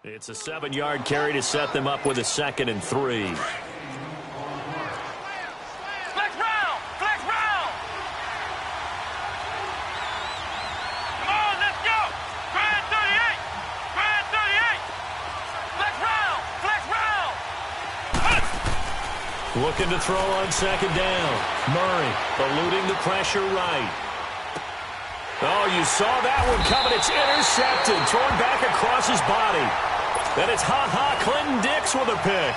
It's a 7-yard carry to set them up with a 2nd and 3. Flex round! Flex round! Come on, let's go! Grand 38! Grand 38! Flex round! Flex round! Looking to throw on 2nd down. Murray eluding the pressure right. Oh, you saw that one coming. It's intercepted. Thrown back across his body. Then it's Clinton Dix with a pick.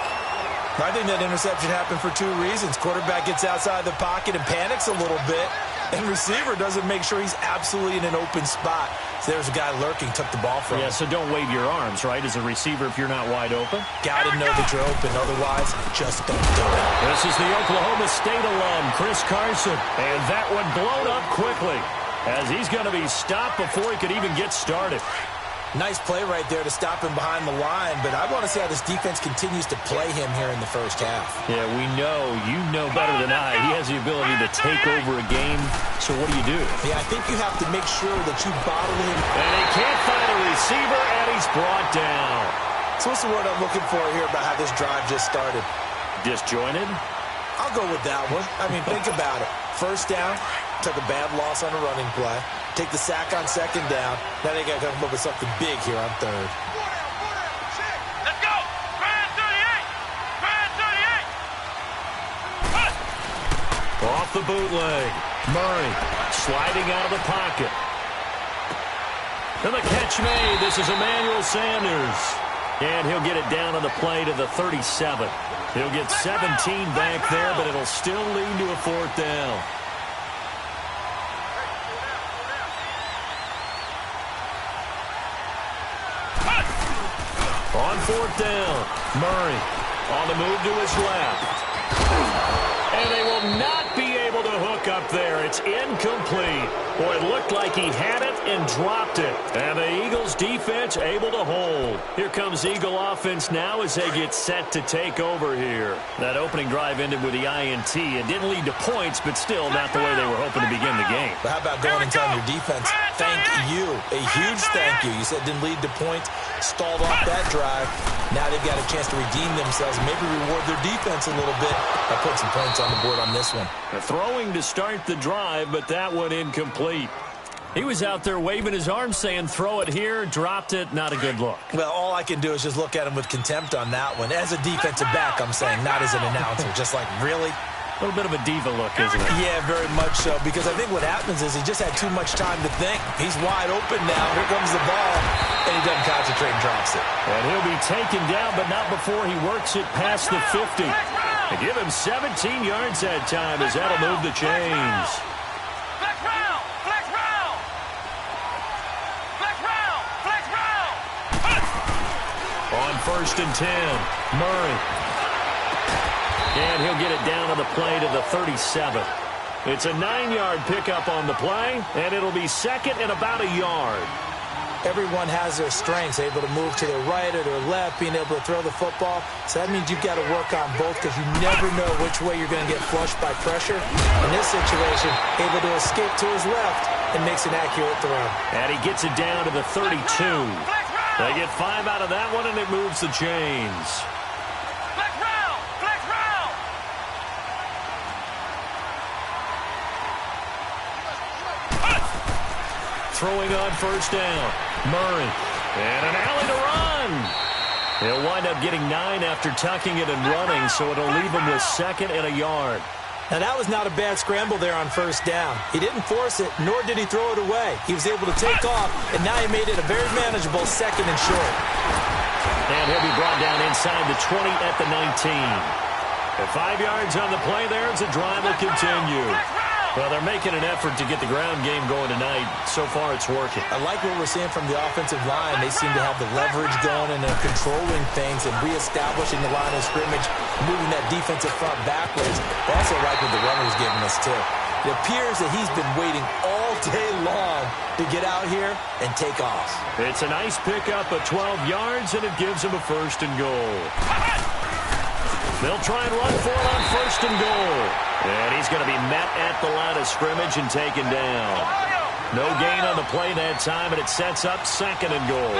I think that interception happened for 2 reasons. Quarterback gets outside the pocket and panics a little bit. And receiver doesn't make sure he's absolutely in an open spot. So there's a guy lurking, took the ball from him. Yeah, so don't wave your arms, right, as a receiver if you're not wide open. Got to know that you're open. Otherwise, just don't do it. This is the Oklahoma State alum, Chris Carson. And that one blown up quickly, as he's going to be stopped before he could even get started. Nice play right there to stop him behind the line, but I want to see how this defense continues to play him here in the first half. Yeah, you know better than I. He has the ability to take over a game, so what do? Yeah, I think you have to make sure that you bottle him. And he can't find a receiver, and he's brought down. So what's the word I'm looking for here about how this drive just started? Disjointed? I'll go with that one. I mean, think about it. First down, took a bad loss on a running play. Take the sack on 2nd down. Now they got to come up with something big here on 3rd. Let's go! Grand 38! Grand 38! Off the bootleg. Murray sliding out of the pocket. And the catch made. This is Emmanuel Sanders. And he'll get it down on the play to the 37. He'll get 17 back there, but it'll still lead to a 4th down. On 4th down, Murray on the move to his left. And they will not be able to hook up there. It's incomplete. Boy, it looked like he had it and dropped it. And the Eagles defense able to hold. Here comes Eagle offense now as they get set to take over here. That opening drive ended with the INT. It didn't lead to points, but still not the way they were hoping to begin the game. But how about going and telling your defense, thank you. A huge thank you. You said it didn't lead to points, stalled off that drive. Now they've got a chance to redeem themselves, maybe reward their defense a little bit by putting some points on the board on this one. Throwing to start the drive, but that one incomplete. He was out there waving his arms saying, throw it here, dropped it, not a good look. Well, all I can do is just look at him with contempt on that one. As a defensive back, I'm saying, not as an announcer. Just like, really? A little bit of a diva look, isn't it? Yeah, very much so, because I think what happens is he just had too much time to think. He's wide open now. Here comes the ball, and he doesn't concentrate and drops it. And he'll be taken down, but not before he works it past the 50. They give him 17 yards that time as that'll move the chains. Flex round! Flex round! Flex round! Flex round! On 1st and 10, Murray. And he'll get it down on the play to the 37. It's a 9-yard pickup on the play, and it'll be 2nd and about a yard. Everyone has their strengths, able to move to their right or their left, being able to throw the football. So that means you've got to work on both because you never know which way you're going to get flushed by pressure. In this situation, able to escape to his left and makes an accurate throw. And he gets it down to the 32. They get 5 out of that one, and it moves the chains. Flex round! Flex round! Throwing on 1st down. Murray. And an alley to run. He'll wind up getting 9 after tucking it and running, so it'll leave him with 2nd and a yard. Now, that was not a bad scramble there on 1st down. He didn't force it, nor did he throw it away. He was able to take off, and now he made it a very manageable 2nd and short. And he'll be brought down inside the 20 at the 19. At 5 yards on the play there, as the drive will continue. Well, they're making an effort to get the ground game going tonight. So far, it's working. I like what we're seeing from the offensive line. They seem to have the leverage going and they're controlling things and reestablishing the line of scrimmage, moving that defensive front backwards. I also like what the runner's giving us, too. It appears that he's been waiting all day long to get out here and take off. It's a nice pickup of 12 yards, and it gives him a 1st and goal. They'll try and run for it on 1st and goal. And he's going to be met at the line of scrimmage and taken down. No gain on the play that time, and it sets up 2nd and goal.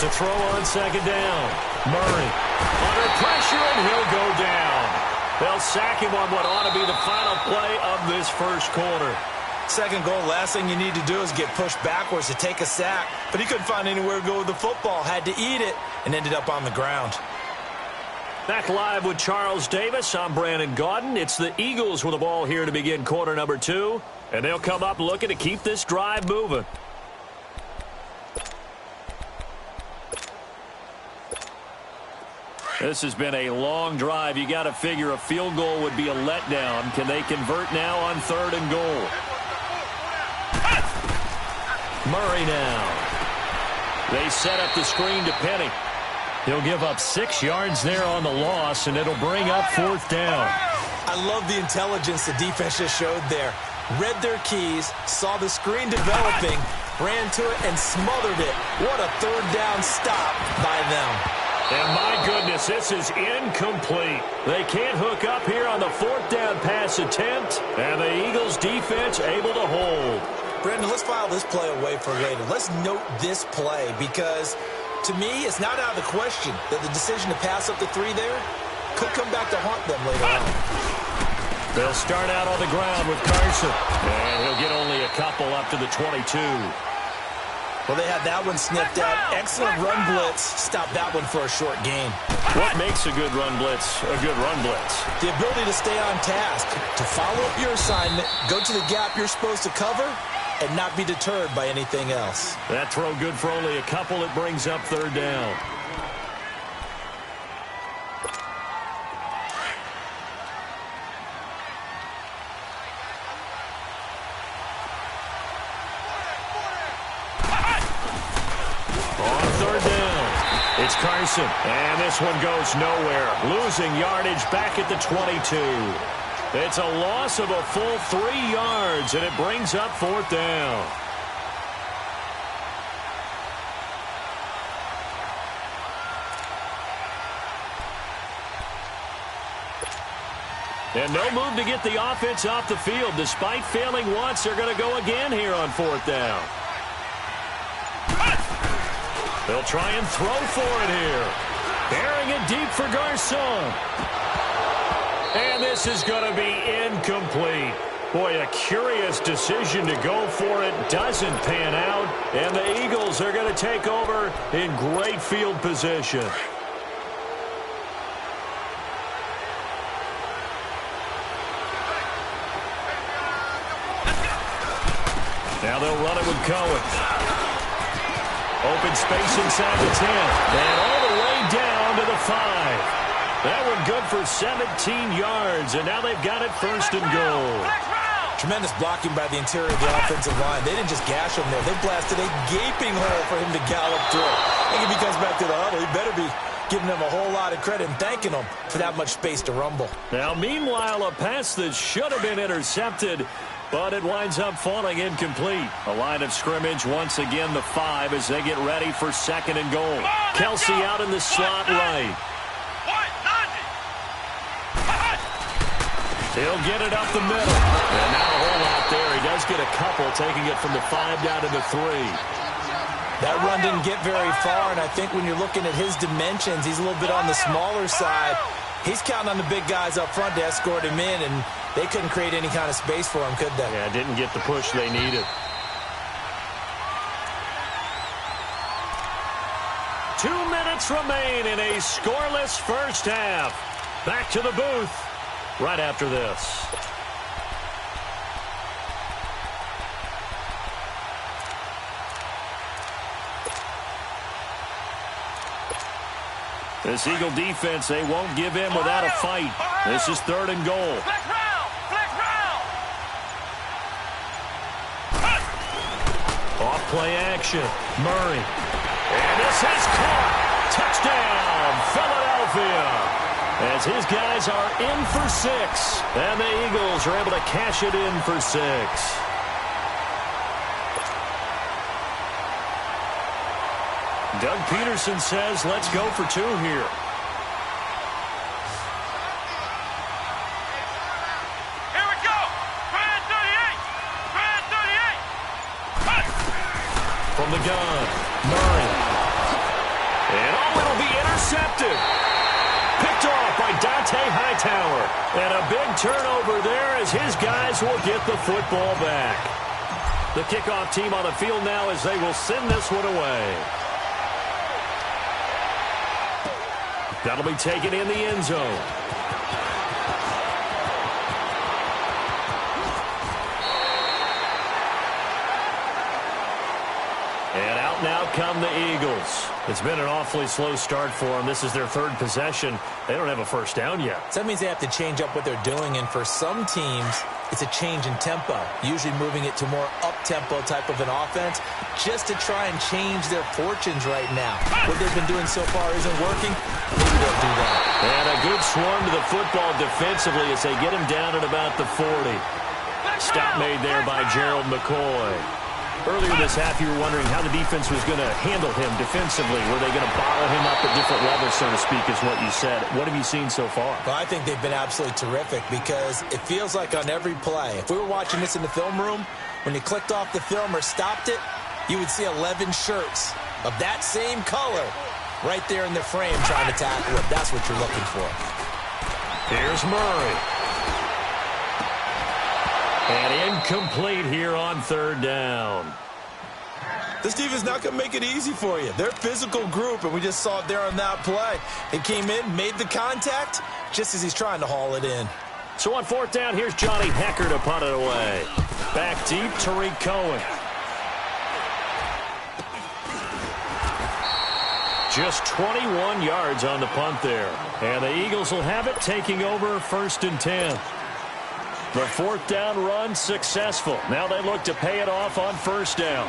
To throw on second down. Murray under pressure, and he'll go down. They'll sack him on what ought to be the final play of this first quarter. Second goal, last thing you need to do is get pushed backwards to take a sack. But he couldn't find anywhere to go with the football. Had to eat it and ended up on the ground. Back live with Charles Davis. I'm Brandon Gaudin. It's the Eagles with the ball here to begin quarter number 2. And they'll come up looking to keep this drive moving. This has been a long drive. You got to figure a field goal would be a letdown. Can they convert now on 3rd and goal? Murray now. They set up the screen to Penny. He'll give up 6 yards there on the loss, and it'll bring up 4th down. I love the intelligence the defense just showed there. Read their keys, saw the screen developing, ran to it, and smothered it. What a 3rd down stop by them. And my goodness, this is incomplete. They can't hook up here on the 4th down pass attempt, and the Eagles defense able to hold. Brandon, let's file this play away for later. Let's note this play because, to me, it's not out of the question that the decision to pass up the 3 there could come back to haunt them later on. They'll start out on the ground with Carson, and he'll get only a couple up to the 22. Well, they had that one sniffed out. Excellent run blitz. Stop that one for a short gain. What makes a good run blitz a good run blitz? The ability to stay on task, to follow up your assignment, go to the gap you're supposed to cover, and not be deterred by anything else. That throw good for only a couple. It brings up 3rd down. On 3rd down, it's Carson, and this one goes nowhere. Losing yardage back at the 22. It's a loss of a full 3 yards, and it brings up 4th down. And no move to get the offense off the field. Despite failing once, they're going to go again here on 4th down. They'll try and throw for it here. Bearing it deep for Garcon. And this is going to be incomplete. Boy, a curious decision to go for it. Doesn't pan out. And the Eagles are going to take over in great field position. Now they'll run it with Cohen. Open space inside the 10. And all the way down to the 5. That one good for 17 yards, and now they've got it 1st and goal. Tremendous blocking by the interior of the offensive line. They didn't just gash him there. They blasted a gaping hole for him to gallop through. I think if he comes back to the huddle, he better be giving them a whole lot of credit and thanking them for that much space to rumble. Now, meanwhile, a pass that should have been intercepted, but it winds up falling incomplete. A line of scrimmage, once again, the 5 as they get ready for 2nd and goal. Kelsey out in the slot right. He'll get it up the middle. And not a whole lot there. He does get a couple, taking it from the 5 down to the 3. That run didn't get very far, and I think when you're looking at his dimensions, he's a little bit on the smaller side. He's counting on the big guys up front to escort him in, and they couldn't create any kind of space for him, could they? Yeah, didn't get the push they needed. 2 minutes remain in a scoreless first half. Back to the booth right after this. This Eagle defense, they won't give in without a fight. This is 3rd and goal. Off play action. Murray. And this is caught. Touchdown, Philadelphia. As his guys are in for 6. And the Eagles are able to cash it in for 6. Doug Peterson says, let's go for 2 here. Here we go. Brand 38. Brand 38. From the gun, Murray. intercepted. Picked off by Dante Hightower. And a big turnover there as his guys will get the football back. The kickoff team on the field now as they will send this one away. That'll be taken in the end zone. And out now come the Eagles. It's been an awfully slow start for them. This is their third possession. They don't have a first down yet. So that means they have to change up what they're doing, and for some teams, it's a change in tempo, usually moving it to more up-tempo type of an offense just to try and change their fortunes right now. What they've been doing so far isn't working. Maybe they'll do that. And a good swarm to the football defensively as they get him down at about the 40. Stop made there by Gerald McCoy. Earlier this half, you were wondering how the defense was going to handle him defensively. Were they going to bottle him up at different levels, so to speak, is what you said. What have you seen so far? Well, I think they've been absolutely terrific because it feels like on every play, if we were watching this in the film room, when you clicked off the film or stopped it, you would see 11 shirts of that same color right there in the frame trying to tackle it. That's what you're looking for. Here's Murray. And incomplete here on third down. This defense is not going to make it easy for you. They're a physical group, and we just saw it there on that play. He came in, made the contact, just as he's trying to haul it in. So on fourth down, here's Johnny Hecker to punt it away. Back deep, Tariq Cohen. Just 21 yards on the punt there. And the Eagles will have it, taking over first and 10. The fourth down run successful. Now they look to pay it off on first down.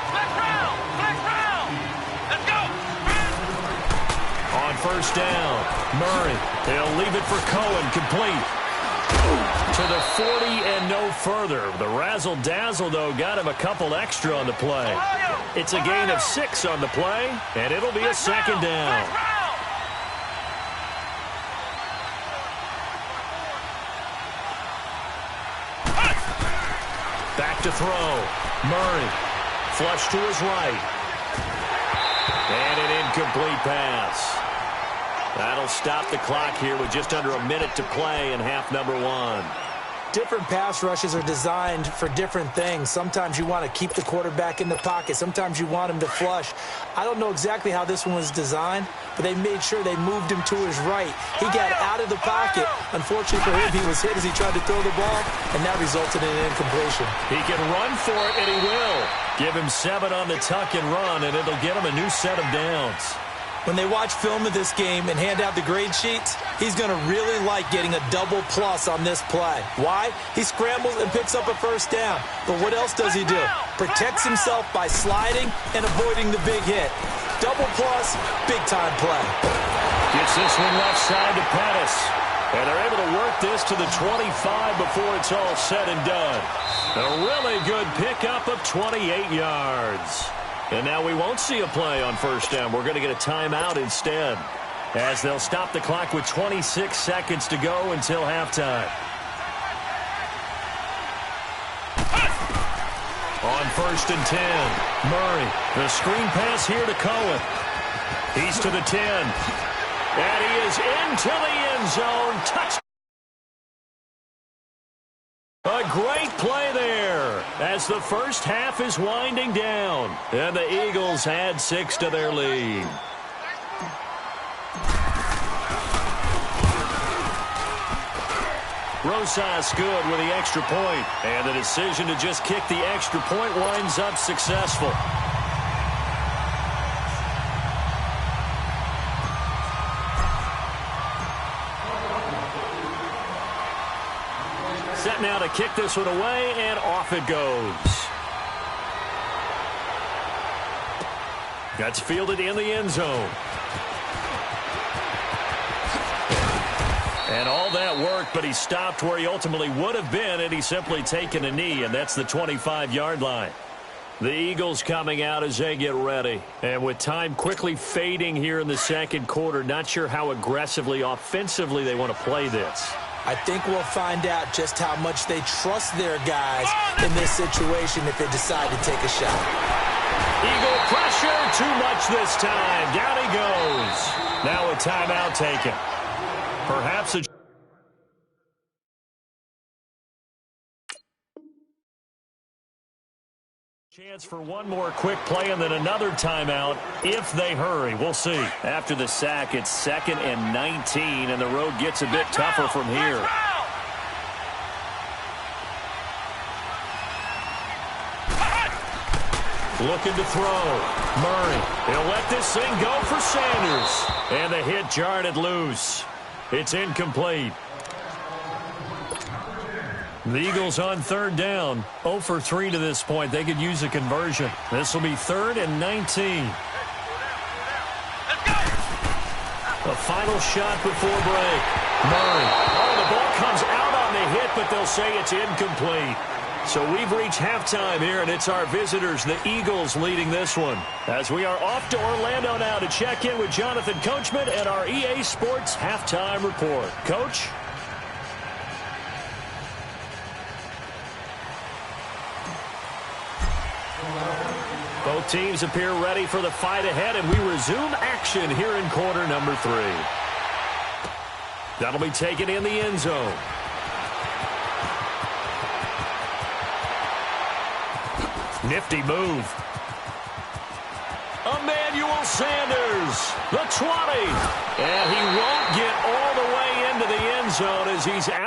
Flex round. Let's go. On first down, Murray. They'll leave it for Cohen, complete. To the 40 and no further. The razzle-dazzle, though, got him a couple extra on the play. It's a gain of 6 on the play, and it'll be a second down. Back to throw. Murray. Flush to his right. And an incomplete pass. That'll stop the clock here with just under a minute to play in half number 1. Different pass rushes are designed for different things. Sometimes you want to keep the quarterback in the pocket. Sometimes you want him to flush. I don't know exactly how this one was designed, but they made sure they moved him to his right. He got out of the pocket. Unfortunately for him, he was hit as he tried to throw the ball, and that resulted in an incompletion. He can run for it, and he will. Give him 7 on the tuck and run, and it'll get him a new set of downs. When they watch film of this game and hand out the grade sheets, he's going to really like getting a double plus on this play. Why? He scrambles and picks up a first down. But what else does he do? Protects himself by sliding and avoiding the big hit. Double plus, big-time play. Gets this one left side to Pettis. And they're able to work this to the 25 before it's all said and done. A really good pickup of 28 yards. And now we won't see a play on first down. We're going to get a timeout instead, as they'll stop the clock with 26 seconds to go until halftime. On first and 10, Murray. The screen pass here to Cohen. He's to the 10. And he is into the end zone. Touchdown. A great play there as the first half is winding down. And the Eagles add 6 to their lead. Rosas good with the extra point. And the decision to just kick the extra point winds up successful. Set now to kick this one away, and off it goes. That's fielded in the end zone. And all that work, but he stopped where he ultimately would have been had he simply taken a knee, and that's the 25-yard line. The Eagles coming out as they get ready. And with time quickly fading here in the second quarter, not sure how aggressively, offensively they want to play this. I think we'll find out just how much they trust their guys in this situation if they decide to take a shot. Eagle pressure, too much this time. Down he goes. Now a timeout taken. Perhaps a chance for one more quick play and then another timeout if they hurry. We'll see. After the sack, it's 2nd and 19, and the road gets a bit tougher from here. Looking to throw. Murray. He'll let this thing go for Sanders. And the hit jarred it loose. It's incomplete. The Eagles on 3rd down. 0 for 3 to this point. They could use a conversion. This will be 3rd and 19. The final shot before break. Murray. Oh, the ball comes out on the hit, but they'll say it's incomplete. So we've reached halftime here, and it's our visitors, the Eagles, leading this one. As we are off to Orlando now to check in with Jonathan Coachman and our EA Sports Halftime Report. Coach? Both teams appear ready for the fight ahead, and we resume action here in quarter number 3. That'll be taken in the end zone. Nifty move. Emmanuel Sanders, the 20. And he won't get all the way into the end zone as he's out.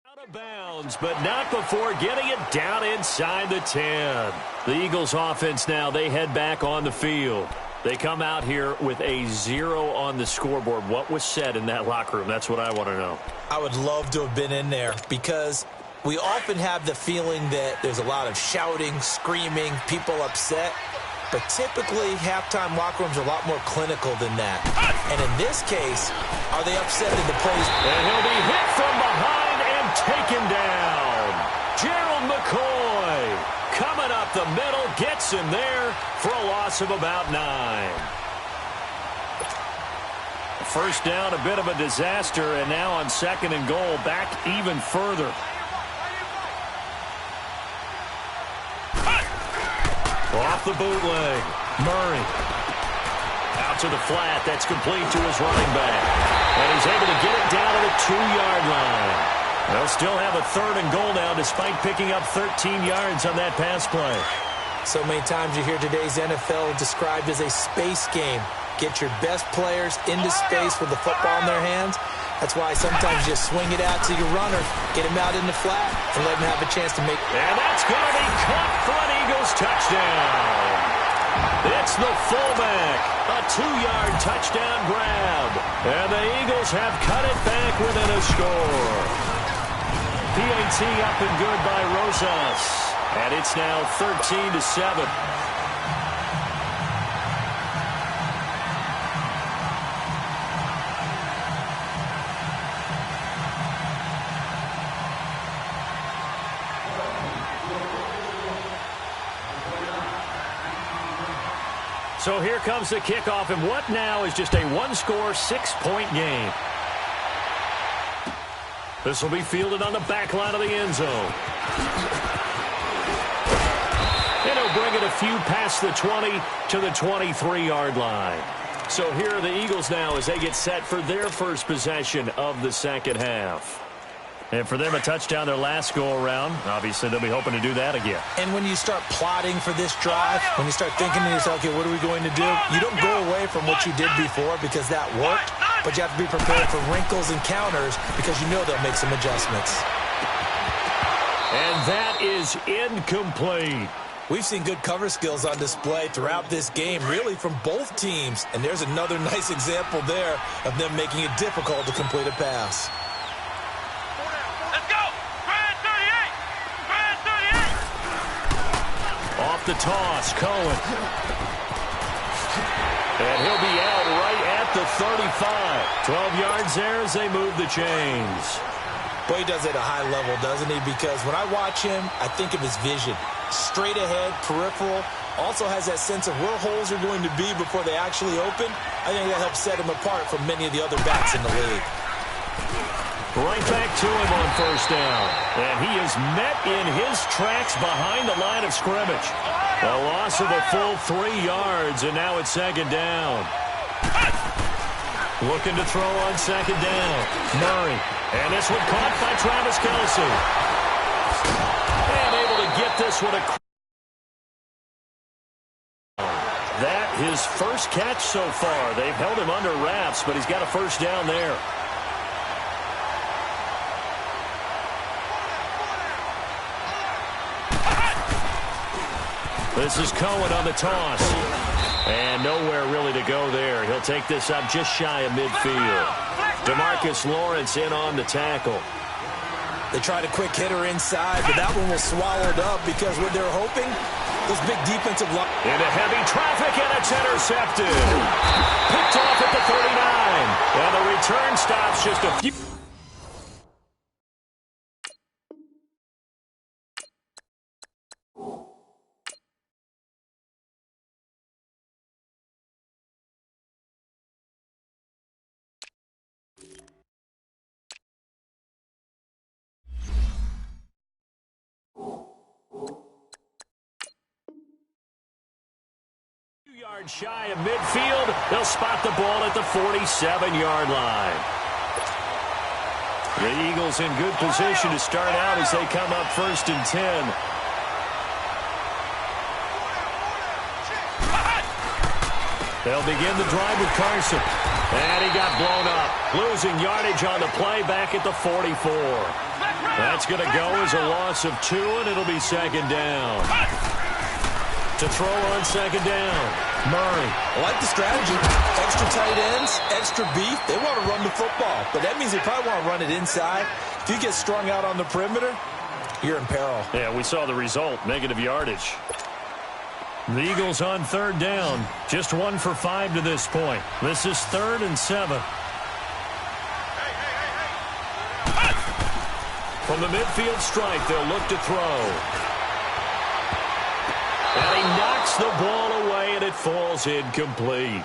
Out of bounds, but not before getting it down inside the 10. The Eagles offense now, they head back on the field. They come out here with a 0 on the scoreboard. What was said in that locker room? That's what I want to know. I would love to have been in there because we often have the feeling that there's a lot of shouting, screaming, people upset. But typically, halftime locker rooms are a lot more clinical than that. And in this case, are they upset that the plays... And he'll be hit from behind and taken down. Gerald McCoy coming up the middle, gets him there for a loss of about 9. First down, a bit of a disaster, and now on 2nd and goal, back even further. Off the bootleg, Murray. Out to the flat, that's complete to his running back. And he's able to get it down to the 2-yard line. They'll still have a 3rd and goal now despite picking up 13 yards on that pass play. So many times you hear today's NFL described as a space game. Get your best players into space with the football in their hands. That's why sometimes you just swing it out to your runner, get him out in the flat, and let him have a chance to make... And that's going to be caught for an Eagles touchdown. It's the fullback, a 2-yard touchdown grab. And the Eagles have cut it back within a score. PAT up and good by Rosas. And it's now 13-7. So here comes the kickoff, and what now is just a one-score, 6-point game. This will be fielded on the back line of the end zone. And he'll bring it a few past the 20 to the 23-yard line. So here are the Eagles now as they get set for their first possession of the second half. And for them, a touchdown their last go-around. Obviously, they'll be hoping to do that again. And when you start plotting for this drive, when you start thinking to yourself, okay, what are we going to do? You don't go away from what you did before because that worked, but you have to be prepared for wrinkles and counters because you know they'll make some adjustments. And that is incomplete. We've seen good cover skills on display throughout this game, really from both teams. And there's another nice example there of them making it difficult to complete a pass. Off the toss, Cohen. And he'll be out right at the 35. 12 yards there as they move the chains. Boy, he does it at a high level, doesn't he? Because when I watch him, I think of his vision. Straight ahead, peripheral. Also has that sense of where holes are going to be before they actually open. I think that helps set him apart from many of the other backs in the league. Right back to him on first down. And he is met in his tracks behind the line of scrimmage. A loss of a full 3 yards, and now it's second down. Looking to throw on second down. Murray. And this one caught by Travis Kelce. And able to get this one across. That his first catch so far. They've held him under wraps, but he's got a first down there. This is Cohen on the toss. And nowhere really to go there. He'll take this up just shy of midfield. DeMarcus Lawrence in on the tackle. They tried a quick hitter inside, but that one was swallowed up because what they're hoping, those big defensive line. Into heavy traffic, and it's intercepted. Picked off at the 39. And the return stops just a few. Yards shy of midfield. They'll spot the ball at the 47-yard line. The Eagles in good position to start out as they come up 1st and 10. They'll begin the drive with Carson. And he got blown up. Losing yardage on the play back at the 44. That's going to go as a loss of 2, and it'll be second down. To throw on second down, Murray. I like the strategy. Extra tight ends, extra beef. They want to run the football, but that means they probably want to run it inside. If you get strung out on the perimeter, you're in peril. Yeah, we saw the result, negative yardage. The Eagles on 3rd down, just 1 for 5 to this point. This is 3rd and 7. From the midfield stripe, they'll look to throw. And he knocks the ball away, and it falls incomplete.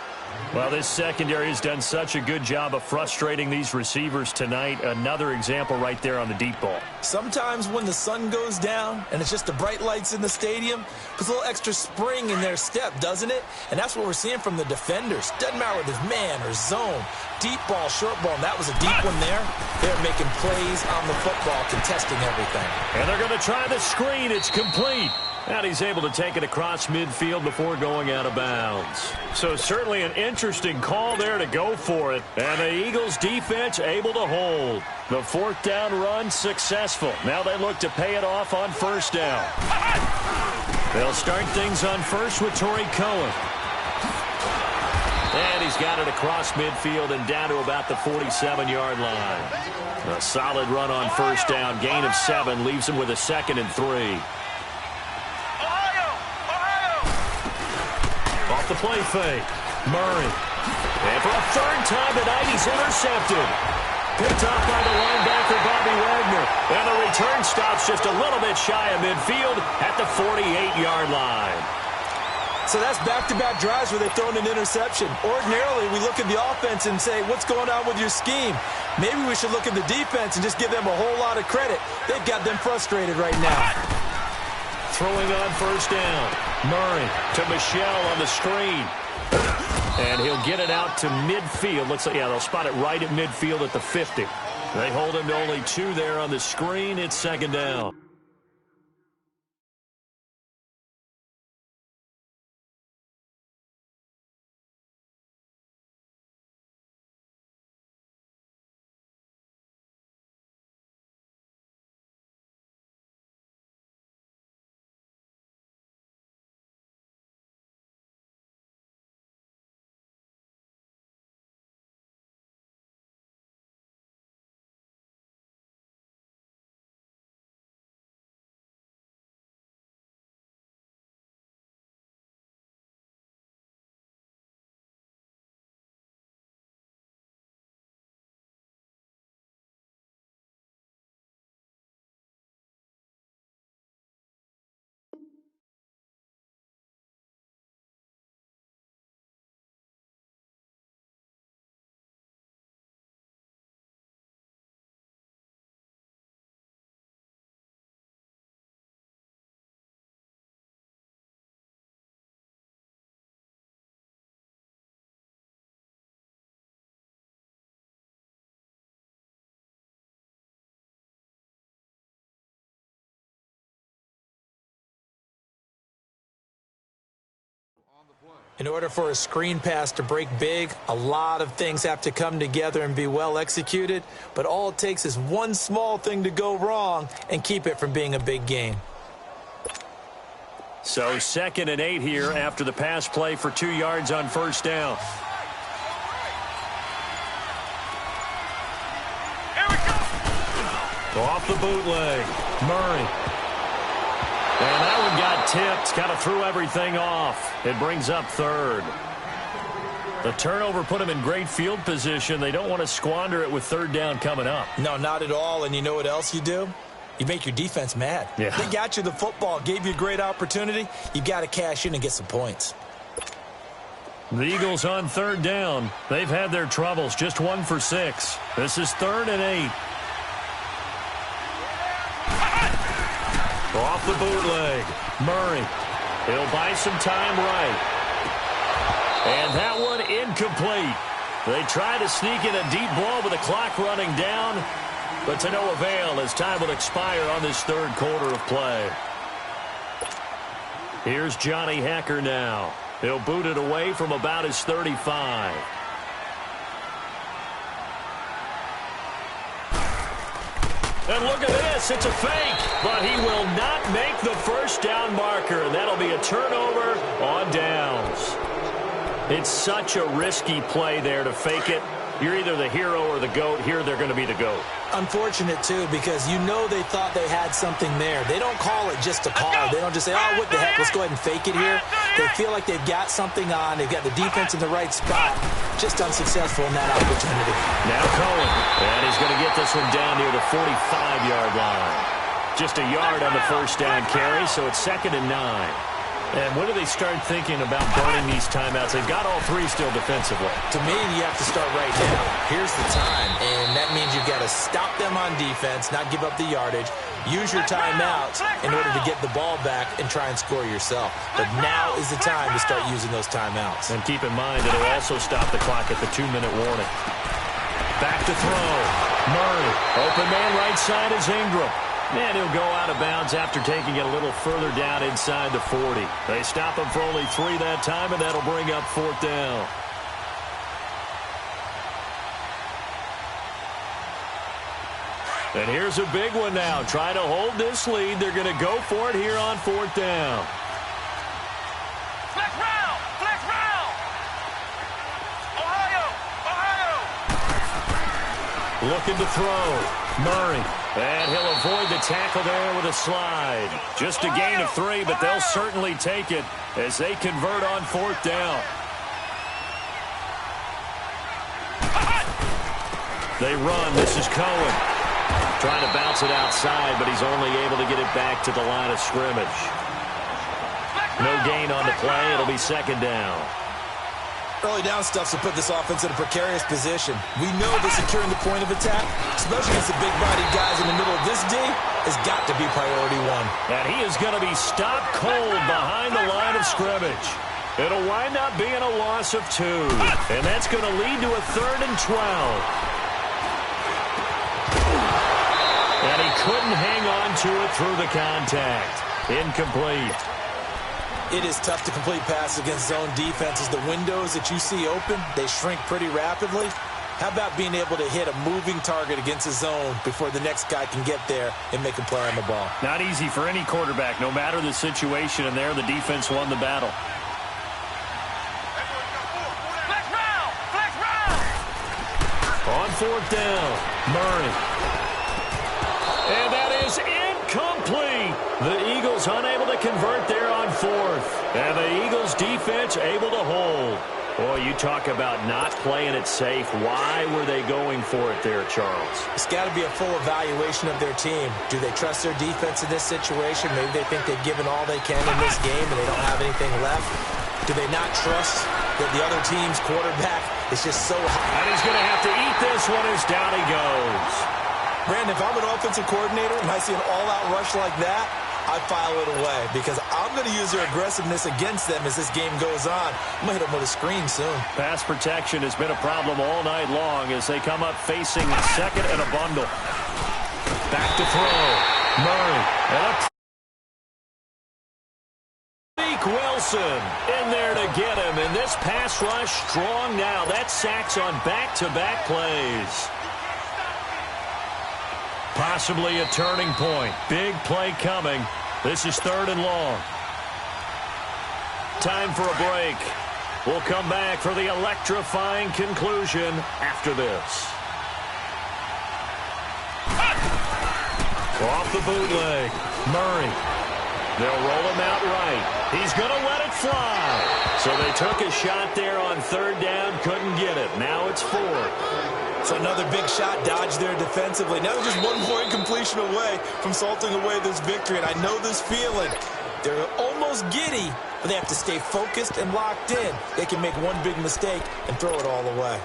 Well, this secondary has done such a good job of frustrating these receivers tonight. Another example right there on the deep ball. Sometimes when the sun goes down and it's just the bright lights in the stadium, puts a little extra spring in their step, doesn't it? And that's what we're seeing from the defenders. Doesn't matter whether it's man or zone, deep ball, short ball, and that was a deep one there. They're making plays on the football, contesting everything. And they're going to try the screen. It's complete. And he's able to take it across midfield before going out of bounds. So certainly an interesting call there to go for it. And the Eagles defense able to hold. The 4th down run successful. Now they look to pay it off on 1st down. They'll start things on 1st with Torrey Cohen. And he's got it across midfield and down to about the 47-yard line. A solid run on 1st down. Gain of 7 leaves him with a 2nd and 3. Off the play fake. Murray. And for a 3rd time tonight, he's intercepted. Picked off by the linebacker, Bobby Wagner. And the return stops just a little bit shy of midfield at the 48-yard line. So that's back-to-back drives where they've thrown an interception. Ordinarily, we look at the offense and say, what's going on with your scheme? Maybe we should look at the defense and just give them a whole lot of credit. They've got them frustrated right now. Throwing on first down. Murray to Michelle on the screen. And he'll get it out to midfield. Looks like, yeah, they'll spot it right at midfield at the 50. They hold him to only 2 there on the screen. It's second down. In order for a screen pass to break big, a lot of things have to come together and be well executed, but all it takes is one small thing to go wrong and keep it from being a big game. So 2nd and 8 here after the pass play for 2 yards on first down. Here we go. Off the bootleg. Murray. And that one got tipped. Kind of threw everything off. It brings up 3rd. The turnover put them in great field position. They don't want to squander it with 3rd down coming up. No, not at all. And you know what else you do? You make your defense mad. Yeah. They got you the football, gave you a great opportunity. You got to cash in and get some points. The Eagles on 3rd down. They've had their troubles. Just 1 for 6. This is 3rd and 8. Off the bootleg. Murray. He'll buy some time right. And that one incomplete. They try to sneak in a deep ball with the clock running down, but to no avail as time will expire on this 3rd quarter of play. Here's Johnny Hacker now. He'll boot it away from about his 35. And look at this. It's a fake, but he will not make the first down marker. And that'll be a turnover on downs. It's such a risky play there to fake it. You're either the hero or the GOAT. Here they're going to be the GOAT. Unfortunate, too, because you know they thought they had something there. They don't call it just a call. They don't just say, oh, what the heck, let's go ahead and fake it here. They feel like they've got something on. They've got the defense in the right spot. Just unsuccessful in that opportunity. Now Cohen, and he's going to get this one down near the 45-yard line. Just a yard on the first down carry, so it's 2nd and 9. And when do they start thinking about burning these timeouts? They've got all 3 still defensively. To me, you have to start right now. Here's the time, and that means you've got to stop them on defense, not give up the yardage, use your timeouts in order to get the ball back and try and score yourself. But now is the time to start using those timeouts. And keep in mind that it'll also stop the clock at the 2-minute warning. Back to throw. Murray. Open man right side is Ingram. And he'll go out of bounds after taking it a little further down inside the 40. They stop him for only 3 that time, and that'll bring up 4th down. And here's a big one now. Try to hold this lead. They're going to go for it here on 4th down. Flex round! Flex round! Ohio! Ohio! Looking to throw. Murray. And he'll avoid the tackle there with a slide. Just a gain of 3, but they'll certainly take it as they convert on 4th down. They run. This is Cohen. Trying to bounce it outside, but he's only able to get it back to the line of scrimmage. No gain on the play. It'll be second down. Early down stuff to put this offense in a precarious position. We know that securing the point of attack, especially against the big-bodied guys in the middle of this D, has got to be priority one. And he is going to be stopped cold behind the line of scrimmage. It'll wind up being a loss of 2. And that's going to lead to a 3rd and 12. And he couldn't hang on to it through the contact. Incomplete. It is tough to complete passes against zone defenses. The windows that you see open, they shrink pretty rapidly. How about being able to hit a moving target against a zone before the next guy can get there and make a play on the ball? Not easy for any quarterback, no matter the situation, and there the defense won the battle. Flex round! Flex round! On 4th down, Murray. And that is incomplete. The Eagles unable to convert there on 4th. And the Eagles defense able to hold. Boy, you talk about not playing it safe. Why were they going for it there, Charles? It's got to be a full evaluation of their team. Do they trust their defense in this situation? Maybe they think they've given all they can in this game and they don't have anything left. Do they not trust that the other team's quarterback is just so high? And he's going to have to eat this one as down he goes. Brandon, if I'm an offensive coordinator and I see an all-out rush like that, I file it away because I'm going to use their aggressiveness against them as this game goes on. I'm going to hit them with a screen soon. Pass protection has been a problem all night long as they come up facing second and a bundle. Back to throw. Murray. And up. Wilson in there to get him. And this pass rush strong now. That's sacks on back-to-back plays. Possibly a turning point. Big play coming. This is 3rd and long. Time for a break. We'll come back for the electrifying conclusion after this. Off the bootleg. Murray. They'll roll him out right. He's going to let it fly. So they took a shot there on 3rd down. Couldn't get it. Now it's 4th. So another big shot dodged there defensively. Now they're just 1 point completion away from salting away this victory. And I know this feeling. They're almost giddy, but they have to stay focused and locked in. They can make one big mistake and throw it all away.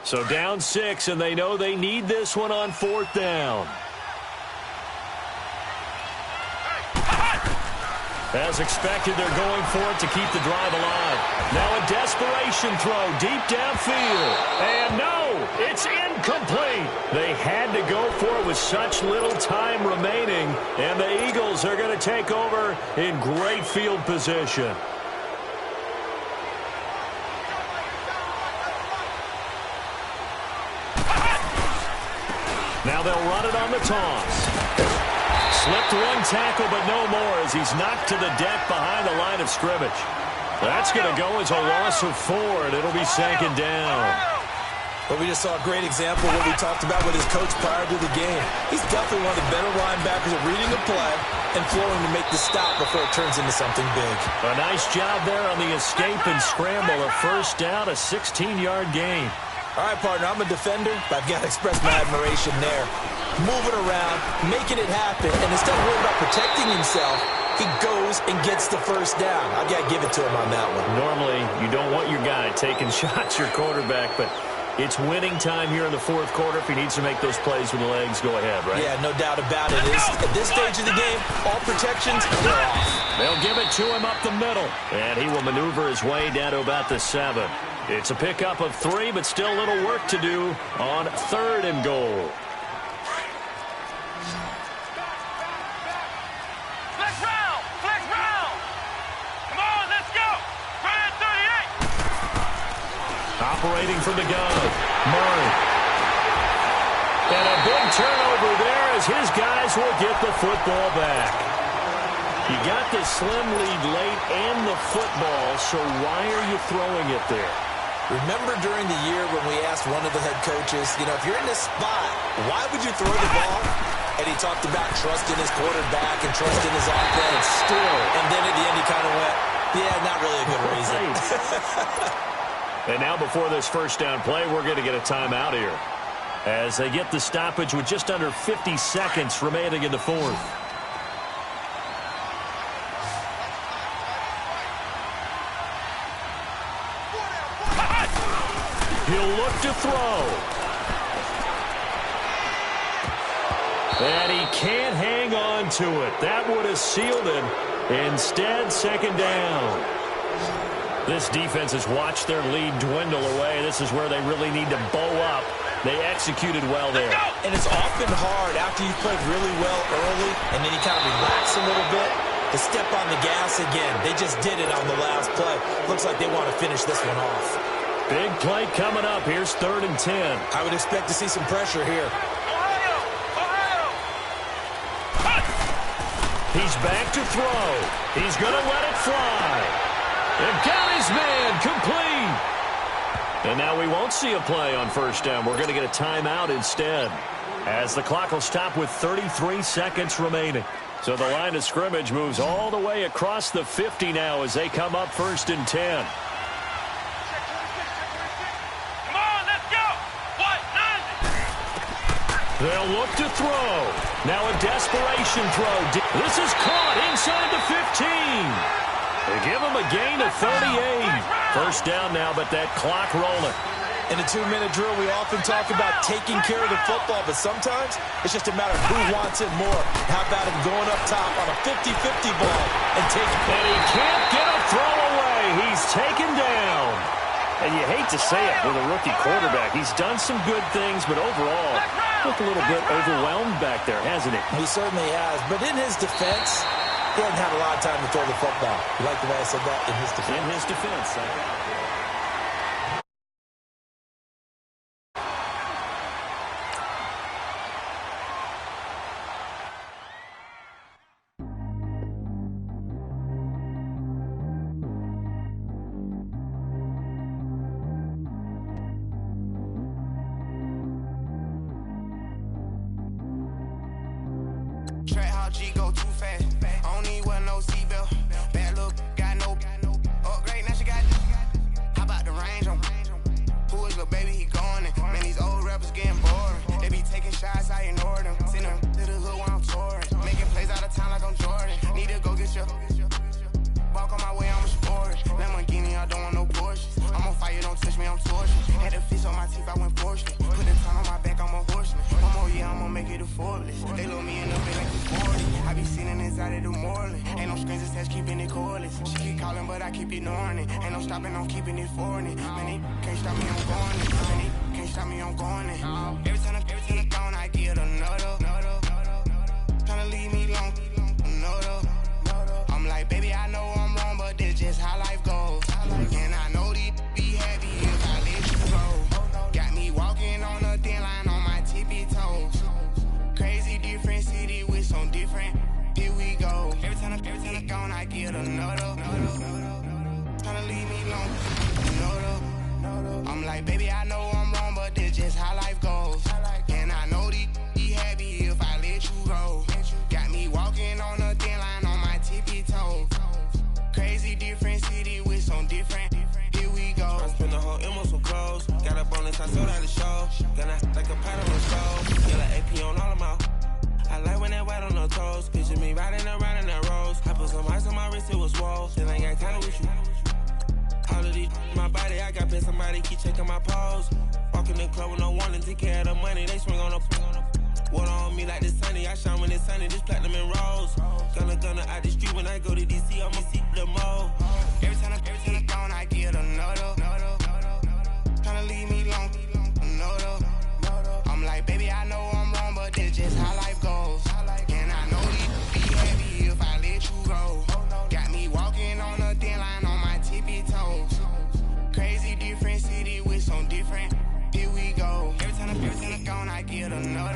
So down 6, and they know they need this one on 4th down. As expected, they're going for it to keep the drive alive. Now a desperation throw deep downfield. And no, it's incomplete. They had to go for it with such little time remaining. And the Eagles are going to take over in great field position. Now they'll run it on the toss. Slipped 1 tackle, but no more as he's knocked to the deck behind the line of scrimmage. That's going to go as a loss of 4, and it'll be second down. But we just saw a great example of what we talked about with his coach prior to the game. He's definitely one of the better linebackers at reading the play and flowing to make the stop before it turns into something big. A nice job there on the escape and scramble. A 1st down, a 16-yard gain. All right, partner, I'm a defender, but I've got to express my admiration there. Moving around, making it happen, and instead of worrying about protecting himself, he goes and gets the 1st down. I've got to give it to him on that one. Normally, you don't want your guy taking shots, your quarterback, but it's winning time here in the 4th quarter. If he needs to make those plays with the legs, go ahead, right? Yeah, no doubt about it. At this stage of the game, all protections, they're off. They'll give it to him up the middle, and he will maneuver his way down to about the 7. It's a pickup of 3, but still a little work to do on 3rd and goal. Flex round! Flex round! Come on, let's go! Try it, 38! Operating from the gun, Murray. And a big turnover there as his guys will get the football back. You got the slim lead late and the football, so why are you throwing it there? Remember during the year when we asked one of the head coaches, if you're in this spot, why would you throw the ball? And he talked about trusting his quarterback and trusting his offense. Still. And then at the end he kind of went, yeah, not really a good reason. And now before this first down play, we're going to get a timeout here, as they get the stoppage with just under 50 seconds remaining in the fourth. He'll look to throw. And he can't hang on to it. That would have sealed him. Instead, second down. This defense has watched their lead dwindle away. This is where they really need to bow up. They executed well there. And it's often hard after you played really well early and then you kind of relax a little bit to step on the gas again. They just did it on the last play. Looks like they want to finish this one off. Big play coming up. Here's 3rd and 10. I would expect to see some pressure here. He's back to throw. He's going to let it fly. And got his man complete. And now we won't see a play on first down. We're going to get a timeout instead, as the clock will stop with 33 seconds remaining. So the line of scrimmage moves all the way across the 50 now as they come up 1st and 10. Come on, let's go. What? They'll look to throw. Now a desperation throw. This is caught inside the 15. They give him a gain of 38. First down now, but that clock rolling. In a 2-minute drill, we often talk about taking care of the football, but sometimes it's just a matter of who wants it more. How about him going up top on a 50-50 ball and taking it? And he can't get a throw away. He's taken down. And you hate to say it with a rookie quarterback. He's done some good things, but overall, looked a little bit overwhelmed back there, hasn't he? He certainly has. But in his defense, he hasn't had a lot of time to throw the football. You like the way I said that? In his defense. In his defense. Track how G go too fast. I don't need one, no seatbelt. Bad look, got no upgrade. Now she got. How about the range on? Who is little baby? He going in. Man, these old rappers getting boring. They be taking shots, I ignore them. Send them to the hood while I'm touring. Making plays out of town like I'm Jordan. Need to go get your. Walk on my way, I'm a sport. Lamborghini, I don't want no Porsches. I'm on fire, don't touch me, I'm torching. Had a fish on my teeth, I went fortunate. Put the time on my back, I'm a horseman. One more year, I'm gonna make it a Forbes. They load me in the bed like a 40. I be sitting inside of the Moreland. Ain't no screens attached, keeping it cordless. She keep calling, but I keep ignoring it. Ain't no stopping, I'm keeping it foreign. Man, they can't stop me, I'm going it. Man, they can't stop me, I'm going it. Every time I'm gone, I get another. Tryna leave me long, another. I'm like, baby, I know I'm wrong, but this just how life goes. And I know these be happy if I let you go. Got me walking on a thin line on my tippy toes. Crazy different city with some different. Here we go. Every time I'm gone, I get another. Tryna leave me long, another. I'm like, baby, I know I'm wrong, but this just how life goes. And I know these be happy if I let you go. Got me walking on a thin line on my tippy toes. Crazy different city with some different. Here we go. I spend the whole M on some clothes. Got a bonus, I sold out the show. Gonna like a pot on the stove. Get an AP on all of my. I like when that white on the toes. Picture me riding around in that rose. I put some ice on my wrist, it was swole. Still ain't got time with you. All of these my body, I got been somebody keep checking my pose. Walk in the club with no warning, take care of the money. They swing on the. Water on me like the sunny, I shine when it's sunny, this platinum and rose. Gonna out the street when I go to DC, I'm gonna see the mo. Every time I'm gone, I get another. Tryna leave me long, another. I'm like, baby, I know I'm wrong, but this just how life goes. And I know these be happy if I let you go. Got me walking on a thin line on my tippy toes. Crazy different city with some different. Here we go. Every time I'm gone, I get another.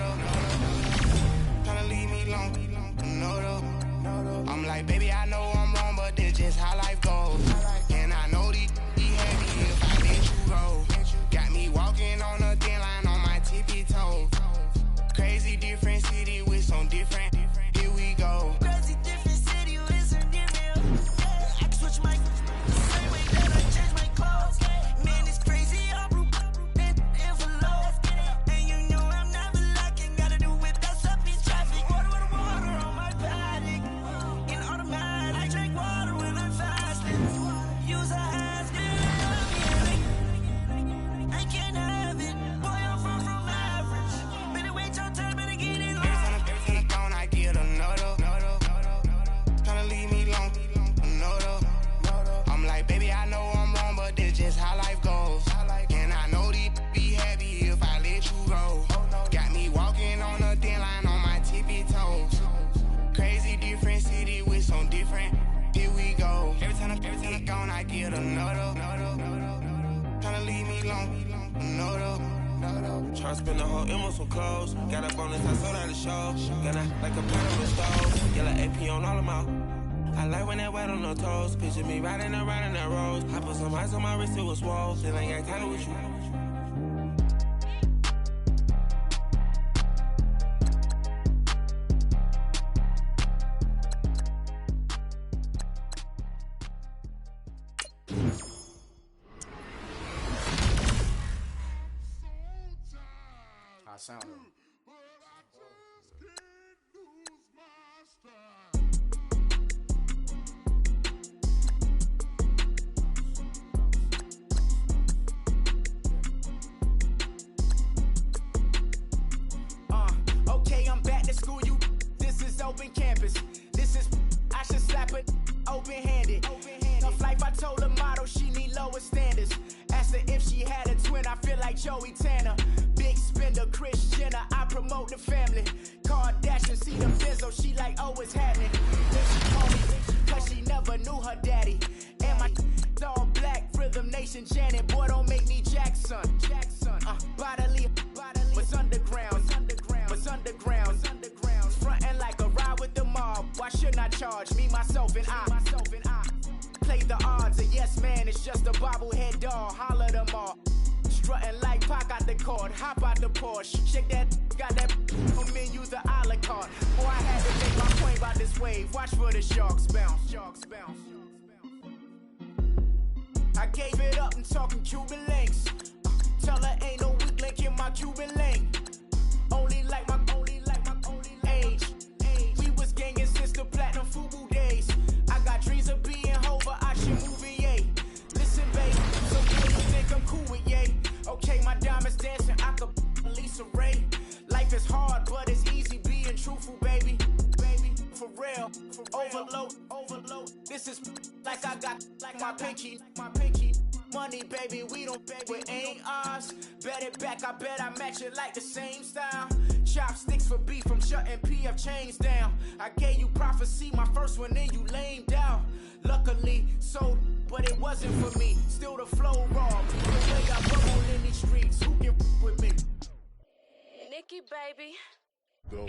Tryna leave me alone, no though. Tryna spend the whole M on some clothes. Got a bonus, I sold out the show. Got a like a pot of a stove. Yellow AP on all of my. I like when that wet on the toes. Picture me riding around in that rose. I put some ice on my wrist, it was swole. Still ain't got time with you. I sound him. Okay, I'm back to school, you. This is open campus. This is, I should slap it open-handed. Tough life, I told her motto, she need lower standards. Asked her if she had a twin, I feel like Joey Tanner. Big spender, Kris Jenner, I promote the family. Kardashian, see the Benzo, she like, oh, it's happening. Then she called me, cause she never knew her daddy. And my all black, Rhythm Nation, Janet, boy, don't make me Jackson. Bodily, what's underground, what's underground. Frontin' like a ride with the mob, why shouldn't I charge me, myself, and I? Play the odds, a yes man, it's just a bobblehead doll, holler them all. Strutting like Pac out the court, hop out the Porsche, shake that, got that on menu, the a la carte. Boy, I had to make my point about this wave, watch for the sharks bounce, sharks bounce. I gave it up, I'm talking Cuban links. Tell her ain't no weak link in my Cuban link. Only like my age. We was gangin' since the platinum FUBU days. I got dreams of being Hova, I should move it, yay. Listen, babe, so good you think I'm cool with yay. Okay, my diamonds dancing, I could Lisa Ray. Life is hard, but it's easy being truthful, baby. For real, overload. This is like I got like my pinky. Money, baby, we don't beg, it ain't ours. Bet it back, I bet I match it like the same style. Chopsticks for beef, I'm shutting PF chains down. I gave you prophecy, my first one, then you lamed out. Luckily, sold, but it wasn't for me. Still the flow raw, the way I bubble in these streets. Who can with me? Nikki, baby. Go.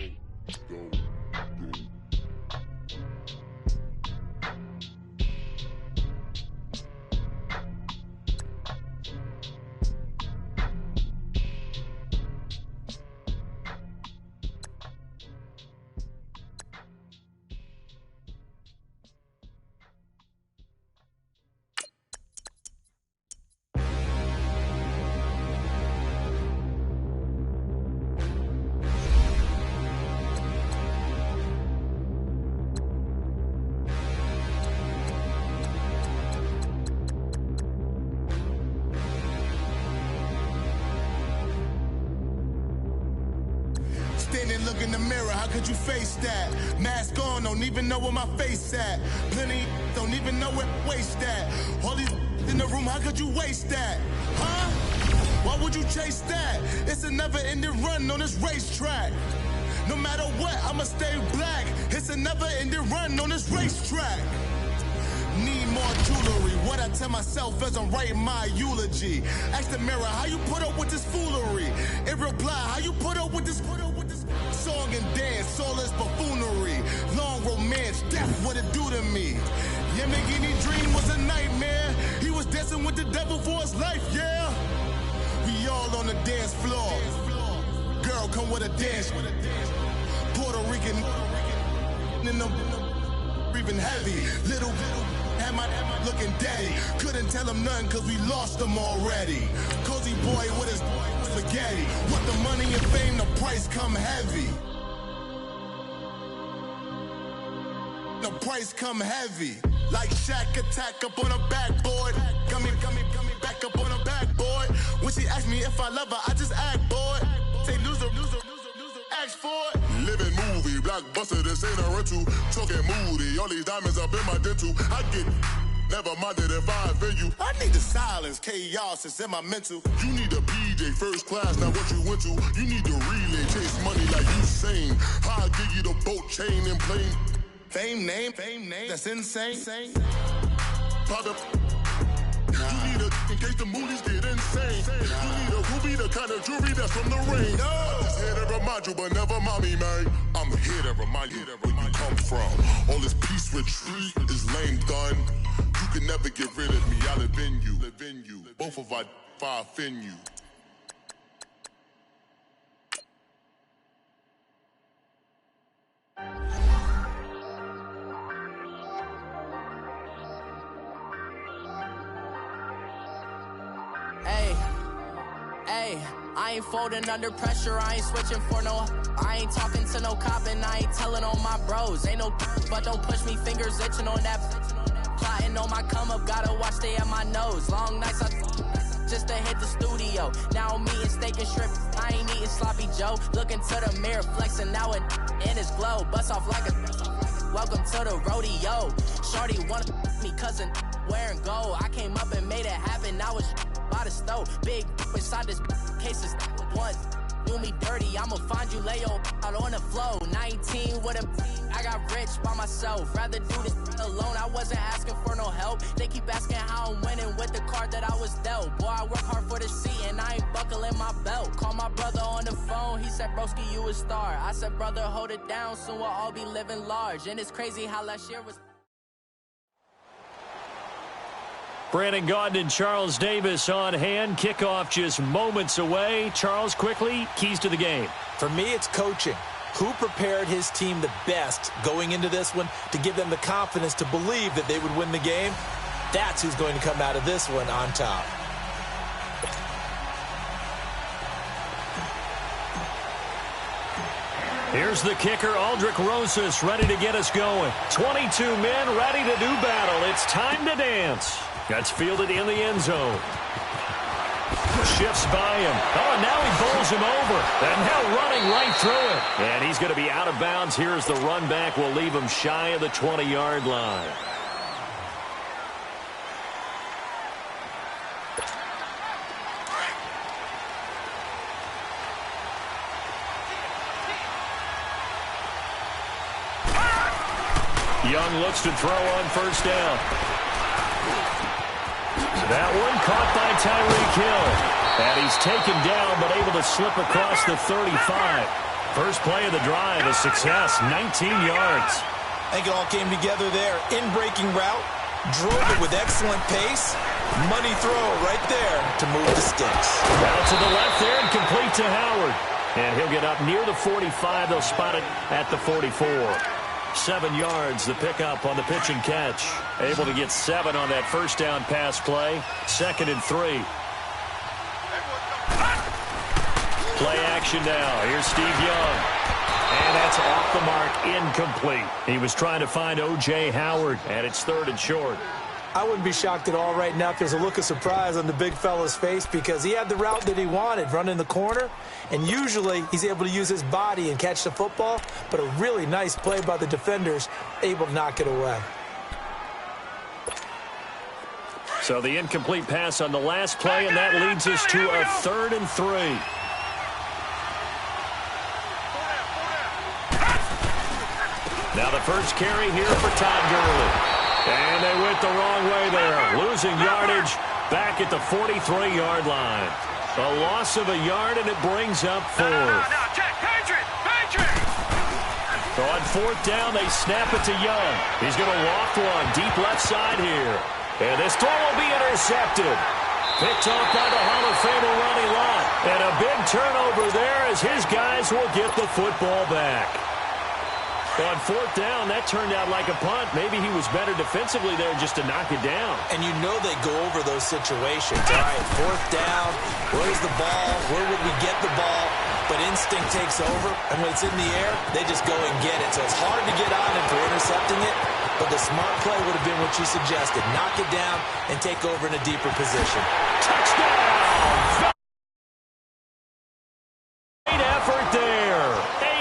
Look in the mirror, how could you face that? Mask on, don't even know where my face at. Plenty don't even know where waste at. All these in the room, how could you waste that? Huh? Why would you chase that? It's a never-ending run on this racetrack. No matter what, I'ma stay black. It's a never-ending run on this racetrack. Need more jewelry, what I tell myself as I'm writing my eulogy. Ask the mirror, how you put up with this foolery? It reply, how you put up with this song and dance, all this buffoonery. Long romance, death, what it do to me? Yamagini dream was a nightmare. He was dancing with the devil for his life, yeah. We all on the dance floor. Girl, come with a dance. Puerto Rican in the breathing heavy. Little am I looking daddy. Couldn't tell him nothing cause we lost him already. Cozy boy with his spaghetti. What the money and fame, the price come heavy. The price come heavy. Like Shaq attack up on a backboard. Got me back up on a backboard. When she asked me if I love her, I just act bored. Say loser, ask for it. Living movie, blockbuster, this ain't a rental. Talking moody, all these diamonds up in my dental. I get never minded if I offend you. I need the silence, chaos is in my mental. You need a PJ, first class, not what you went to. You need the relay, chase money like you sane. I'll give you the boat, chain, and plane. Fame name, that's insane. Pop up, in case the movies get insane. You need a ruby, the kind of jewelry that's from the rain. I'm just here to remind you, but never mommy, man. I'm here to remind you where you come from. All this peace retreat is lame done. You can never get rid of me. I live in you. Both of our fire fin you. I ain't folding under pressure, I ain't switching for no. I ain't talking to no cop and I ain't telling on my bros. Ain't no but don't push me, fingers itching on that. Plotting on my come up, gotta watch stay at my nose. Long nights just to hit the studio. Now I'm eating steak and shrimp, I ain't eating sloppy Joe. Looking to the mirror, flexing now and in his glow. Bust off like a welcome to the rodeo. Shorty wanna me cousin wearing gold. I came up and made it happen, I was by the stove. Big inside this case is one. Do me dirty, I'ma find you, lay your out on the floor. 19 with a I got rich by myself. Rather do this alone, I wasn't asking for no help. They keep asking how I'm winning with the card that I was dealt. Boy, I work hard for the seat and I ain't buckling my belt. Call my brother on the phone, he said, broski, you a star. I said, brother, hold it down, soon we'll all be living large. And it's crazy how last year was... Brandon Gaudin and Charles Davis on hand. Kickoff just moments away. Charles, quickly, keys to the game. For me, it's coaching. Who prepared his team the best going into this one to give them the confidence to believe that they would win the game? That's who's going to come out of this one on top. Here's the kicker, Aldrich Rosas, ready to get us going. 22 men ready to do battle. It's time to dance. That's fielded in the end zone. Shifts by him. Oh, and now he bowls him over. And now running right through it. And he's going to be out of bounds. Here's the run back. We'll leave him shy of the 20-yard line. Young looks to throw on first down. That one caught by Tyreek Hill. And he's taken down, but able to slip across the 35. First play of the drive, a success, 19 yards. I think it all came together there. In-breaking route, drove it with excellent pace. Money throw right there to move the sticks. Out to the left there and complete to Howard. And he'll get up near the 45. They'll spot it at the 44. 7 yards, the pickup on the pitch and catch. Able to get 7 on that first down pass play. 2nd and 3. Play action now. Here's Steve Young. And that's off the mark, incomplete. He was trying to find O.J. Howard, and it's 3rd and short. I wouldn't be shocked at all right now if there's a look of surprise on the big fella's face because he had the route that he wanted, running the corner, and usually he's able to use his body and catch the football, but a really nice play by the defenders, able to knock it away. So the incomplete pass on the last play, and that leads us to a 3rd and 3. Now the first carry here for Todd Gurley. And they went the wrong way there. Losing yardage back at the 43-yard line. A loss of a yard, and it brings up 4th. Now, check. Patriot! So on 4th down, they snap it to Young. He's going to loft one deep left side here. And this throw will be intercepted. Picked off by the Hall of Famer Ronnie Lott. And a big turnover there as his guys will get the football back. On 4th down, that turned out like a punt. Maybe he was better defensively there just to knock it down. And you know they go over those situations. All right, 4th down, where's the ball? Where would we get the ball? But instinct takes over, and when it's in the air, they just go and get it. So it's hard to get on him for intercepting it, but the smart play would have been what you suggested. Knock it down and take over in a deeper position. Touchdown! Great effort there.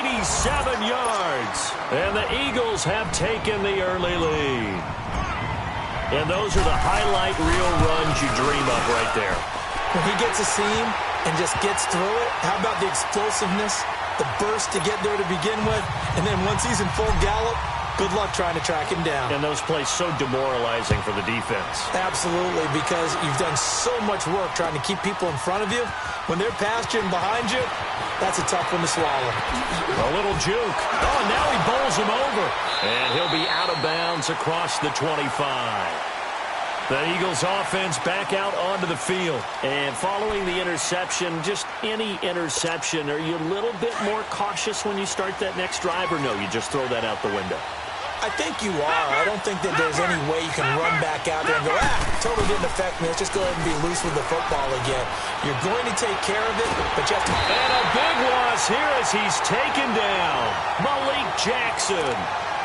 87 yards. And the Eagles have taken the early lead. And those are the highlight reel runs you dream of right there. When he gets a seam and just gets through it, how about the explosiveness, the burst to get there to begin with, and then once he's in full gallop, Good luck trying to track him down. And those plays so demoralizing for the defense. Absolutely, because you've done so much work trying to keep people in front of you. When they're past you and behind you, that's a tough one to swallow. A little juke. Oh, and now he bowls him over. And he'll be out of bounds across the 25. The Eagles offense back out onto the field. And following the interception, just any interception, are you a little bit more cautious when you start that next drive, or no, you just throw that out the window? I think you are. I don't think that there's any way you can run back out there and go, totally didn't affect me. Let's just go ahead and be loose with the football again. You're going to take care of it, but you have to... And a big loss here as he's taken down. Malik Jackson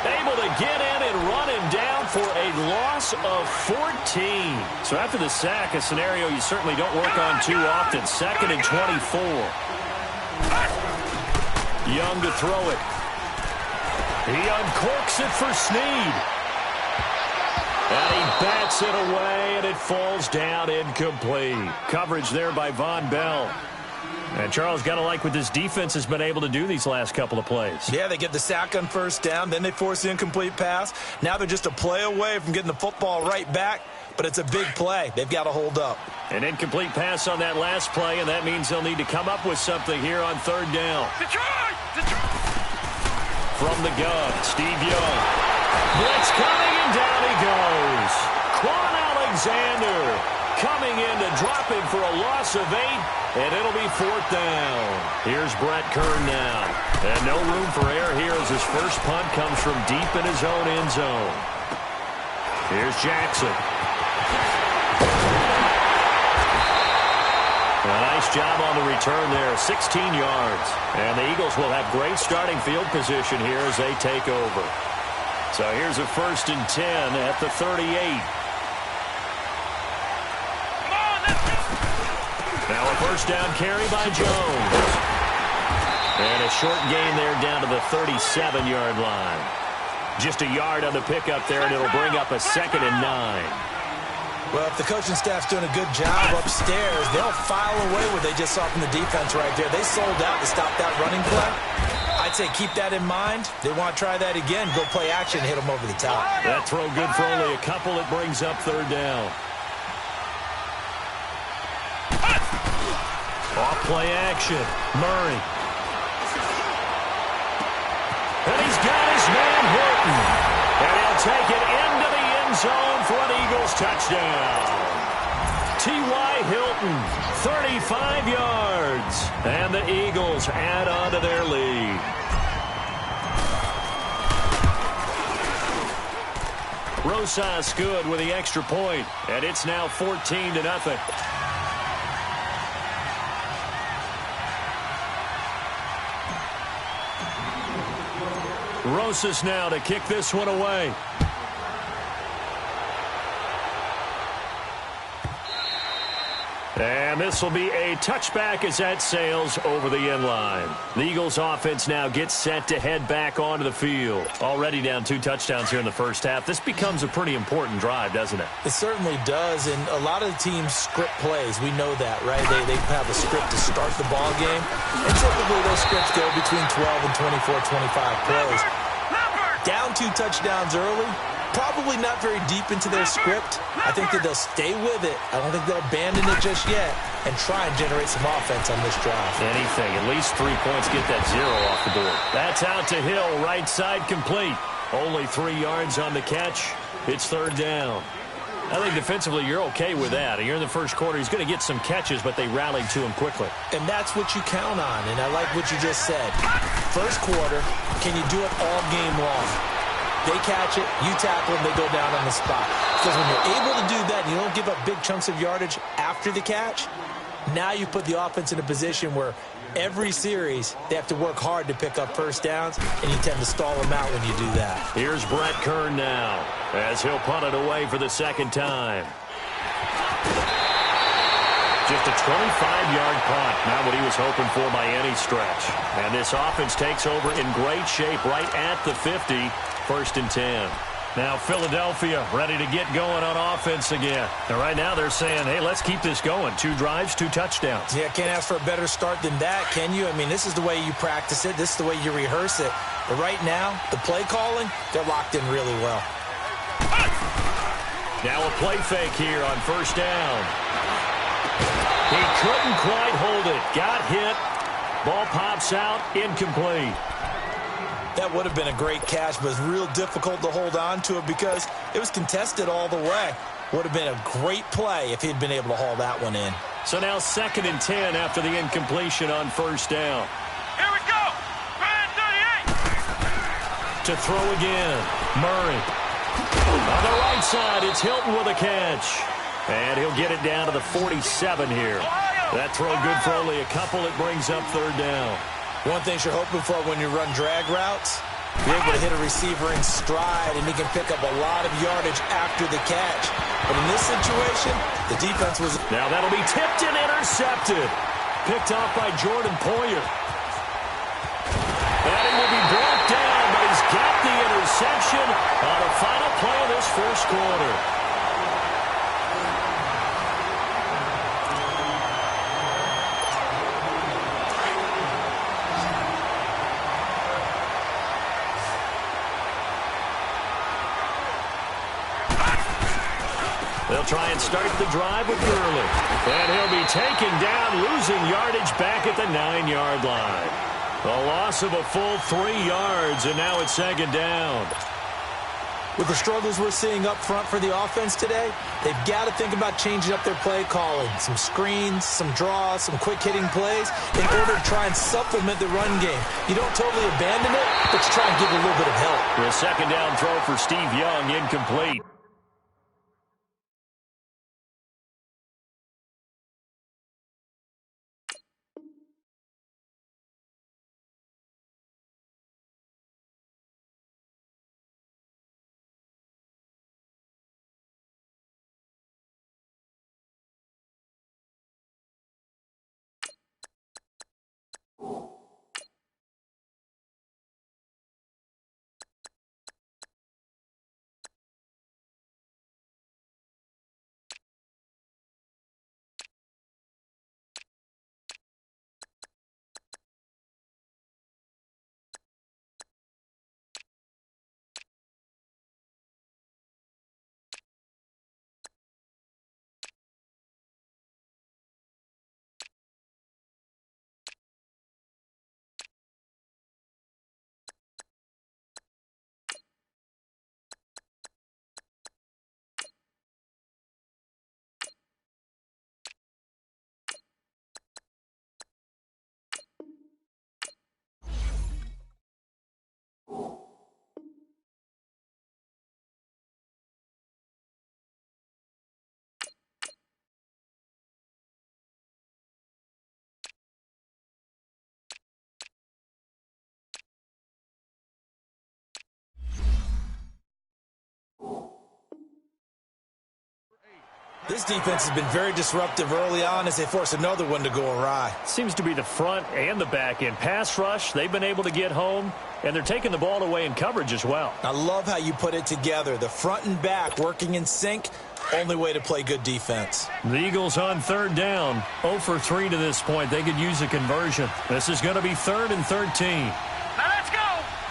able to get in and run him down for a loss of 14. So after the sack, a scenario you certainly don't work on too often. 2nd and 24. Young to throw it. He uncorks it for Snead. And he bats it away, and it falls down incomplete. Coverage there by Von Bell. And Charles, got to like what this defense has been able to do these last couple of plays. Yeah, they get the sack on first down, then they force the incomplete pass. Now they're just a play away from getting the football right back, but it's a big play. They've got to hold up. An incomplete pass on that last play, and that means they'll need to come up with something here on 3rd down. From the gun, Steve Young. Blitz coming, and down he goes. Quan Alexander coming in to drop him for a loss of 8, and it'll be 4th down. Here's Brett Kern now. And no room for error here as his first punt comes from deep in his own end zone. Here's Jackson. A nice job on the return there, 16 yards. And the Eagles will have great starting field position here as they take over. So here's a 1st and 10 at the 38. Now a first down carry by Jones. And a short gain there down to the 37-yard line. Just a yard on the pickup there, and it'll bring up a 2nd and 9. Well, if the coaching staff's doing a good job upstairs, they'll file away what they just saw from the defense right there. They sold out to stop that running play. I'd say keep that in mind. They want to try that again, go play action, hit them over the top. That throw good for only a couple. It brings up 3rd down. Off play action. Murray. And he's got his man Hilton. And he'll take it into the end zone for an Eagles touchdown. T.Y. Hilton, 35 yards. And the Eagles add on to their lead. Rosas good with the extra point. And it's now 14-0. Rosas now to kick this one away. And this will be a touchback as that sails over the end line. The Eagles offense now gets set to head back onto the field. Already down 2 touchdowns here in the first half. This becomes a pretty important drive, doesn't it? It certainly does, and a lot of the teams script plays. We know that, right? They have a script to start the ball game, and typically those scripts go between 12 and 24, 25 plays. Down 2 touchdowns early. Probably not very deep into their script. I think that they'll stay with it. I don't think they'll abandon it just yet and try and generate some offense on this drive. Anything. At least 3 points, get that 0 off the board. That's out to Hill. Right side complete. Only 3 yards on the catch. It's 3rd down. I think defensively you're okay with that. You're in the first quarter. He's going to get some catches, but they rallied to him quickly. And that's what you count on, and I like what you just said. First quarter, can you do it all game long? They catch it, you tackle them, they go down on the spot. Because when you're able to do that and you don't give up big chunks of yardage after the catch, now you put the offense in a position where every series they have to work hard to pick up first downs, and you tend to stall them out when you do that. Here's Brett Kern now as he'll punt it away for the 2nd time. Just a 25-yard punt, not what he was hoping for by any stretch. And this offense takes over in great shape right at the 50, 1st and 10. Now Philadelphia ready to get going on offense again. And right now they're saying, hey, let's keep this going. 2 drives, 2 touchdowns. Yeah, can't ask for a better start than that, can you? I mean, this is the way you practice it. This is the way you rehearse it. But right now, the play calling, they're locked in really well. Now a play fake here on first down. He couldn't quite hold it. Got hit. Ball pops out. Incomplete. That would have been a great catch, but it's real difficult to hold on to it because it was contested all the way. Would have been a great play if he'd been able to haul that one in. So now 2nd and 10 after the incompletion on first down. Here we go. Grand 38. To throw again. Murray. On the right side, it's Hilton with a catch. And he'll get it down to the 47 here. That throw good for only a couple. It brings up 3rd down. One thing you're hoping for when you run drag routes, you're able to hit a receiver in stride, and he can pick up a lot of yardage after the catch. But in this situation, the defense was... Now that'll be tipped and intercepted. Picked off by Jordan Poyer. And he will be brought down, but he's got the interception on the final play of this first quarter. They'll try and start the drive with Gurley. And he'll be taken down, losing yardage back at the 9-yard line. A loss of a full 3 yards, and now it's 2nd down. With the struggles we're seeing up front for the offense today, they've got to think about changing up their play calling. Some screens, some draws, some quick-hitting plays in order to try and supplement the run game. You don't totally abandon it, but you try and give it a little bit of help. The 2nd down throw for Steve Young, incomplete. This defense has been very disruptive early on as they force another one to go awry. Seems to be the front and the back end. Pass rush, they've been able to get home, and they're taking the ball away in coverage as well. I love how you put it together. The front and back working in sync, only way to play good defense. The Eagles on 3rd down. 0 for 3 to this point. They could use a conversion. This is going to be 3rd and 13. Now let's go.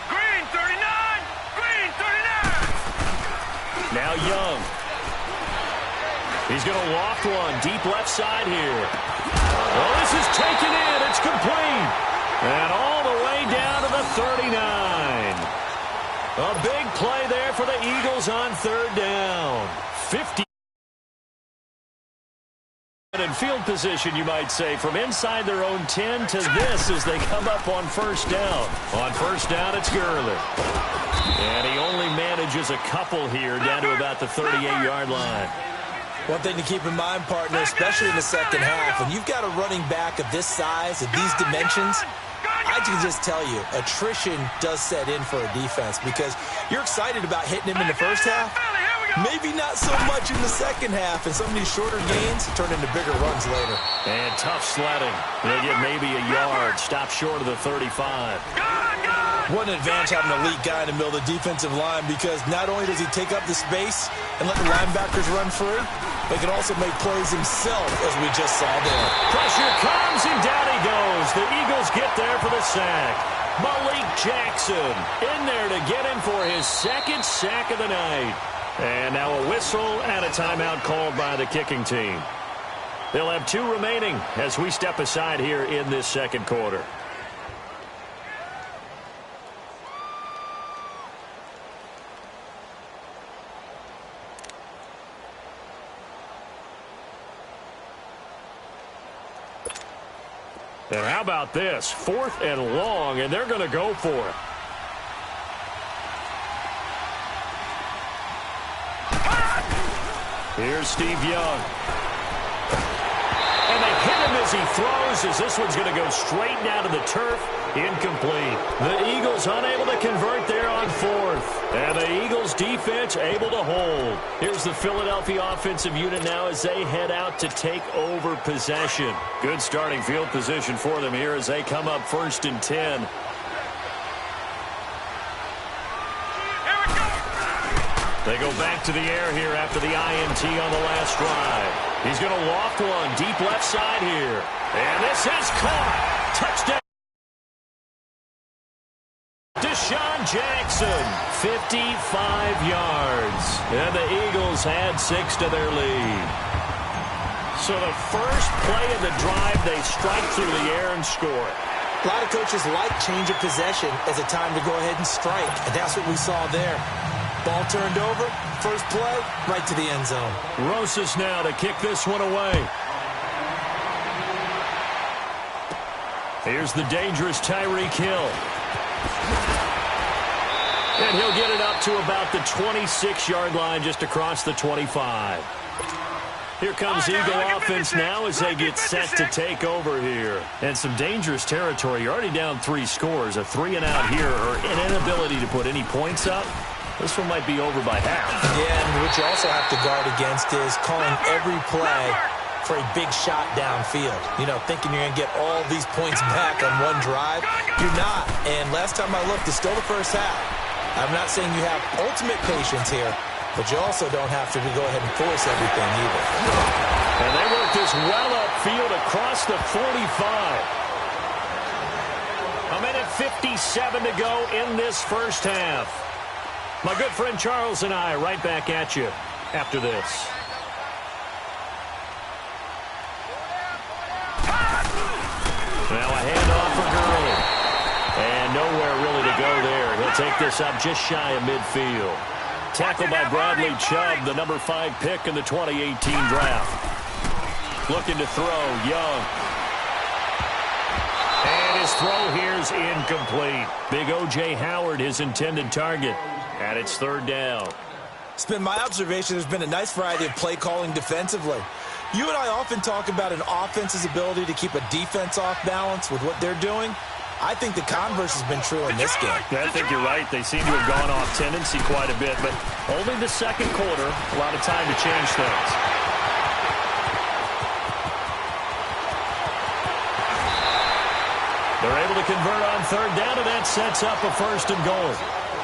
Green 39. Green 39. Now Young. He's going to loft one deep left side here. Well, this is taken in. It's complete. And all the way down to the 39. A big play there for the Eagles on 3rd down. 50 in field position, you might say, from inside their own 10 to this as they come up on 1st down. On 1st down, it's Gurley. And he only manages a couple here down to about the 38-yard line. One thing to keep in mind, partner, especially in the second half, when you've got a running back of this size, of these dimensions, I can just tell you, attrition does set in for a defense because you're excited about hitting him in the first half. Maybe not so much in the second half, and some of these shorter gains turn into bigger runs later. And tough sledding. They'll get maybe a yard, stop short of the 35. Good, good. What an advantage having an elite guy in the middle of the defensive line, because not only does he take up the space and let the linebackers run free, but he can also make plays himself, as we just saw there. Pressure comes, and down he goes. The Eagles get there for the sack. Malik Jackson in there to get him for his second sack of the night. And now a whistle and a timeout called by the kicking team. They'll have 2 remaining as we step aside here in this second quarter. And how about this? 4th and long, and they're going to go for it. Here's Steve Young. And they hit him as he throws, as this one's going to go straight down to the turf. Incomplete. The Eagles unable to convert there on 4th. And the Eagles defense able to hold. Here's the Philadelphia offensive unit now as they head out to take over possession. Good starting field position for them here as they come up 1st and 10. They go back to the air here after the INT on the last drive. He's going to loft one deep left side here. And this is caught. Touchdown. Deshaun Jackson, 55 yards. And the Eagles add 6 to their lead. So the first play of the drive, they strike through the air and score. A lot of coaches like change of possession as a time to go ahead and strike. And that's what we saw there. Ball turned over, first play, right to the end zone. Rosas now to kick this one away. Here's the dangerous Tyreek Hill. And he'll get it up to about the 26-yard line, just across the 25. Here comes Eagle offense now as they get set to take over here. And some dangerous territory. You're already down 3 scores. A 3-and-out here, or an inability to put any points up. This one might be over by half. Yeah, and what you also have to guard against is calling every play for a big shot downfield. You know, thinking you're going to get all these points back on one drive. You're not. And last time I looked, it's still the first half. I'm not saying you have ultimate patience here, but you also don't have to go ahead and force everything either. And they work this well upfield across the 45. A minute 57 to go in this first half. My good friend Charles and I right back at you after this. Now a handoff for Gurley. And nowhere really to go there. He'll take this up just shy of midfield. Tackled by Bradley Chubb, the number 5 pick in the 2018 draft. Looking to throw, Young. And his throw here's incomplete. Big O.J. Howard, his intended target. And it's 3rd down. It's been my observation there's been a nice variety of play calling defensively. You and I often talk about an offense's ability to keep a defense off balance with what they're doing. I think the converse has been true in this game. I think you're right. They seem to have gone off tendency quite a bit, but only the second quarter, a lot of time to change things. They're able to convert on 3rd down, and that sets up a 1st and goal.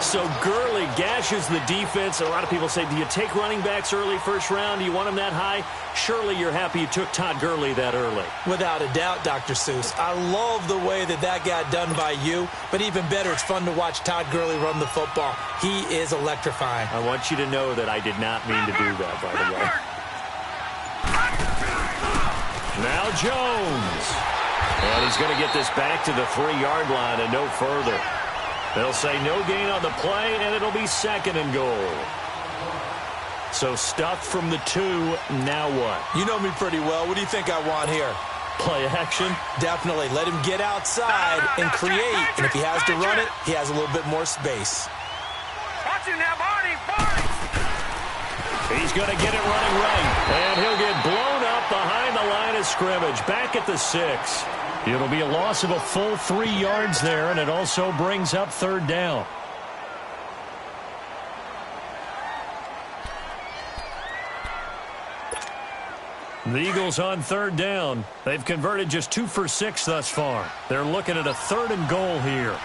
So Gurley gashes the defense. A lot of people say, do you take running backs early first round? Do you want them that high? Surely you're happy you took Todd Gurley that early. Without a doubt, Dr. Seuss. I love the way that got done by you, but even better, it's fun to watch Todd Gurley run the football. He is electrifying. I want you to know that I did not mean to do that, by the way. Now Jones. And he's going to get this back to the 3-yard line and no further. They'll say no gain on the play, and it'll be 2nd and goal. So stuffed from the 2, now what? You know me pretty well. What do you think I want here? Play action? Definitely. Let him get outside and create. And if he has to run it, he has a little bit more space. Watch him now, Barney! Barney! He's going to get it running right. And he'll get blown up behind the line of scrimmage. Back at the 6. It'll be a loss of a full 3 yards there, and it also brings up 3rd down. The Eagles on 3rd down. They've converted just 2 for 6 thus far. They're looking at a 3rd and goal here.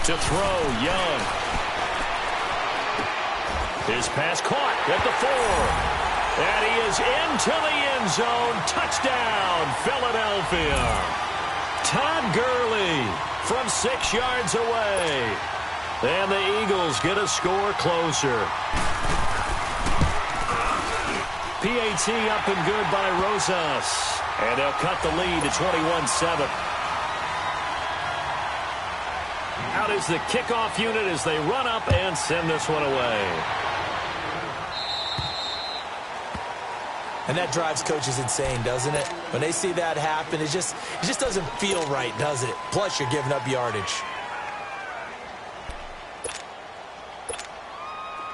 To throw, Young. His pass caught at the 4. And he is into the end zone. Touchdown, Philadelphia. Todd Gurley from 6 yards away. And the Eagles get a score closer. PAT up and good by Rosas. And they'll cut the lead to 21-7. Out is the kickoff unit as they run up and send this one away. And that drives coaches insane, doesn't it? When they see that happen, it just doesn't feel right, does it? Plus, you're giving up yardage.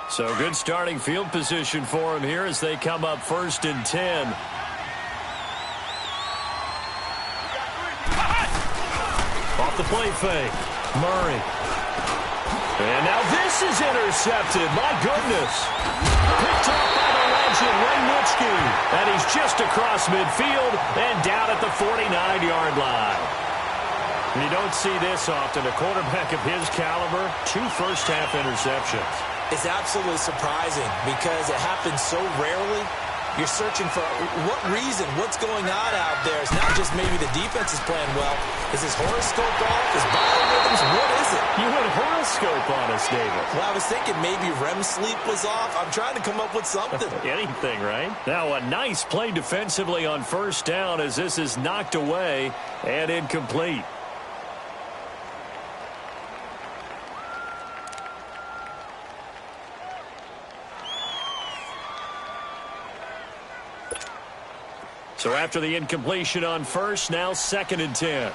So good starting field position for him here as they come up 1st and 10. Off the play fake. Murray. And now this is intercepted. My goodness. Picked off by the legend, Ray Nitschke. And he's just across midfield and down at the 49-yard line. You don't see this often. A quarterback of his caliber, 2 first-half interceptions. It's absolutely surprising because it happens so rarely. You're searching for what reason, what's going on out there. It's not just maybe the defense is playing well. Is his horoscope off? Is biorhythms? What is it? You had horoscope on us, David. Well, I was thinking maybe REM sleep was off. I'm trying to come up with something. Anything, right? Now a nice play defensively on 1st down as this is knocked away and incomplete. So after the incompletion on 1st, now 2nd and 10.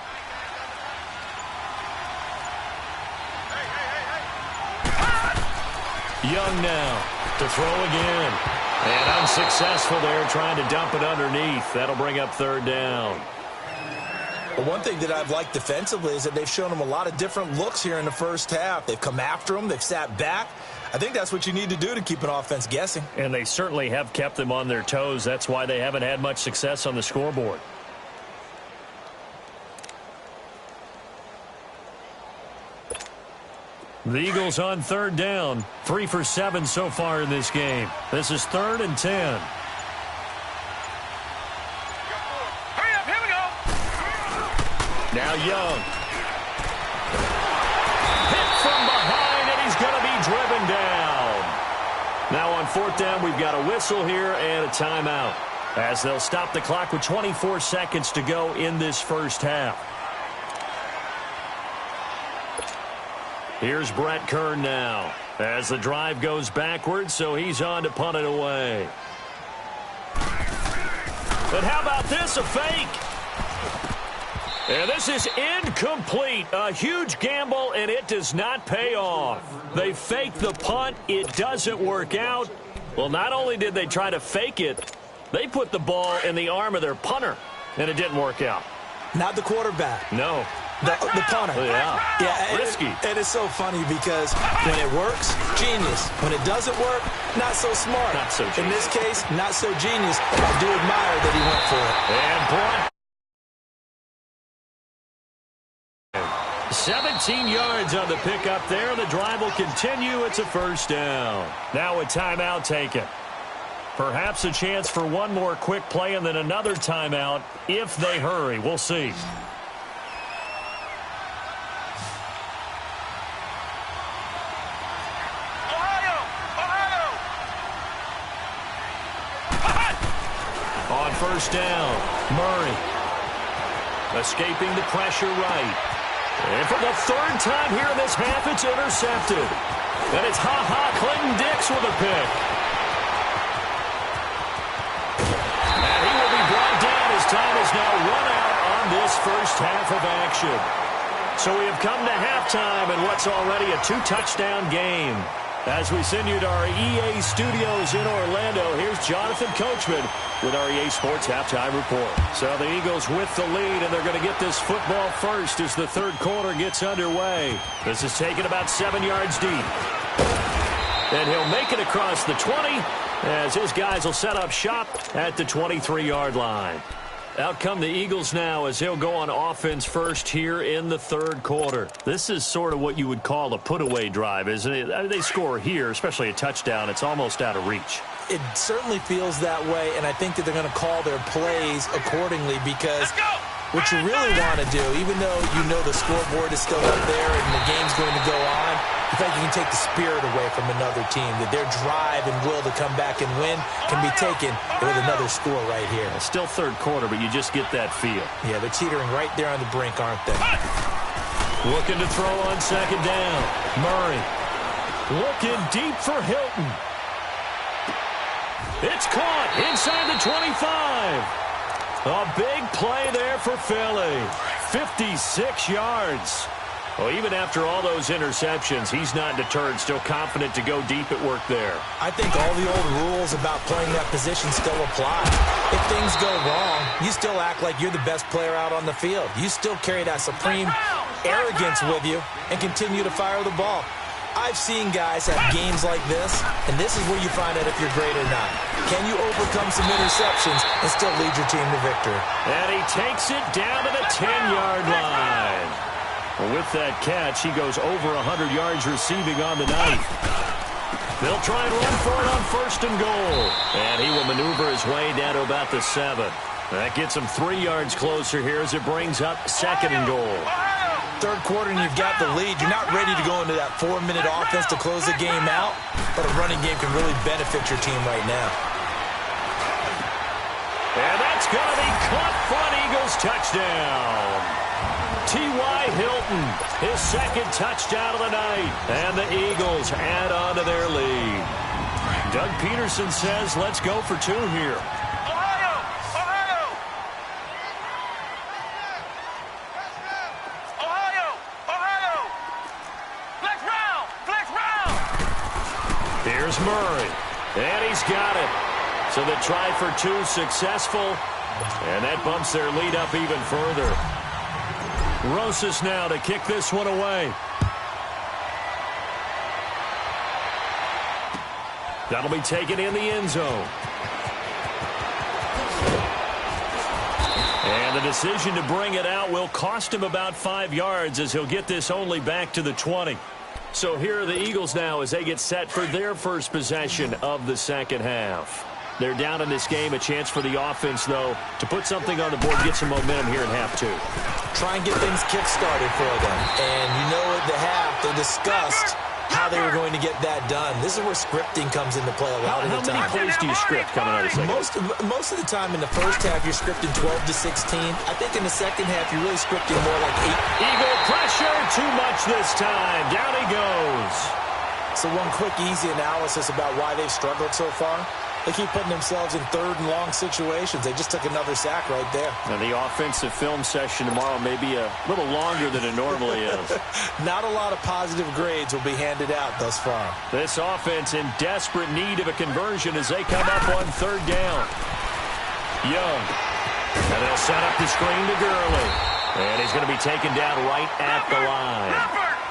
Young now to throw again. And unsuccessful there, trying to dump it underneath. That'll bring up 3rd down. Well, one thing that I've liked defensively is that they've shown them a lot of different looks here in the 1st half. They've come after them. They've sat back. I think that's what you need to do to keep an offense guessing. And they certainly have kept them on their toes. That's why they haven't had much success on the scoreboard. The Eagles on 3rd down. 3 for 7 so far in this game. This is 3rd and 10. Hurry up, here we go. Now Young. Hit from behind, and he's going to be driven down. Now on 4th down, we've got a whistle here and a timeout, as they'll stop the clock with 24 seconds to go in this 1st half. Here's Brett Kern now as the drive goes backwards, so he's on to punt it away. But how about this, a fake? And this is incomplete. A huge gamble, and it does not pay off. They fake the punt. It doesn't work out. Well, not only did they try to fake it, they put the ball in the arm of their punter, and it didn't work out. Not the quarterback. No. The punter. Yeah, risky. It is so funny because when it works, genius. When it doesn't work, not so smart. Not so genius. In this case, not so genius. I do admire that he went for it. And 17 yards on the pickup there. The drive will continue. It's a 1st down. Now a timeout taken. Perhaps a chance for one more quick play and then another timeout if they hurry. We'll see. On 1st down, Murray escaping the pressure right. And for the 3rd time here in this half, it's intercepted. And it's Clinton-Dix with a pick. And he will be brought down as time is now run out on this 1st half of action. So we have come to halftime in what's already a 2-touchdown game. As we send you to our EA studios in Orlando, here's Jonathan Coachman with our EA Sports Halftime Report. So the Eagles with the lead, and they're going to get this football first as the 3rd quarter gets underway. This is taken about 7 yards deep. And he'll make it across the 20 as his guys will set up shop at the 23-yard line. Out come the Eagles now as they'll go on offense first here in the third quarter. This is sort of what you would call a put-away drive, isn't it? I mean, they score here, especially a touchdown. It's almost out of reach. It certainly feels that way, and I think that they're going to call their plays accordingly because what you really want to do, even though you know the scoreboard is still up there and the game's going to go on, I think you can take the spirit away from another team, that their drive and will to come back and win can be taken with another score right here. It's still third quarter, but you just get that feel. Yeah, they're teetering right there on the brink, aren't they? Looking to throw on second down. Murray looking deep for Hilton. It's caught inside the 25. A big play there for Philly. 56 yards. Well, even after all those interceptions, he's not deterred, still confident to go deep at work there. I think all the old rules about playing that position still apply. If things go wrong, you still act like you're the best player out on the field. You still carry that supreme arrogance with you and continue to fire the ball. I've seen guys have games like this, and this is where you find out if you're great or not. Can you overcome some interceptions and still lead your team to victory? And he takes it down to the 10-yard line. Well, with that catch, he goes over 100 yards receiving on the night. They'll try and run for it on first and goal. And he will maneuver his way down to about the 7. That gets him 3 yards closer here as it brings up second and goal. Third quarter and you've got the lead. You're not ready to go into that 4-minute offense to close the game out, but a running game can really benefit your team right now. And that's going to be caught for an Eagles touchdown. T.Y. Hilton, his second touchdown of the night. And the Eagles add on to their lead. Doug Peterson says, let's go for 2 here. Here's Murray, and he's got it. So the try for 2 successful, and that bumps their lead up even further. Rosas now to kick this one away. That'll be taken in the end zone. And the decision to bring it out will cost him about 5 yards as he'll get this only back to the 20. So here are the Eagles now as they get set for their first possession of the second half. They're down in this game. A chance for the offense, though, to put something on the board, get some momentum here in half 2. Try and get things kick-started for them. And you know at the half, they discussed how they were going to get that done. This is where scripting comes into play a lot of the time. How many plays do you script coming out of the second? Most of the time in the first half, you're scripting 12 to 16. I think in the second half, you're really scripting more like 8. Eagle pressure, too much this time. Down he goes. So one quick, easy analysis about why they've struggled so far. They keep putting themselves in third and long situations. They just took another sack right there. And the offensive film session tomorrow may be a little longer than it normally is. Not a lot of positive grades will be handed out thus far. This offense in desperate need of a conversion as they come up on third down. Young. And they'll set up the screen to Gurley. And he's going to be taken down right at the line.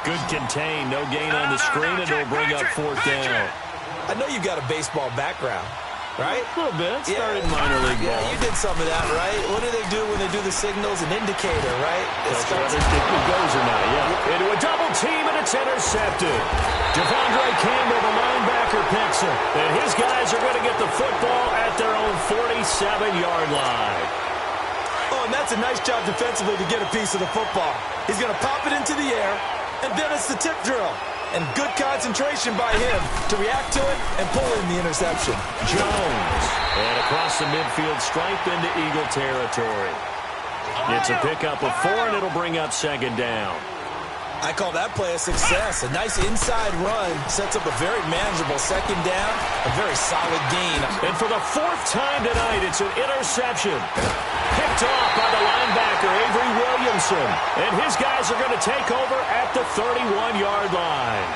Good contain. No gain on the screen, and it'll bring up fourth down. I know you've got a baseball background, right? A little bit. Started minor league ball. Yeah, you did some of that, right? What do they do when they do the signals? An indicator, right? It goes or not, yeah. Into a double team, and it's intercepted. Devondre Campbell, the linebacker, picks it. And his guys are going to get the football at their own 47-yard line. Oh, and that's a nice job defensively to get a piece of the football. He's going to pop it into the air, and then it's the tip drill. And good concentration by him to react to it and pull in the interception. Jones. And across the midfield stripe into Eagle territory. It's a pickup of 4, and it'll bring up second down. I call that play a success. A nice inside run sets up a very manageable second down, a very solid gain. And for the 4th time tonight, it's an interception. Picked off by the linebacker, Avery Williamson. And his guys are going to take over at the 31-yard line.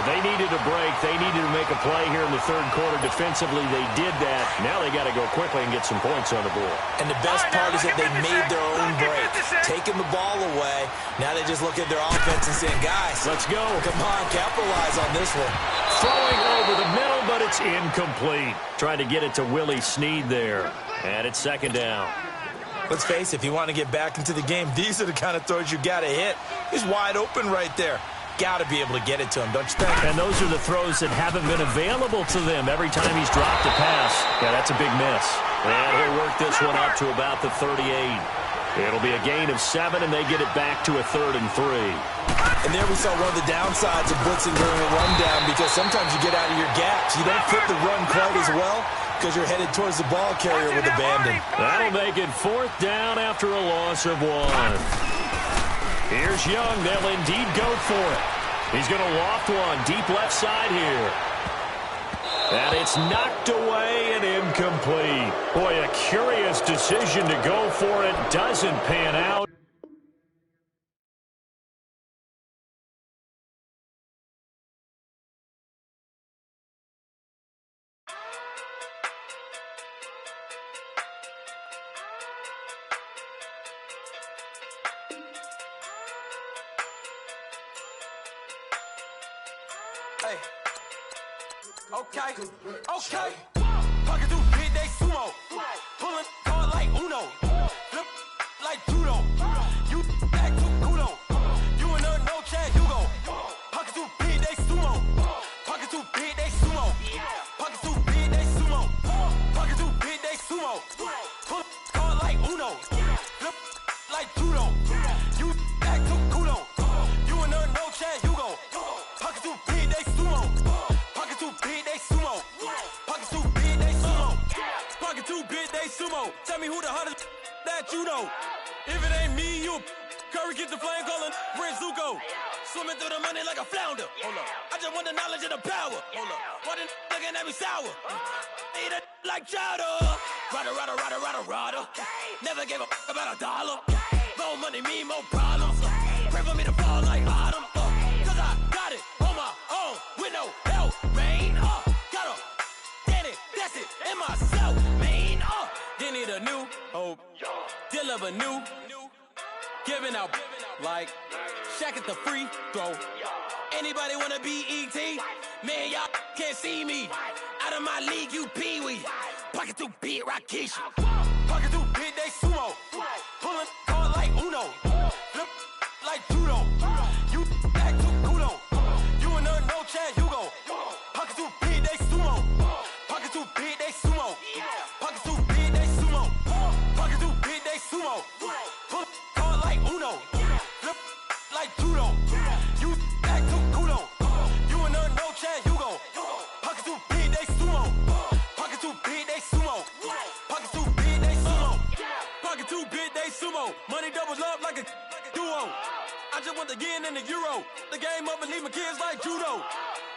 They needed a break. They needed to make a play here in the third quarter. Defensively, they did that. Now they got to go quickly and get some points on the board. And the best part is that they made their own break, taking the ball away. Now they just look at their offense and saying, guys, let's go. Come on, capitalize on this one. Throwing over the middle, but it's incomplete. Trying to get it to Willie Snead there. And it's second down. Let's face it, if you want to get back into the game, these are the kind of throws you got to hit. He's wide open right there. Got to be able to get it to him, don't you think? And those are the throws that haven't been available to them every time he's dropped a pass. Yeah, that's a big miss. And he'll work this one up to about the 38. It'll be a gain of 7, and they get it back to a 3rd and 3. And there we saw one of the downsides of blitzing during a rundown, because sometimes you get out of your gaps. You don't fit the run quite as well because you're headed towards the ball carrier with abandon. That'll make it 4th down after a loss of 1. Here's Young. They'll indeed go for it. He's going to loft one deep left side here. And it's knocked away and incomplete. Boy, a curious decision to go for it. Doesn't pan out. Hey. Okay. Pocket through big day sumo. Pulling hard like Uno. Flip like judo. You act too kudo. You and her no Chad Hugo. Pocket through big day sumo. Pocket through big day sumo. Pocket through big day sumo. Pocket through big day sumo. Pull hard like Uno. Flip like judo. You act too kudo. You and her no Chad Hugo. Pocket through big day sumo. Pocket too big, they sumo. Pocket too big, they sumo. Pocket too big, they sumo. Tell me who the hottest that you know. If it ain't me, you Curry get the flame calling Prince Zuko. Swimming through the money like a flounder. Hold up. I just want the knowledge and the power. Hold up. Why the looking at me sour? Eat it like chowder. Rada. Never gave a about $1. More money, me, more problems. Pray for me to fall like autumn. Cause I got it on my own with no help, man. Got a daddy, that's it, in myself, man. They need a new hope, deliver new, giving out like Shaq at the free throw. Anybody wanna be ET? Man, y'all can't see me. Out of my league, you pee-wee. Pocket too big, Rakesh. Pocket too big, they sumo. Pulling hard like Uno. Flip like judo. You act too kudo. You and her no Chad Hugo. Pocket too big, they sumo. Pocket too big, they sumo. Pocket too big, they sumo. Pocket too big, they sumo. Pull hard like Uno. Flip like judo. You act too kudo. You and her no Chad Hugo. Pocket too big, they sumo. Pocket too big, they sumo. Pocket too big, they sumo. Pocket too big, they sumo. Money doubles up like a duo. I just want the yen and the euro. The game up and leave my kids like judo.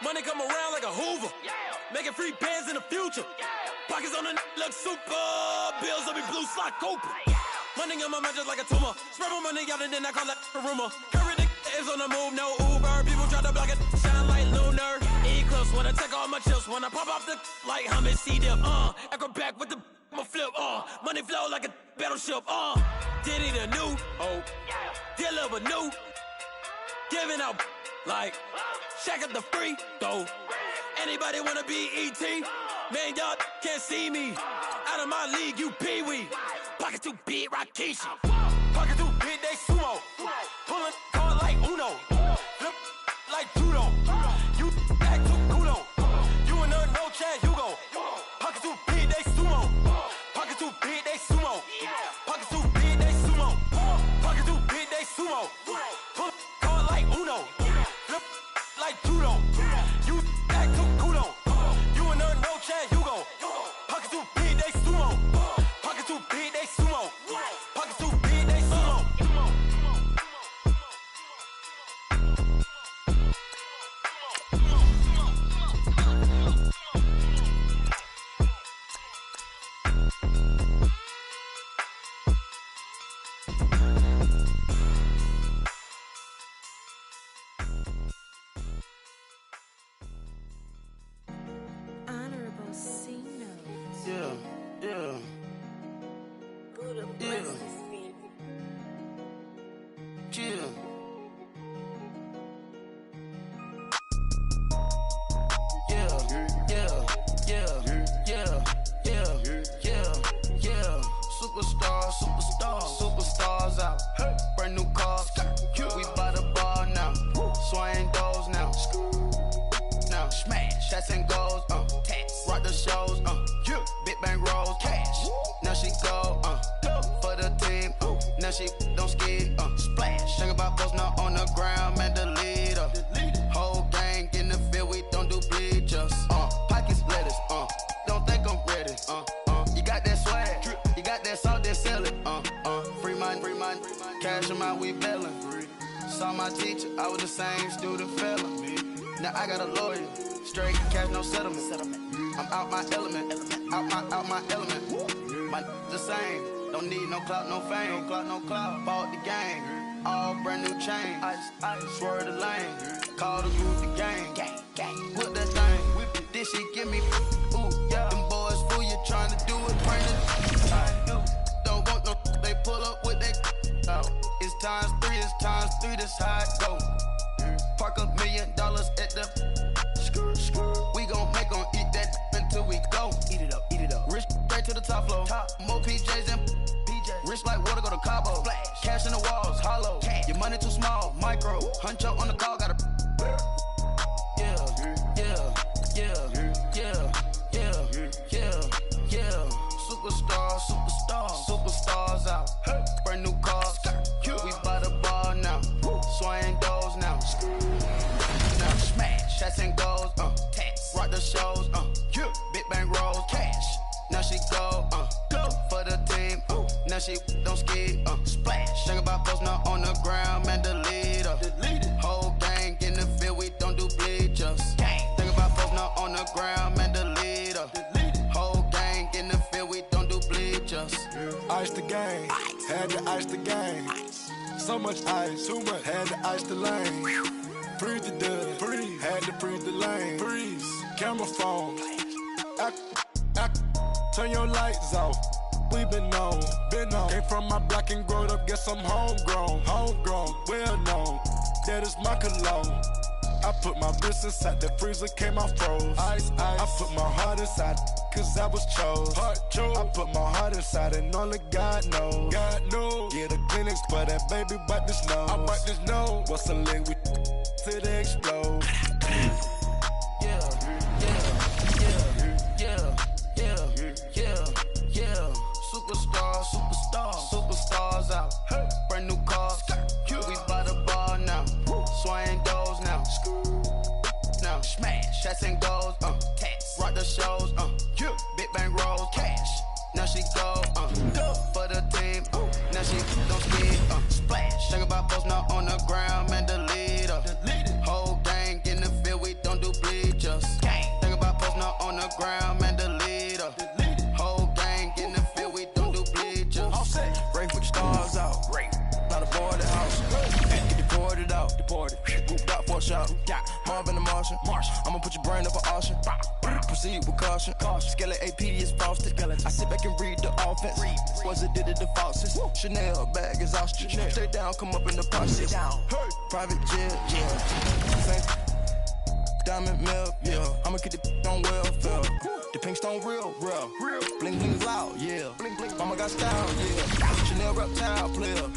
Money come around like a Hoover. Making free bands in the future. Pockets on the look super. Bills on me blue slot Cooper. Money on my mind just like a tumor. Spread my money out and then I call that a rumor. Curry the is on the move, no Uber. People try to block it, shine like lunar. Eclipse when I take all my chips. When I pop off the like hummus C-dip. Echo back with the flip. Money flow like a battleship. Diddy the new hope. Deliver new. Giving out like Shaq at the free throw. Anybody wanna be ET? Man, y'all can't see me. Out of my league, you pee-wee. Pocket too big, Rakesh. Pocket too big, they sumo. Pulling hard like Uno. Flip like judo. You act too kudo. You and her no Chad Hugo. Pocket too big, they sumo. Pocket too big, they sumo. Pocket too big, they sumo. Pocket too big, they sumo. Pull hard like Uno. Flip like judo. You act too kudo. You and her no Chad Hugo. Pocket too big, they sumo. Pocket too big, they sumo. Pocket too big. crash him out, we bailin'. Saw my teacher, I was the same student fella. Now I got a lawyer, straight cash, no settlement. I'm out my element, out my element. My the same, don't need no clout, no fame. Bought the game, all brand new chain. I swerve the lane, call the group the gang. Whip that thing, whip it, this shit give me. Ooh, yeah. Them boys fool you trying to do it, bring it. Don't want no, they pull up with they. It's times three, this how it go. Park $1 million at the. We gon' make 'em eat that until we go. Eat it up. Rich straight to the top floor. More PJs and PJ. Rich like water, go to Cabo. Splash. Cash in the walls, hollow. Cash. Your money too small, micro. Huncho on the call, got a. Yeah. Superstars out. Brand new cars. We by the bar now. Swaying doors now. Now smash. Shots and goals. Rock the shows. Big bang rolls. Cash. Now she go. For the team. Now she don't ski. Splash. Think about post now on the ground. Man, delete her. Whole gang in the field. We don't do bleachers. Think about post now on the ground. Man, delete her. Whole gang in the field. We don't do bleachers. Ice the game, had to ice the game. So much ice, too much, had to ice the lane. Freeze the dud, freeze, had to freeze the lane. Freeze, camera phone, turn your lights off. We been on. Came from my block and growed up, guess I'm homegrown, well known. That is my cologne. I put my wrist inside the freezer, came out froze. Ice. I put my heart inside, cause I was chose. I put my heart inside and only God knows. Get a clinics for that baby, bite this nose. I bite this nose. What's a leg with till they explode? Superstars out. Brand new cars. We by the bar now. Swaying doors now. Now smash. Shots and goals. Rock the shows. Big bang rolls. Cash. Now she go. For the team. Now she don't ski. Splash. Think about post now on the ground. Man, the leader. Whole gang in the field. We don't do bleachers. Think about post now on the ground. Man, the leader. Whole gang in the field. We don't do bleachers. Rain put the stars out. Not a boy at the house. Get deported out. Moved out for a shot. Marvin the Martian. I'ma put your brain up for auction. Proceed with caution. Skeleton AP is frosted. I sit back and read the offense. Was it did it the faucets? Chanel bag is ostrich. Stay down, come up in the process. Private jet, yeah. Diamond milk, yeah. I'ma get the on welfare. The pink stone real. Bling bling loud, yeah. Mama got style, yeah. Chanel reptile player.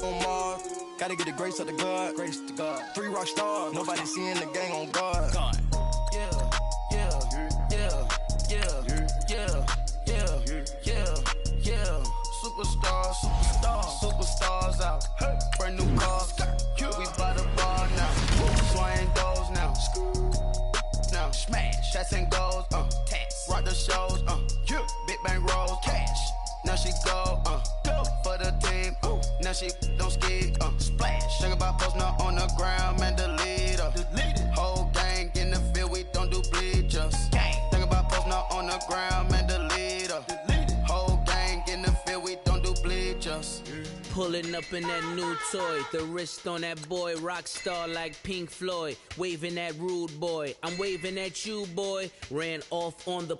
On Mars, gotta get the grace of the God. 3 rock stars, nobody seeing the gang on guard. Yeah. Superstars out. Brand new cars. We by the bar now. Swaying doors now. Now smash. Shots and goals. Rock the shows. Big bang rolls. Cash. Now she go. For the team. Now she don't ski. Splash. Think about post now on the ground. Man, the leader. Whole gang in the field. We don't do bleachers. Think about post now on the ground. Man, the leader. Whole gang in the field. We don't do bleachers. Pulling up in that new toy, the wrist on that boy, rock star like Pink Floyd, waving at rude boy, I'm waving at you boy, ran off on the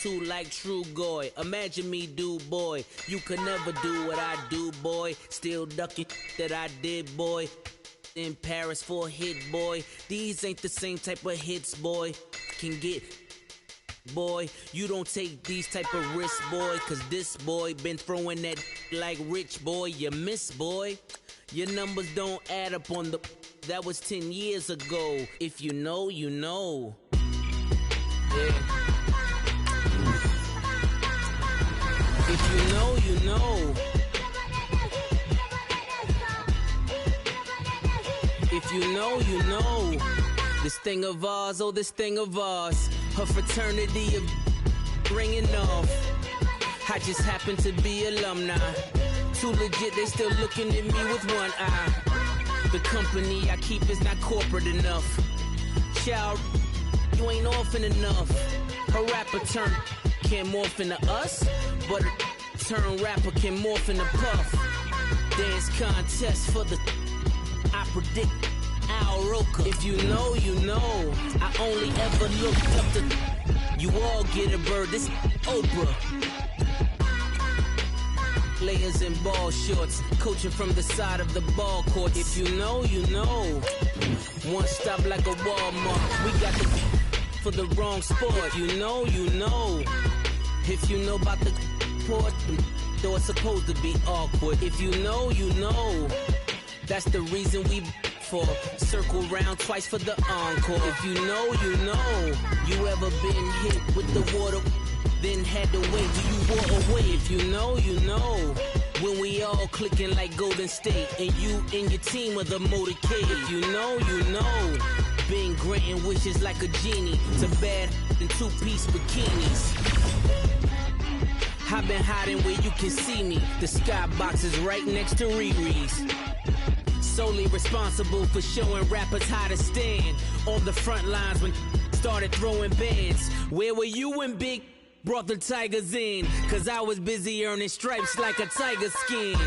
2 like True Goy, imagine me do boy, you could never do what I do boy, still ducking that I did boy, in Paris for a hit boy, these ain't the same type of hits boy, can get boy, you don't take these type of risks, boy, cause this boy been throwing that like rich boy, you miss, boy. Your numbers don't add up on the, that was 10 years ago. If you know, you know. Yeah. If you know, you know. If you know, you know. This thing of ours, oh, this thing of ours. Her fraternity of ringing off. I just happen to be alumni. too legit, they still looking at me with one eye. The company I keep is not corporate enough. Child, you ain't often enough. A rapper turn can't morph into us, but a turn rapper can morph into Puff. Dance contest for the I predict Al Roker. If you know, you know. I only ever looked up to you all get a bird. This Oprah. Layers in ball shorts, coaching from the side of the ball court. If you know, you know. One stop like a Walmart. We got the for the wrong sport. If you know, you know. If you know about the port, though it's supposed to be awkward. If you know, you know. That's the reason we for circle round twice for the encore. If you know, you know. You ever been hit with the water, then had to wait till you walk away? If you know, you know. When we all clicking like Golden State, and you and your team are the motorcade. If you know, you know. Been granting wishes like a genie to bad in two-piece bikinis. I've been hiding where you can see me. The skybox is right next to Riri's. Solely responsible for showing rappers how to stand on the front lines when started throwing bands. Where were you when Big brought the Tigers in? Cause I was busy earning stripes like a tiger skin.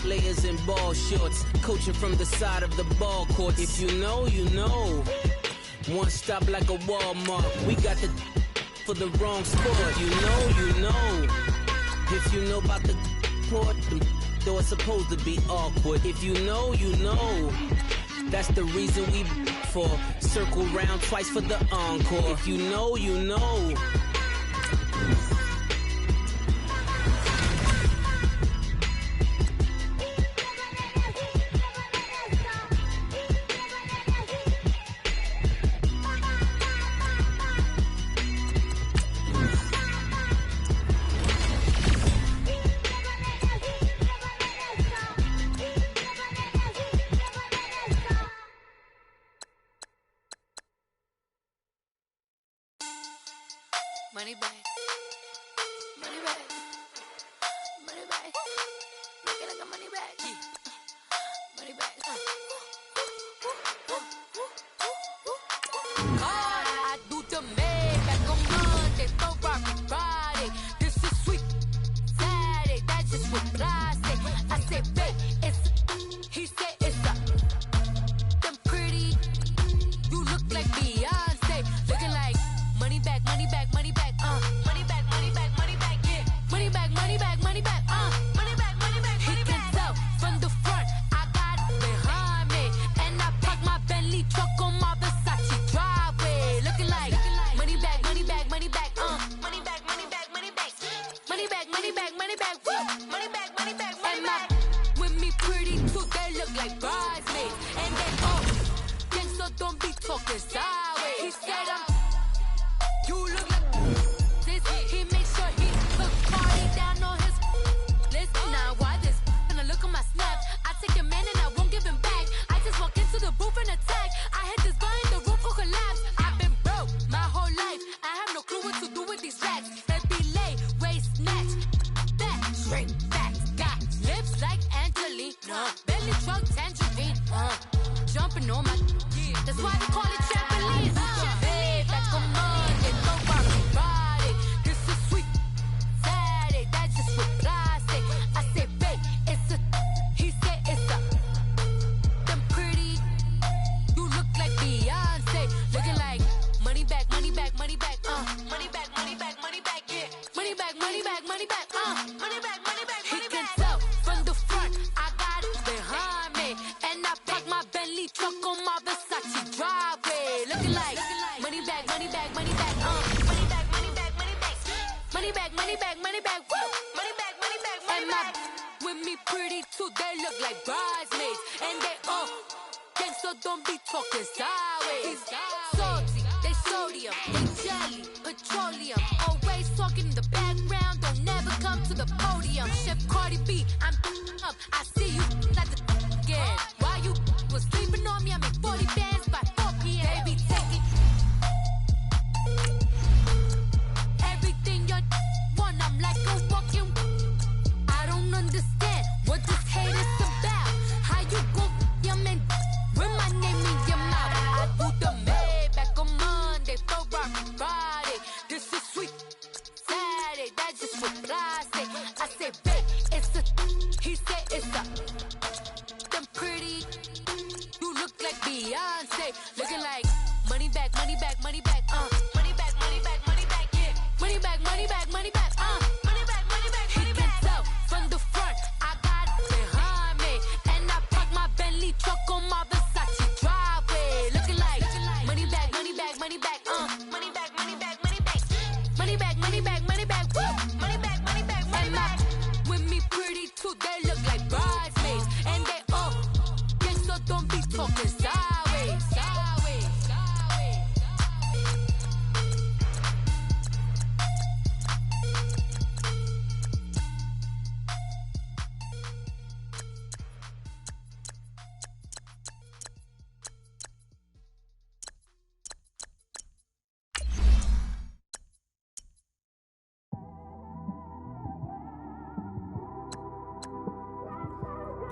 Layers in ball shorts, coaching from the side of the ball court. If you know, you know. One stop like a Walmart. We got the for the wrong sport. You know, you know. If you know about the port, though it's supposed to be awkward. If you know, you know. That's the reason we for circle round twice for the encore. If you know, you know. Money back. Money back. Money back. Make it like a money back. Money back. I do the make back on Monday, so Friday. This is sweet Saturday. That's just what I say. I say, babe, it's he said it's a them pretty. You look like Beyonce, looking like money back, money back, money back. Money back, money back, money back, yeah. Money back, money back, money back, money back, money back, money back. He can tell from the front, I got it behind me. And I park my Bentley truck on my Versace driveway. Looking like money back, money back, money back, money back, money back, money back. Money back, money back, money back, woo. Money back, money back, money back. With me pretty too, they look like bridesmaids. And they all gang, so don't be talking sideways. He said you look like this. He makes sure he put party down on his list. Now why this? When I look at my snap, I take a man and I won't give him back. I just walk into the booth and attack. I hit this guy in the roof will collapse. I've been broke my whole life. I have no clue what to do with these racks. Baby lay, waist snatch, back, straight back. Got lips like Angelina, belly truck tangerine. Jumping on my, that's why they call it trampoline. Babe, that's come on. Friday, this is sweet Saturday, that's just what I say. I say, babe, it's a, he said it's a, them pretty, you look like Beyonce, looking like money back, money back, money back, money back, money back, money back, yeah. Money back, money back, money back, money back, money back, money back. He can tell from the front, I got it behind me, and I park my Bentley truck on my Versace driveway, looking like money back, money back, money back, money back, money back, money back, money back, money back, money back, woo, money back, money back, money back. With me pretty too, they look like bridesmaids, and they all gang, so don't be talking sideways. Salty, they sodium, they jelly, petroleum, always talking in the background, don't never come to the podium. Chef Cardi B, I'm up, I see you like the again. Why you was sleeping on me? I make 40 bands by 4 p.m. Baby, take it. Everything you want, I'm like a walking. I don't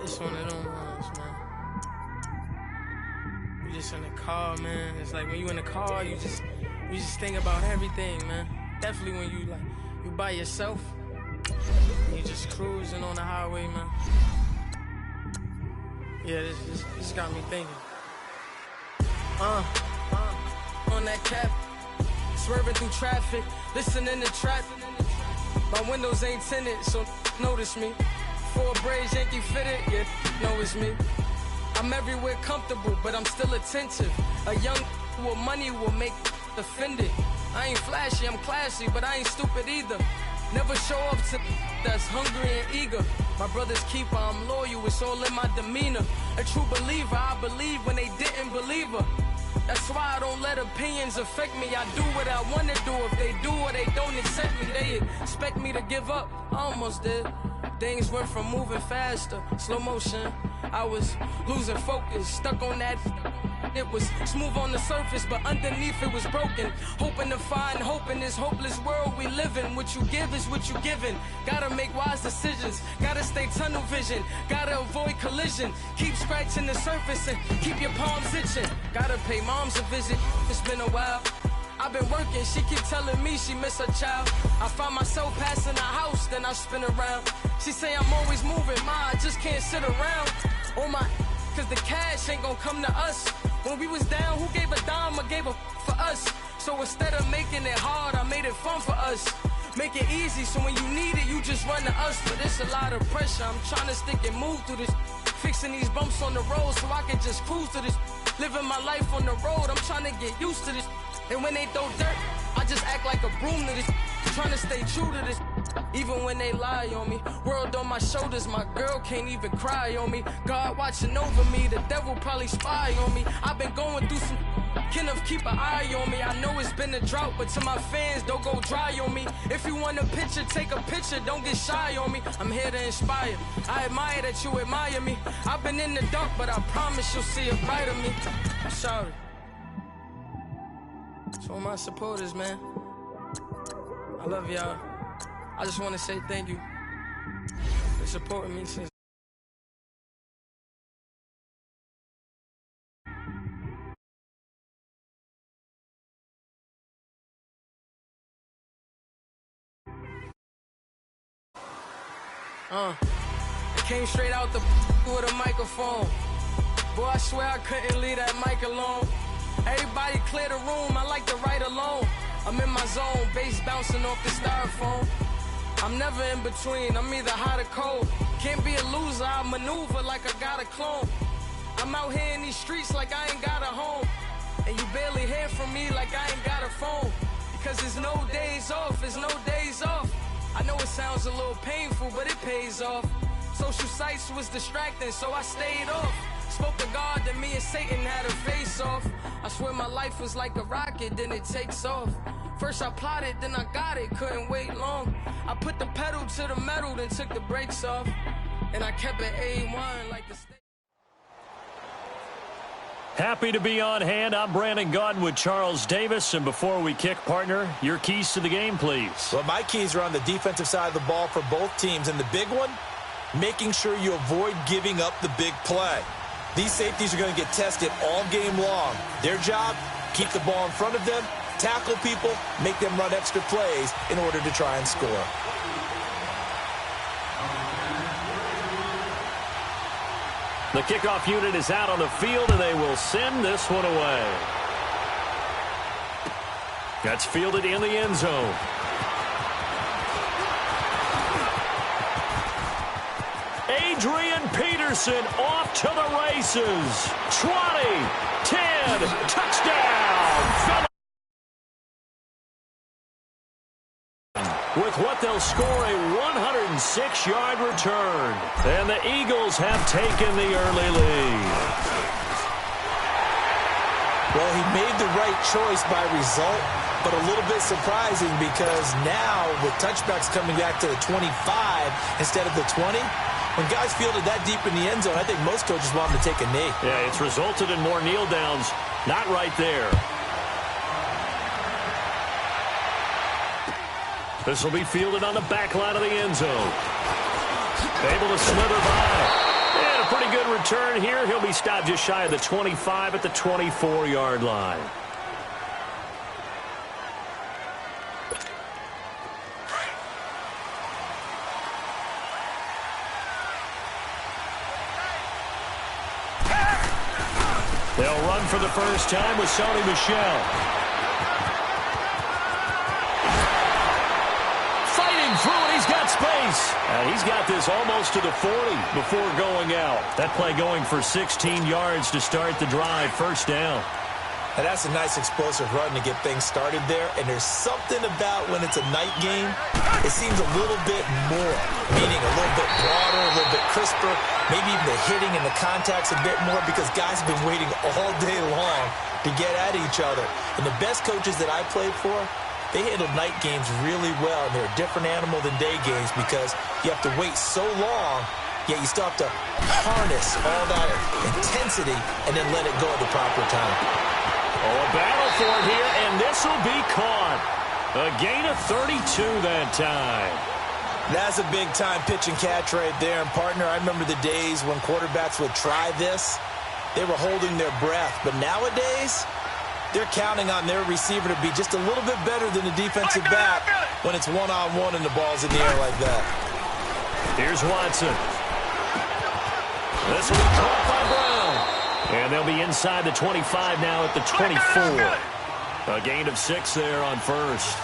It's one of them ones, man. You just in the car, man. It's like when you in the car, you just think about everything, man. Definitely when you by yourself, you just cruising on the highway, man. Yeah, this got me thinking. On that cap, swerving through traffic, listening to trap. My windows ain't tinted, so notice me. For a braids, Yankee fitted, yeah, know it's me. I'm everywhere comfortable, but I'm still attentive. A young with money will make offended. I ain't flashy, I'm classy, but I ain't stupid either. Never show up to that's hungry and eager. My brother's keeper, I'm loyal, it's all in my demeanor. A true believer, I believe when they didn't believe her. That's why I don't let opinions affect me. I do what I want to do. If they do or they don't accept me, they expect me to give up. I almost did. Things went from moving faster, slow motion. I was losing focus, stuck on that. It was smooth on the surface, but underneath it was broken. Hoping to find hope in this hopeless world we live in. What you give is what you given. Gotta make wise decisions. Gotta stay tunnel vision. Gotta avoid collision. Keep scratching the surface and keep your palms itching. Gotta pay moms a visit. It's been a while. I've been working, she keep telling me she miss her child. I find myself passing the house, then I spin around. She say I'm always moving, ma, I just can't sit around. Oh my, cause the cash ain't gonna come to us. When we was down, who gave a dime or gave a for us? So instead of making it hard, I made it fun for us. Make it easy, so when you need it, you just run to us. But it's a lot of pressure, I'm trying to stick and move through this. Fixing these bumps on the road so I can just cruise to this. Living my life on the road, I'm trying to get used to this. And when they throw dirt, I just act like a broom to this. Trying to stay true to this. Even when they lie on me. World on my shoulders, my girl can't even cry on me. God watching over me, the devil probably spy on me. I've been going through some. Kenneth, keep an eye on me. I know it's been a drought, but to my fans, don't go dry on me. If you want a picture, take a picture, don't get shy on me. I'm here to inspire. I admire that you admire me. I've been in the dark, but I promise you'll see a brighter me. I'm sorry. To all my supporters, man. I love y'all. I just want to say thank you for supporting me since. I came straight out the with a microphone. Boy, I swear I couldn't leave that mic alone. Everybody clear the room, I like to write alone. I'm in my zone, bass bouncing off the styrofoam. I'm never in between, I'm either hot or cold. Can't be a loser, I maneuver like I got a clone. I'm out here in these streets like I ain't got a home. And you barely hear from me like I ain't got a phone. Because there's no days off, there's no days off. I know it sounds a little painful, but it pays off. Social sites was distracting, so I stayed off. Spoke to God that me and Satan had a face off. I swear my life was like a rocket, then it takes off. First I plotted, then I got it, couldn't wait long. I put the pedal to the metal, then took the brakes off. And I kept it A1 like the state. Happy to be on hand. I'm Brandon Gaudin with Charles Davis. And before we kick, partner, your keys to the game, please. Well, my keys are on the defensive side of the ball for both teams. And the big one, making sure you avoid giving up the big play. These safeties are going to get tested all game long. Their job, keep the ball in front of them, tackle people, make them run extra plays in order to try and score. The kickoff unit is out on the field, and they will send this one away. That's fielded in the end zone. Adrian Peterson off to the races. 20, 10, touchdown. With what they'll score a 106-yard return. And the Eagles have taken the early lead. Well, he made the right choice by result, but a little bit surprising because now with touchbacks coming back to the 25 instead of the 20, when guys fielded that deep in the end zone, I think most coaches want them to take a knee. Yeah, it's resulted in more kneel downs. Not right there. This will be fielded on the back line of the end zone. Able to slither by. And a a pretty good return here. He'll be stopped just shy of the 25 at the 24-yard line. They'll run for the first time with Sony Michel. Fighting through it, he's got space. He's got this almost to the 40 before going out. That play going for 16 yards to start the drive, first down. And that's a nice explosive run to get things started there. And there's something about when it's a night game, it seems a little bit more, meaning a little bit broader, a little bit crisper, maybe even the hitting and the contact's a bit more because guys have been waiting all day long to get at each other. And the best coaches that I played for, they handle night games really well. And they're a different animal than day games because you have to wait so long, yet you still have to harness all that intensity and then let it go at the proper time. Oh, a battle for it here, and this will be caught. A gain of 32 that time. That's a big-time pitch and catch right there. And, partner, I remember the days when quarterbacks would try this. They were holding their breath. But nowadays, they're counting on their receiver to be just a little bit better than the defensive back when it's one-on-one and the ball's in the air like that. Here's Watson. This will be caught by Brown. And they'll be inside the 25 now at the 24. A gain of 6 there on first.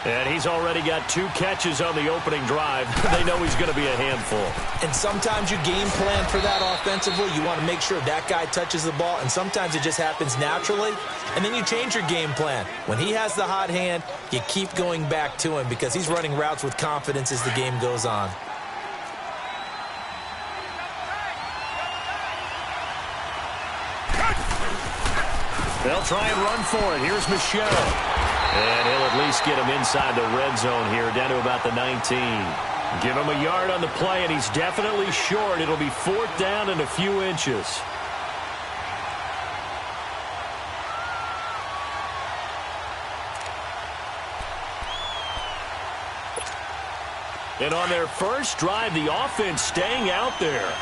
And he's already got 2 catches on the opening drive. They know he's going to be a handful. And sometimes you game plan for that offensively. You want to make sure that guy touches the ball. And sometimes it just happens naturally. And then you change your game plan. When he has the hot hand, you keep going back to him because he's running routes with confidence as the game goes on. They'll try and run for it. Here's Michel. And he'll at least get him inside the red zone here, down to about the 19. Give him a yard on the play, and he's definitely short. It'll be 4th down and a few inches. And on their first drive, the offense staying out there.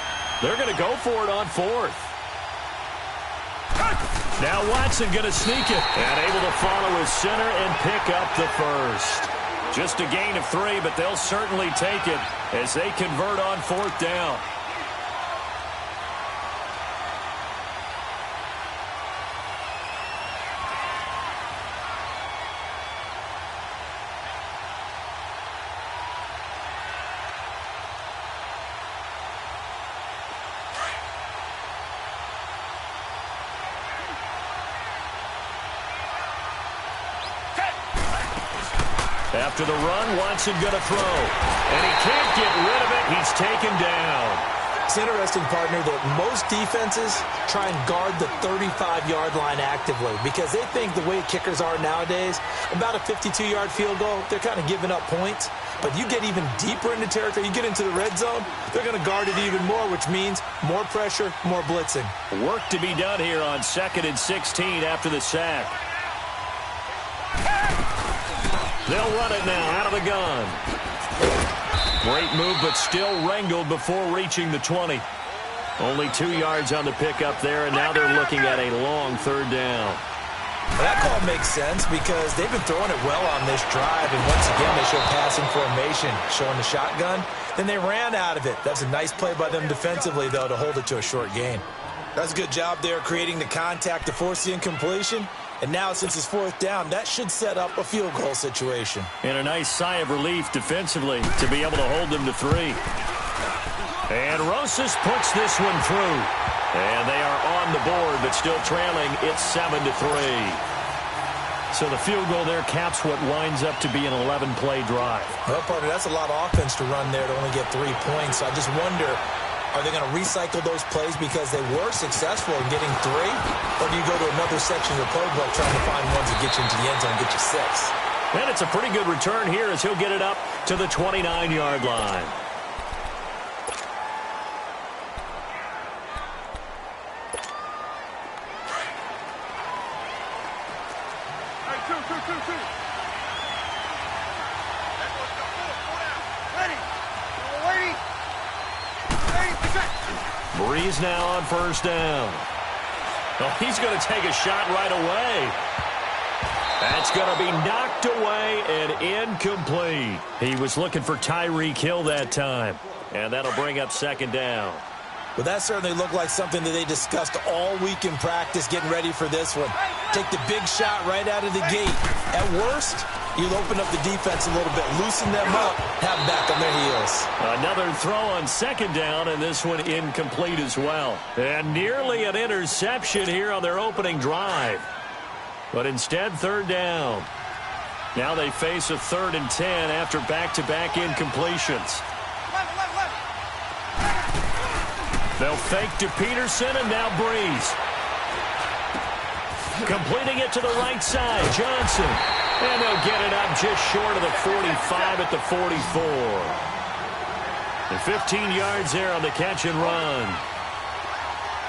They're going to go for it on 4th. Now Watson going to sneak it and able to follow his center and pick up the first. Just a gain of 3, but they'll certainly take it as they convert on 4th down. After the run, Watson going to throw. And he can't get rid of it. He's taken down. It's interesting, partner, that most defenses try and guard the 35-yard line actively because they think the way kickers are nowadays, about a 52-yard field goal, they're kind of giving up points. But you get even deeper into territory, you get into the red zone, they're going to guard it even more, which means more pressure, more blitzing. Work to be done here on 2nd and 16 after the sack. They'll run it now out of the gun. Great move, but still wrangled before reaching the 20. Only 2 yards on the pickup there, and now they're looking at a long 3rd down. Well, that call makes sense because they've been throwing it well on this drive, and once again they show passing formation, showing the shotgun. Then they ran out of it. That's a nice play by them defensively, though, to hold it to a short gain. That's a good job there creating the contact to force the incompletion. And now, since it's 4th down, that should set up a field goal situation. And a nice sigh of relief defensively to be able to hold them to 3. And Rosas puts this one through. And they are on the board, but still trailing. It's 7-3. So the field goal there caps what winds up to be an 11-play drive. Well, partner, that's a lot of offense to run there to only get 3 points. So I just wonder, are they going to recycle those plays because they were successful in getting 3? Or do you go to another section of the playbook trying to find ones that get you into the end zone and get you 6? And it's a pretty good return here as he'll get it up to the 29-yard line. Breeze now on first down. Oh, he's going to take a shot right away. That's going to be knocked away and incomplete. He was looking for Tyreek Hill that time. And that'll bring up second down. Well, that certainly looked like something that they discussed all week in practice, getting ready for this one. Take the big shot right out of the gate. At worst, you'll open up the defense a little bit, loosen them up, have them back on their heels. Another throw on second down, and this one incomplete as well. And nearly an interception here on their opening drive. But instead, third down. Now they face a 3rd and 10 after back-to-back incompletions. They'll fake to Peterson, and now Breeze. Completing it to the right side, Johnson. And they'll get it up just short of the 45 at the 44. And 15 yards there on the catch and run.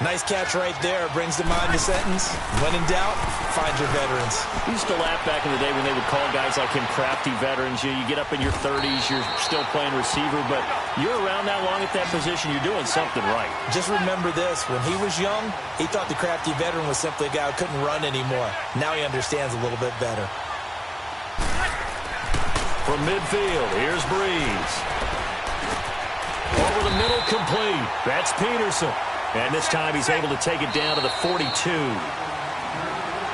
Nice catch right there. Brings to mind the sentence, when in doubt, find your veterans. We used to laugh back in the day when they would call guys like him crafty veterans. You get up in your 30s, you're still playing receiver, but you're around that long at that position, you're doing something right. Just remember this. When he was young, he thought the crafty veteran was simply a guy who couldn't run anymore. Now he understands a little bit better. From midfield, here's Breeze. Over the middle, complete. That's Peterson. And this time he's able to take it down to the 42.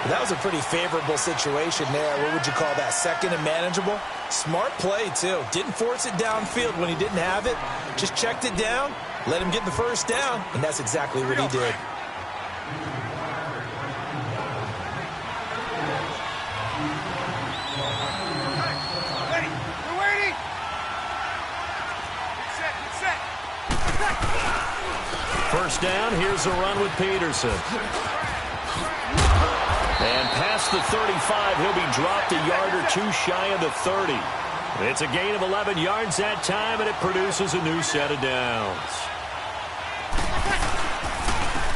That was a pretty favorable situation there. What would you call that? Second and manageable? Smart play, too. Didn't force it downfield when he didn't have it. Just checked it down, let him get the first down, and that's exactly what he did. First down, here's a run with Peterson. And past the 35, he'll be dropped a yard or two shy of the 30. It's a gain of 11 yards that time, and it produces a new set of downs.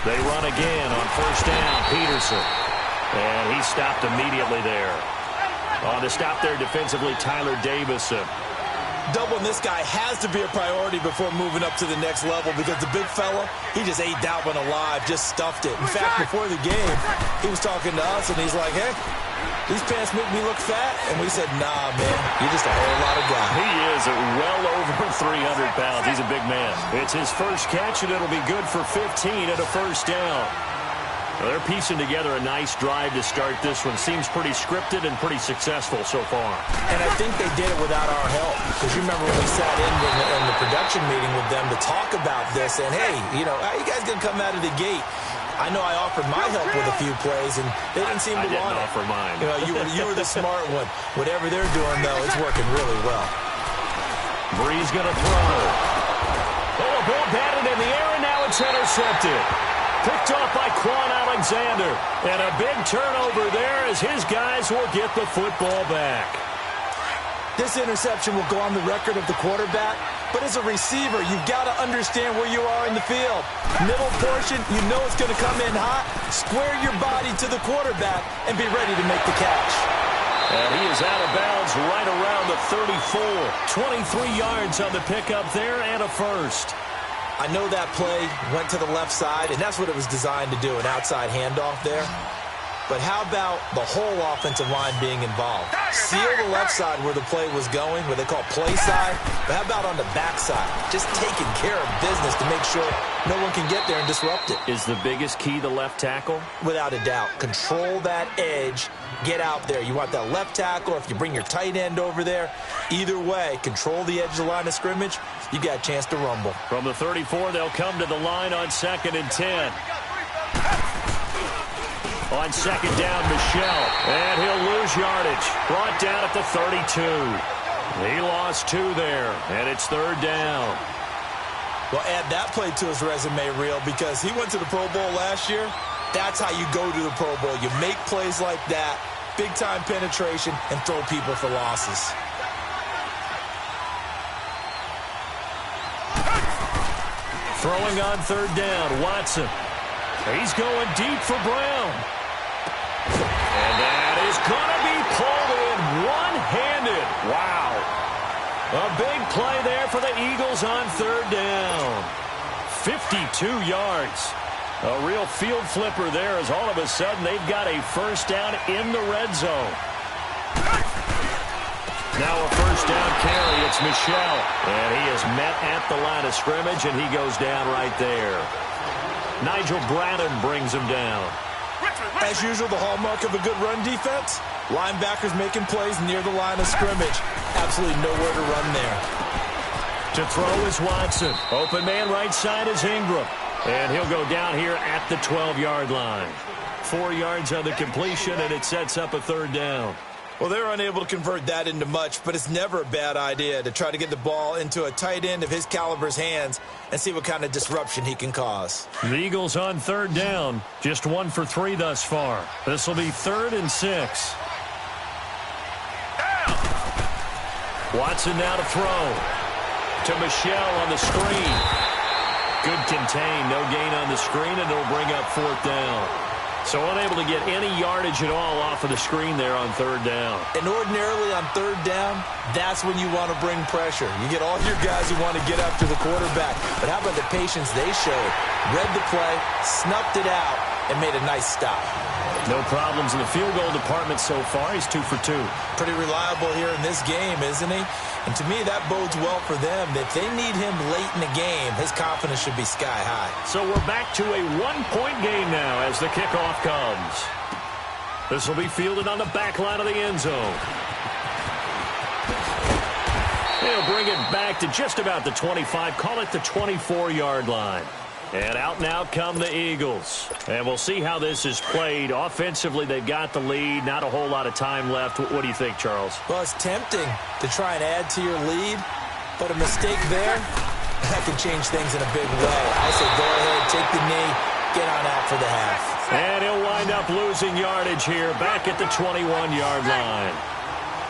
They run again on first down, Peterson. And he stopped immediately there. On the stop there defensively, Tyler Davison. Doubling this guy has to be a priority before moving up to the next level because the big fella, he just ate that one alive, just stuffed it. In fact, before the game, he was talking to us, and he's like, hey, these pants make me look fat. And we said, nah, man, you're just a whole lot of guy. He is well over 300 pounds. He's a big man. It's his first catch, and it'll be good for 15 at a first down. Well, they're piecing together a nice drive to start this one. Seems pretty scripted and pretty successful so far. And I think they did it without our help. Because you remember when we sat in the production meeting with them to talk about this. And, hey, you know, how are you guys going to come out of the gate? I know I offered my help with a few plays, and they didn't seem to want it. I didn't offer mine. You know, you were the smart one. Whatever they're doing, though, it's working really well. Breeze going to throw. Oh, a ball batted in the air, and now it's intercepted. Picked off by Quan Alexander. And a big turnover there as his guys will get the football back. This interception will go on the record of the quarterback, but as a receiver, you've got to understand where you are in the field. Middle portion, you know it's going to come in hot. Square your body to the quarterback and be ready to make the catch. And he is out of bounds right around the 34. 23 yards on the pickup there and a first. I know that play went to the left side, and that's what it was designed to do, an outside handoff there. But how about the whole offensive line being involved? Seal the left side where the play was going, where they call play side. But how about on the back side? Just taking care of business to make sure no one can get there and disrupt it. Is the biggest key the left tackle? Without a doubt. Control that edge. Get out there. You want that left tackle, or if you bring your tight end over there, either way, control the edge of the line of scrimmage, you got a chance to rumble. From the 34, they'll come to the line on 2nd and 10. On second down, Michelle, and he'll lose yardage. Brought down at the 32. He lost 2 there, and it's 3rd down. Well, add that play to his resume reel because he went to the Pro Bowl last year. That's how you go to the Pro Bowl. You make plays like that, big-time penetration, and throw people for losses. Throwing on 3rd down, Watson. He's going deep for Brown. And that is going to be pulled in one-handed. Wow. A big play there for the Eagles on 3rd down. 52 yards. A real field flipper there as all of a sudden they've got a first down in the red zone. Now a first down carry. It's Michel. And he is met at the line of scrimmage, and he goes down right there. Nigel Bradham brings him down. As usual, the hallmark of a good run defense, linebackers making plays near the line of scrimmage. Absolutely nowhere to run there. To throw is Watson. Open man right side is Ingram. And he'll go down here at the 12-yard line. 4 yards on the completion, and it sets up a third down. Well, they're unable to convert that into much, but it's never a bad idea to try to get the ball into a tight end of his caliber's hands and see what kind of disruption he can cause. The Eagles on third down. Just 1 for 3 thus far. This will be 3rd and 6. Watson now to throw. To Michel on the screen. Good contain. No gain on the screen, and it'll bring up 4th down. So unable to get any yardage at all off of the screen there on third down. And ordinarily on third down, that's when you want to bring pressure. You get all your guys who want to get after the quarterback. But how about the patience they showed? Read the play, snuffed it out, and made a nice stop. No problems in the field goal department so far. He's 2 for 2. Pretty reliable here in this game, isn't he? And to me, that bodes well for them. If they need him late in the game, his confidence should be sky high. So we're back to a 1-point game now as the kickoff comes. This will be fielded on the back line of the end zone. They'll bring it back to just about the 25. Call it the 24-yard line. And out now come the Eagles. And we'll see how this is played. Offensively, they've got the lead. Not a whole lot of time left. What do you think, Charles? Well, it's tempting to try and add to your lead, but a mistake there, that can change things in a big way. I say go ahead, take the knee, get on out for the half. And he'll wind up losing yardage here, back at the 21-yard line.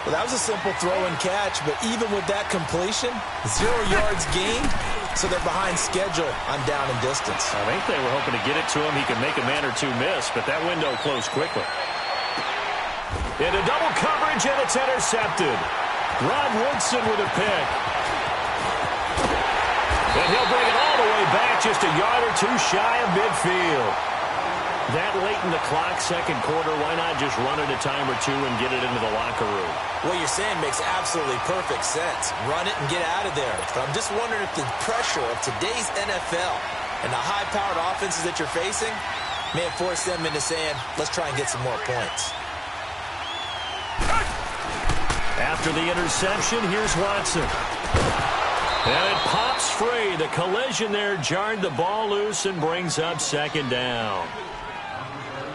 Well, that was a simple throw and catch, but even with that completion, 0 yards gained, so they're behind schedule on down and distance. I think they were hoping to get it to him. He could make a man or two miss, but that window closed quickly. Into double coverage, and it's intercepted. Rod Woodson with a pick. And he'll bring it all the way back, just a yard or two shy of midfield. That late in the clock, second quarter, why not just run it a time or two and get it into the locker room? What you're saying makes absolutely perfect sense. Run it and get out of there. But I'm just wondering if the pressure of today's NFL and the high-powered offenses that you're facing may have forced them into saying, let's try and get some more points. After the interception, here's Watson. And it pops free. The collision there jarred the ball loose and brings up second down.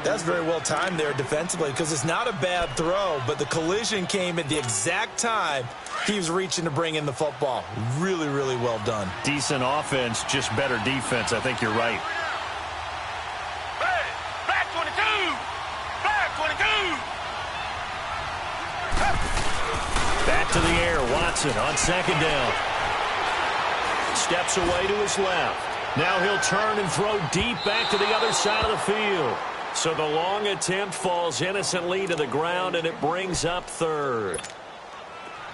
That's very well timed there defensively because it's not a bad throw, but the collision came at the exact time he was reaching to bring in the football. Really, really well done. Decent offense, just better defense. I think you're right. Hey, black 22! Black 22! Back to the air. Watson on second down. Steps away to his left. Now he'll turn and throw deep back to the other side of the field. So the long attempt falls innocently to the ground, and it brings up third.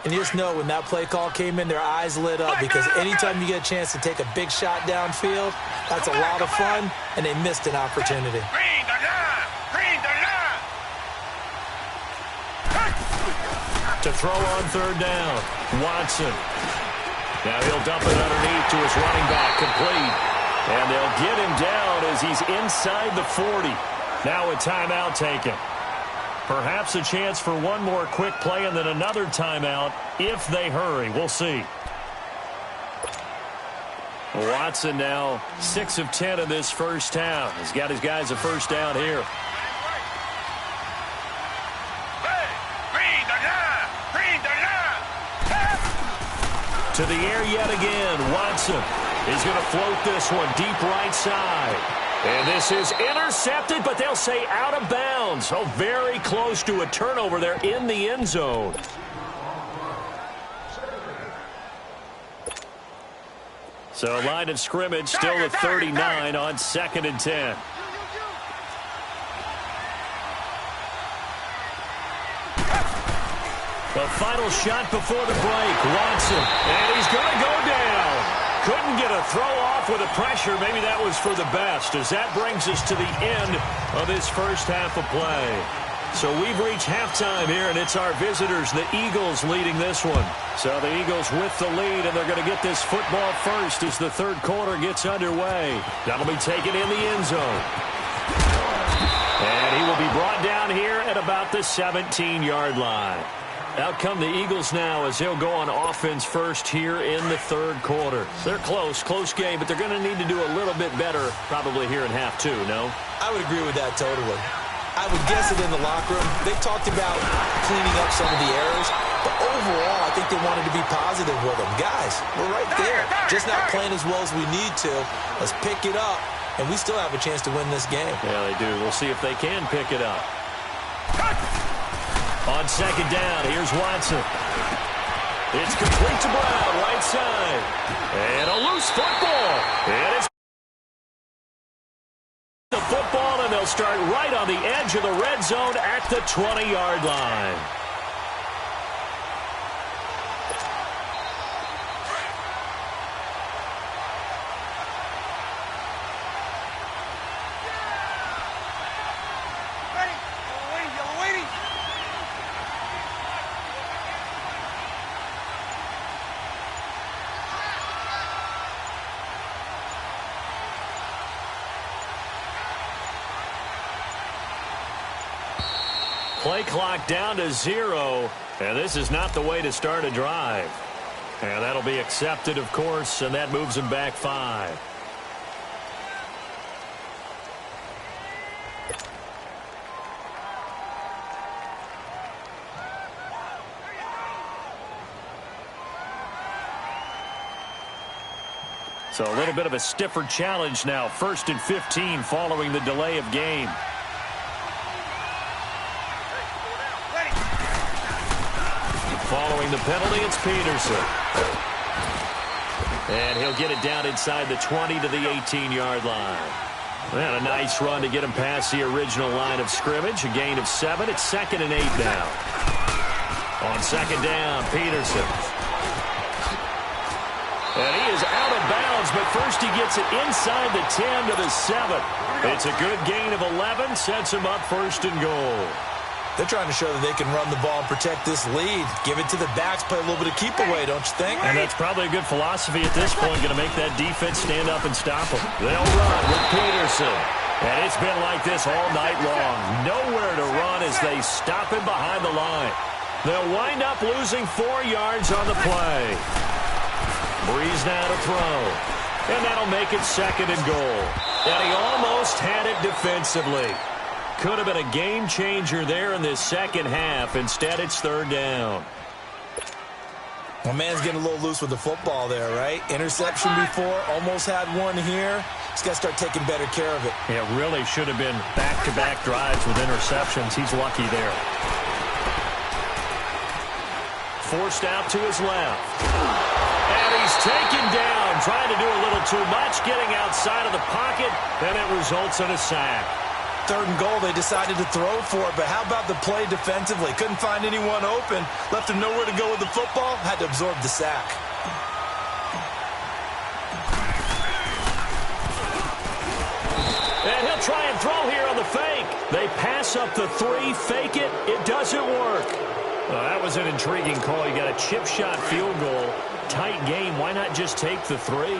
And you just know when that play call came in, their eyes lit up because anytime you get a chance to take a big shot downfield, that's a lot of fun, and they missed an opportunity. Green the line! Green the line! To throw on third down, Watson. Now he'll dump it underneath to his running back, complete. And they'll get him down as he's inside the 40. Now a timeout taken. Perhaps a chance for one more quick play and then another timeout if they hurry. We'll see. Watson now 6 of 10 in this first half. He's got his guys a first down here. Hey, green the line! Green the line! To the air yet again. Watson is going to float this one deep right side. And this is intercepted, but they'll say out of bounds. Oh, very close to a turnover there in the end zone. So line of scrimmage still at 39 on 2nd and 10. The final shot before the break. Watson, and he's going to go down. couldn't get a throw off with the pressure. Maybe that was for the best, as that brings us to the end of this first half of play. So we've reached halftime here, and it's our visitors, the Eagles, leading this one. So the Eagles with the lead, and they're going to get this football first as the third quarter gets underway. That'll be taken in the end zone. And he will be brought down here at about the 17-yard line. Out come the Eagles now as they'll go on offense first here in the third quarter. They're close game, but they're going to need to do a little bit better probably here in half two, no? I would agree with that totally. I would guess it in the locker room. They talked about cleaning up some of the errors, but overall, I think they wanted to be positive with them. Guys, we're right there. Just not playing as well as we need to. Let's pick it up, and we still have a chance to win this game. Yeah, they do. We'll see if they can pick it up. On second down, here's Watson. It's complete to Brown, right side. And a loose football. And it's the football, and they'll start right on the edge of the red zone at the 20-yard line. Play clock down to 0, and this is not the way to start a drive. And that'll be accepted, of course, and that moves them back 5. So a little bit of a stiffer challenge now. 1st and 15 following the delay of game. Following the penalty, it's Peterson. And he'll get it down inside the 20 to the 18-yard line. And a nice run to get him past the original line of scrimmage. A gain of 7. It's 2nd and 8 now. On second down, Peterson. And he is out of bounds, but first he gets it inside the 10 to the 7. It's a good gain of 11. Sets him up 1st and goal. They're trying to show that they can run the ball and protect this lead. Give it to the backs, play a little bit of keep away, don't you think? And that's probably a good philosophy at this point, going to make that defense stand up and stop them. They'll run with Peterson. And it's been like this all night long. Nowhere to run as they stop him behind the line. They'll wind up losing 4 yards on the play. Breeze now to throw. And that'll make it 2nd and goal. And he almost had it defensively. Could have been a game changer there in this second half. Instead, it's 3rd down. Well, man's getting a little loose with the football there, right? Interception before, almost had one here. He's got to start taking better care of it. Yeah, really should have been back-to-back drives with interceptions. He's lucky there. Forced out to his left. And he's taken down, trying to do a little too much, getting outside of the pocket, and it results in a sack. 3rd and goal, they decided to throw for it, but how about the play defensively? Couldn't find anyone open, left him nowhere to go with the football, had to absorb the sack. And he'll try and throw here on the fake. They pass up the 3, fake it, it doesn't work. Well, that was an intriguing call. You got a chip shot field goal. Tight game, why not just take the 3?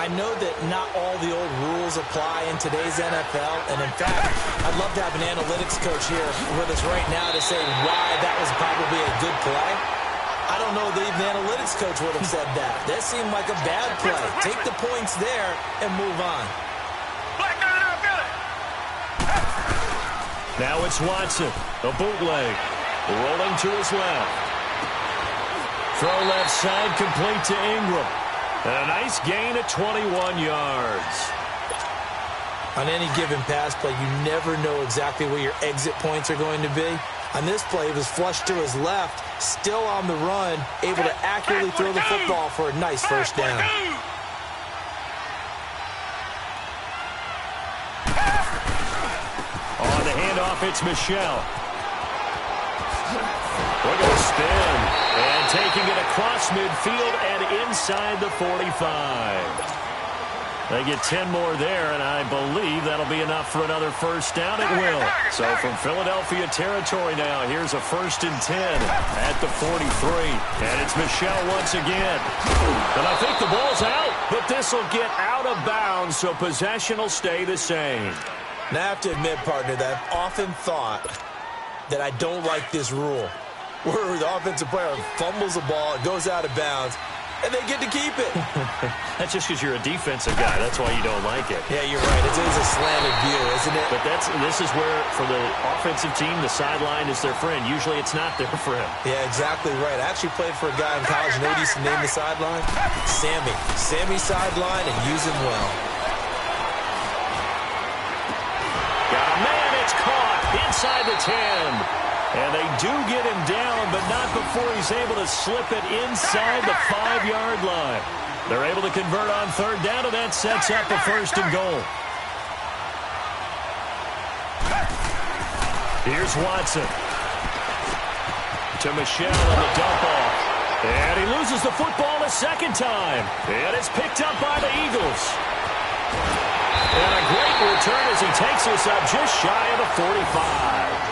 I know that not all the old rules apply in today's NFL, and in fact, I'd love to have an analytics coach here with us right now to say why that was probably a good play. I don't know that even the analytics coach would have said that. That seemed like a bad play. Take the points there and move on. Now it's Watson, a bootleg, rolling to his left. Throw left side, complete to Ingram. And a nice gain of 21 yards. On any given pass play, you never know exactly where your exit points are going to be. On this play, he was flushed to his left, still on the run, able to accurately throw the football for a nice 1st down. On the handoff, it's Michelle. Look at the spin. And taking it across midfield and inside the 45. They get 10 more there, and I believe that'll be enough for another first down. It will. So from Philadelphia territory now, here's a 1st and 10 at the 43. And it's Michel once again. And I think the ball's out, but this will get out of bounds, so possession will stay the same. Now, I have to admit, partner, that I've often thought that I don't like this rule, where the offensive player fumbles the ball, it goes out of bounds, and they get to keep it. That's just because you're a defensive guy. That's why you don't like it. Yeah, you're right. It is a slanted view, isn't it? But this is where, for the offensive team, the sideline is their friend. Usually it's not there for him. Yeah, exactly right. I actually played for a guy in college. You know what he used to name the sideline? Sammy. Sammy sideline, and use him well. Got a man. It's caught inside the 10. And they do get him down, but not before he's able to slip it inside the 5-yard line. They're able to convert on 3rd down, and that sets up a 1st and goal. Here's Watson. To Michel on the dump off. And he loses the football a second time. And it's picked up by the Eagles. And a great return as he takes us up just shy of the 45.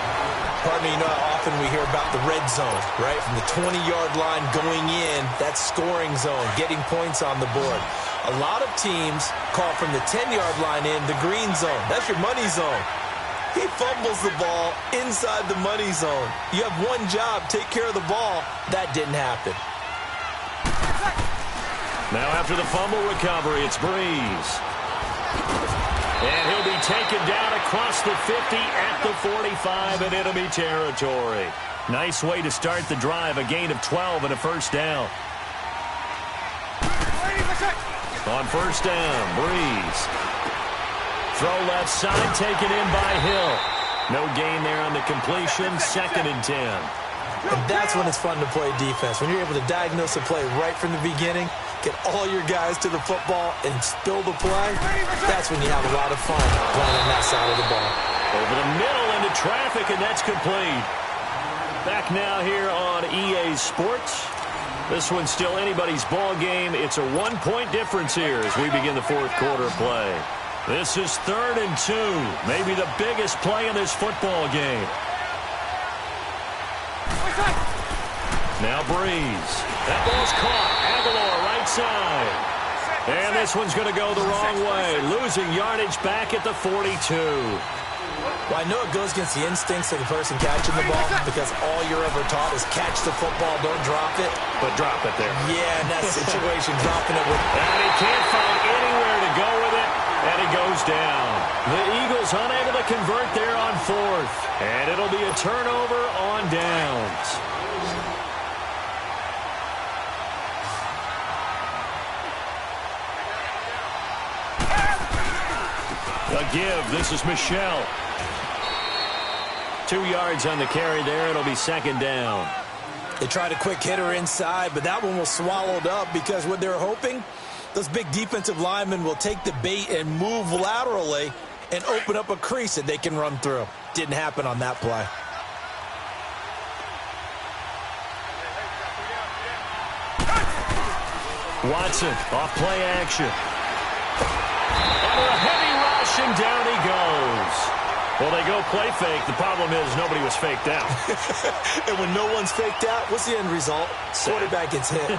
Partner, you know how often we hear about the red zone, right? From the 20-yard line going in, that's scoring zone, getting points on the board. A lot of teams call from the 10-yard line in the green zone. That's your money zone. He fumbles the ball inside the money zone. You have one job, take care of the ball. That didn't happen. Now after the fumble recovery, it's Breeze. And he'll be taken down across the 50 at the 45 in enemy territory. Nice way to start the drive, a gain of 12 and a 1st down. On 1st down, Breeze. Throw left side, taken in by Hill. No gain there on the completion, 2nd and 10. And that's when it's fun to play defense. When you're able to diagnose a play right from the beginning, get all your guys to the football and spill the play, that's when you have a lot of fun playing on that side of the ball. Over the middle into traffic, and that's complete. Back now here on EA Sports. This one's still anybody's ball game. It's a 1-point difference here as we begin the 4th quarter play. This is 3rd and 2, maybe the biggest play in this football game. Now Breeze. That ball's caught. Aguilar right side. And this one's going to go the wrong way. Losing yardage back at the 42. Well, I know it goes against the instincts of the person catching the ball because all you're ever taught is catch the football, don't drop it. But drop it there. Yeah, in that situation, dropping it with... And he can't find anywhere to go with it, and he goes down. The Eagles unable to convert there on 4th. And it'll be a turnover on downs. A give. This is Michel. 2 yards on the carry there. It'll be 2nd down. They tried a quick hitter inside, but that one was swallowed up because what they're hoping, those big defensive linemen will take the bait and move laterally and open up a crease that they can run through. Didn't happen on that play. Watson off play action. Under a heavy rush, and down he goes. Well, they go play fake. The problem is nobody was faked out. And when no one's faked out, what's the end result? Quarterback gets hit.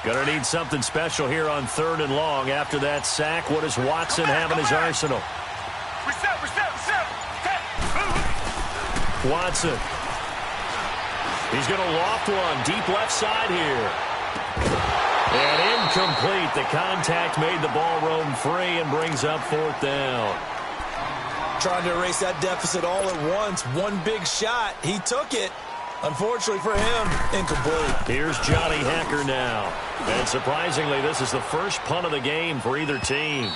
Gonna need something special here on 3rd and long. After that sack, what does Watson have in his arsenal? Reset. Watson. He's going to loft one. Deep left side here. And incomplete. The contact made the ball roam free and brings up 4th down. Trying to erase that deficit all at once. One big shot. He took it. Unfortunately for him, incomplete. Here's Johnny Hacker now. And surprisingly, this is the first punt of the game for either team.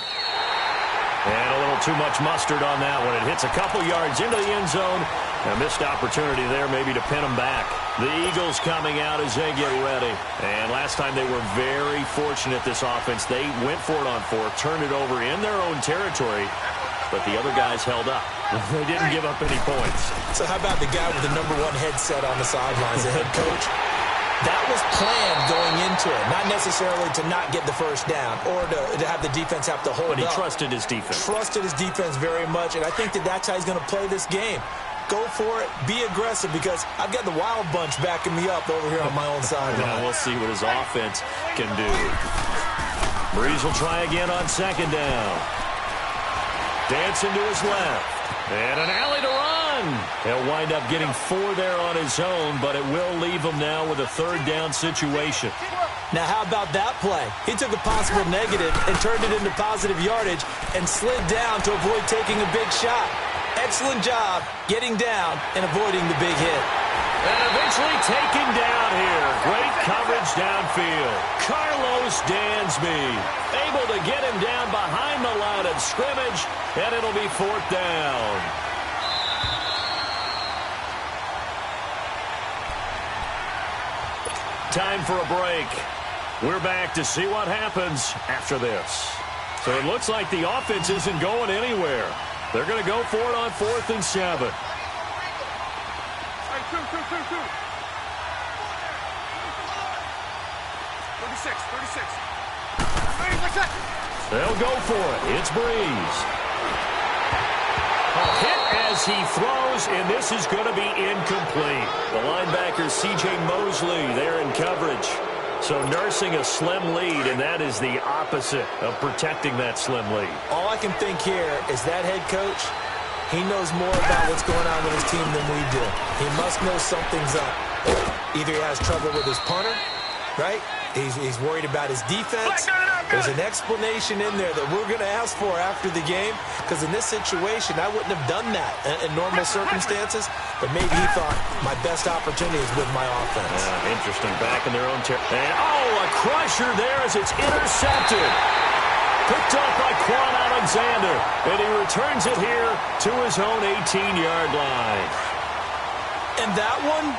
And a little too much mustard on that one. It hits a couple yards into the end zone, A missed opportunity there maybe to pin them back. The Eagles coming out as they get ready. And last time they were very fortunate, this offense. They went for it on 4, turned it over in their own territory, but the other guys held up. They didn't give up any points. So how about the guy with the #1 headset on the sidelines, the head coach? That was planned going into it, not necessarily to not get the first down or to have the defense have to hold up. But he trusted his defense. Trusted his defense very much, and I think that's how he's going to play this game. Go for it. Be aggressive, because I've got the wild bunch backing me up over here on my own sideline. Now we'll see what his offense can do. Breeze will try again on 2nd down. Dancing to his left. And an alley to run. He'll wind up getting 4 there on his own, but it will leave him now with a 3rd down situation. Now, how about that play? He took a possible negative and turned it into positive yardage and slid down to avoid taking a big shot. Excellent job getting down and avoiding the big hit. And eventually taken down here. Great coverage downfield. Carlos Dansby able to get him down behind the line of scrimmage, and it'll be 4th down. Time for a break. We're back to see what happens after this. So it looks like the offense isn't going anywhere. They're going to go for it on 4th and 7. Hey, 2. 36. They'll go for it. It's Breeze. A hit as he throws, and this is going to be incomplete. The linebacker, C.J. Mosley, there in coverage. So nursing a slim lead, and that is the opposite of protecting that slim lead. All I can think here is that head coach, he knows more about what's going on with his team than we do. He must know something's up. Either he has trouble with his punter, right? He's worried about his defense. There's an explanation in there that we're going to ask for after the game, because in this situation, I wouldn't have done that in normal circumstances, but maybe he thought my best opportunity is with my offense. Interesting. Back in their own territory. A crusher there as it's intercepted. Picked up by Quan Alexander, and he returns it here to his own 18-yard line. And that one,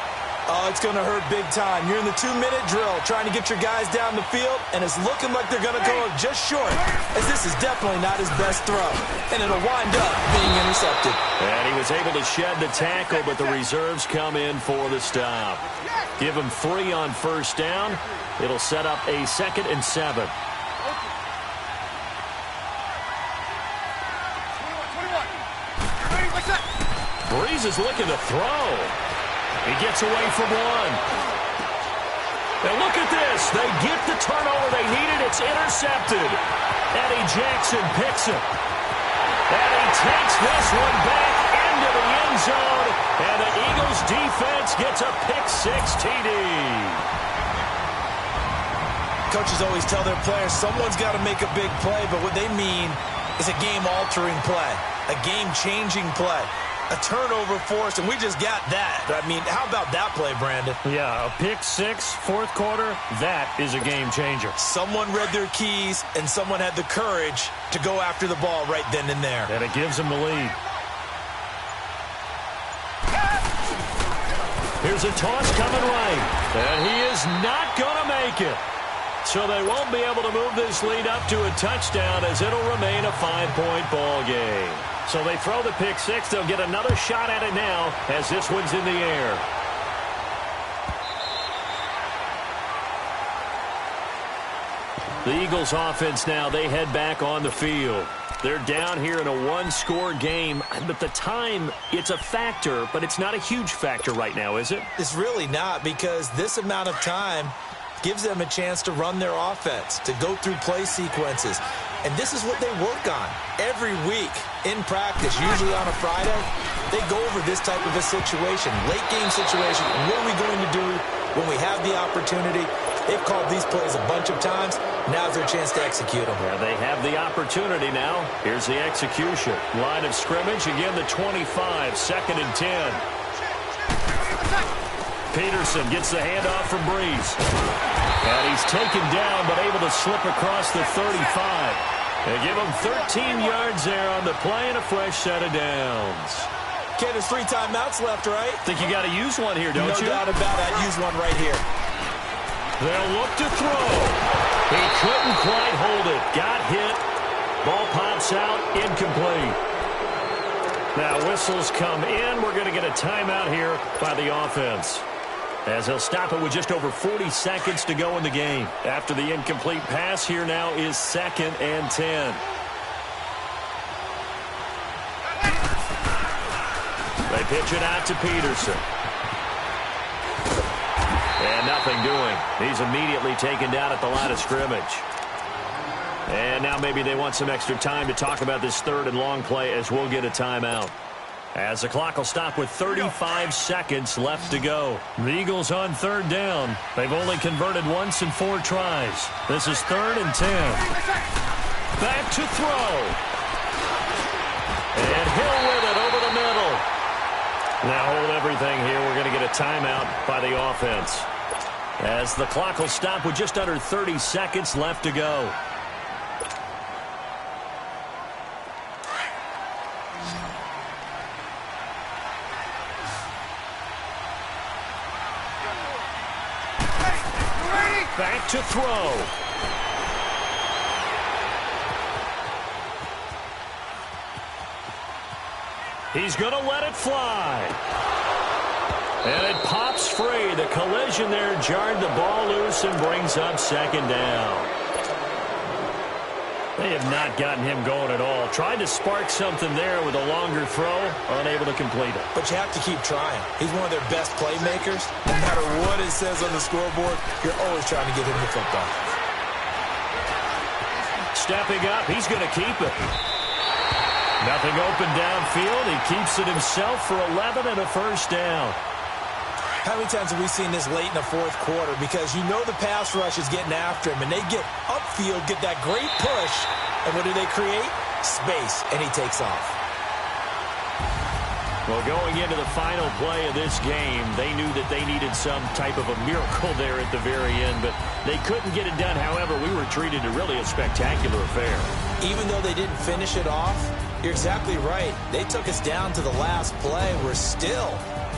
it's going to hurt big time. You're in the 2-minute drill trying to get your guys down the field, and it's looking like they're going to go just short, as this is definitely not his best throw, and it'll wind up being intercepted. And he was able to shed the tackle, but the reserves come in for the stop. Give him 3 on 1st down. It'll set up a 2nd and 7. Breeze is looking to throw. He gets away from 1. And look at this. They get the turnover they needed. It's intercepted. Eddie Jackson picks it. And he takes this one back into the end zone. And the Eagles defense gets a pick-6 TD. Coaches always tell their players someone's got to make a big play, but what they mean is a game-altering play, a game-changing play. A turnover forced, and we just got that. I mean, how about that play, Brandon? Yeah, a pick-6, 4th quarter, that is a game changer. Someone read their keys, and someone had the courage to go after the ball right then and there. And it gives them the lead. Here's a toss coming right, and he is not going to make it. So they won't be able to move this lead up to a touchdown, as it'll remain a 5-point ball game. So they throw the pick-6. They'll get another shot at it now as this one's in the air. The Eagles offense now, they head back on the field. They're down here in a 1-score game, but the time, it's a factor, but it's not a huge factor right now, is it? It's really not, because this amount of time gives them a chance to run their offense, to go through play sequences. And this is what they work on every week in practice, usually on a Friday. They go over this type of a situation, late-game situation. What are we going to do when we have the opportunity? They've called these plays a bunch of times. Now's their chance to execute them. Yeah, they have the opportunity now. Here's the execution. Line of scrimmage, again the 25, 2nd and 10. Peterson gets the handoff from Breeze. And he's taken down, but able to slip across the 35. They give him 13 yards there on the play and a fresh set of downs. Okay, there's 3 timeouts left, right? Think you got to use one here, don't you? No doubt about it. I'd use one right here. They'll look to throw. He couldn't quite hold it. Got hit. Ball pops out. Incomplete. Now whistles come in. We're going to get a timeout here by the offense, as he'll stop it with just over 40 seconds to go in the game. After the incomplete pass, here now is 2nd and 10. They pitch it out to Peterson. And nothing doing. He's immediately taken down at the line of scrimmage. And now maybe they want some extra time to talk about this 3rd and long play, as we'll get a timeout. As the clock will stop with 35 seconds left to go. The Eagles on 3rd down. They've only converted once in 4 tries. This is 3rd and 10. Back to throw. And Hill with it over the middle. Now hold everything here. We're going to get a timeout by the offense, as the clock will stop with just under 30 seconds left to go. Back to throw. He's going to let it fly. And it pops free. The collision there jarred the ball loose and brings up 2nd down. They have not gotten him going at all. Tried to spark something there with a longer throw, unable to complete it. But you have to keep trying. He's one of their best playmakers. No matter what it says on the scoreboard, you're always trying to get him the football. Stepping up, he's going to keep it. Nothing open downfield. He keeps it himself for 11 and a 1st down. How many times have we seen this late in the 4th quarter? Because you know the pass rush is getting after him, and they get upfield, get that great push, and what do they create? Space, and he takes off. Well, going into the final play of this game, they knew that they needed some type of a miracle there at the very end, but they couldn't get it done. However, we were treated to really a spectacular affair. Even though they didn't finish it off, you're exactly right. They took us down to the last play. We're still,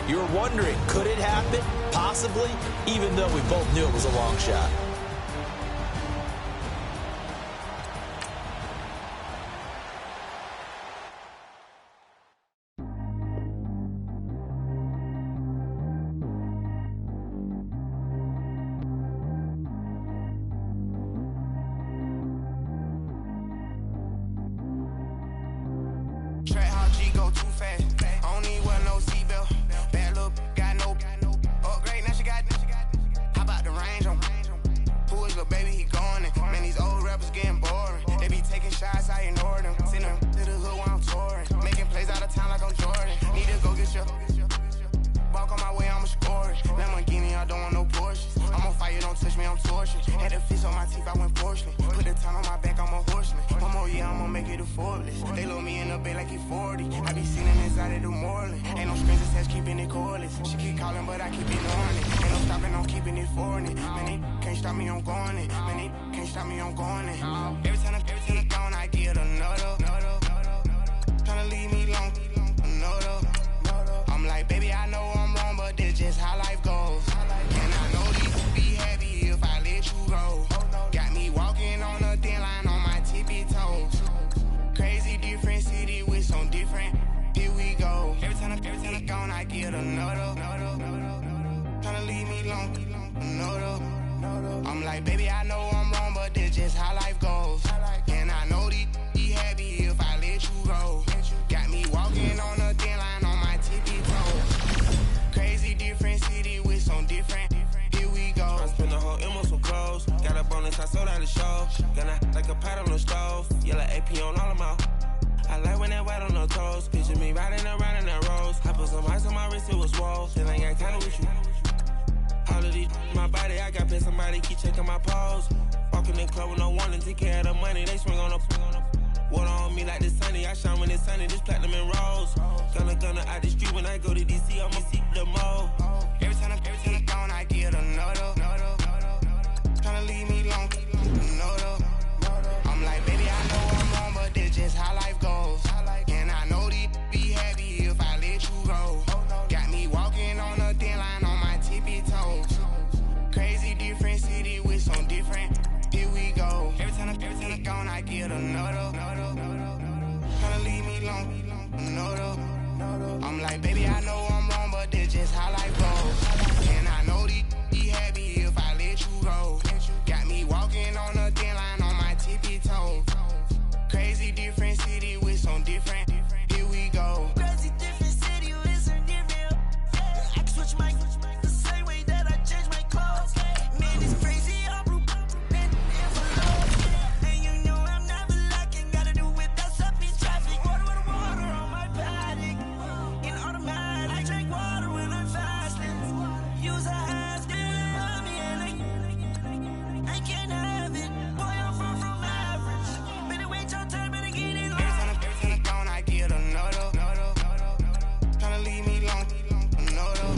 you were wondering, could it happen? Possibly, even though we both knew it was a long shot. Track how G go too fast. I don't need wear no seatbelt. Bad look, got no upgrade. Now she got. How about the range on? Who is the baby? He going in. Man, these old rappers getting boring. They be taking shots, I ignore them. Send them to the hood while I'm touring. Making plays out of town like I'm Jordan. Need to go get your. Walk on my way, I'ma score it. Lamborghini, I don't want no Porsches. I'm on fire, don't touch me, I'm torching. Had the fish on my teeth, I went porcelain. Put the time on my back, I'm a horseman. One more year, I'ma make it a Forbes. They load me in the bay like he 40. I be seeing him inside of the Moreland. Ain't no strings attached, keeping it cordless. She keep calling, but I keep ignoring it. Ain't no stopping, I'm keeping it foreign. Man, they can't stop me, I'm going it. Man, they can't stop me, I'm going it. Every time he gone, I get another. Tryna leave me long, another. I'm like, baby, I know I'm wrong, but this just how life goes. And I know these will be happy if I let you go. Got me walking on a thin line on my tippy toes. Crazy different city with some different. Here we go. Every time he gone, I get another. Tryna leave me long, another. I'm like, baby, I know I'm wrong, but this just how life goes. And I know these be happy if I let you go. Got me walking on a thin line on my tippy toes. Crazy different city with some different. Here we go. I spent the whole M on some clothes. Got a bonus, I sold out the show. Gonna like a pot on the stove. Yellow AP on all of my. I like when that wet on the toes. Picture me riding around in that rose. I put some ice on my wrist, it was swole. Still ain't got time with you. All of these, my body, I got pay somebody keep checking my pose. Walking in club with no warning, take care of the money. They swing on the. Water on me like the sunny, I shine when it's sunny, this platinum and rose. Gonna out the street when I go to DC, I'ma see the mo. Every time he gone, I get another. Tryna leave me long, another. I'm like, baby, I know I'm wrong, but this just how life goes. And I know these be happy if I let you I'm like, baby, I know I'm wrong, but that's just how life goes. And I know these be happy if I let you go. Got me walking on a thin line on my tippy toes. Crazy different city with some different. Here we go. Crazy different city with some different. I can switch my the same way that I change my clothes. Man, it's crazy. I'm broke. And you know I'm never lacking. Gotta do with us up in traffic. Water on my paddock. In automatic. I drink water when I'm fasting. Use a ass, girl, me and I can't have it. Boy, I'm from average. Better wait your turn, better get it on. Every time gone, I get another. Tryna leave me alone, another.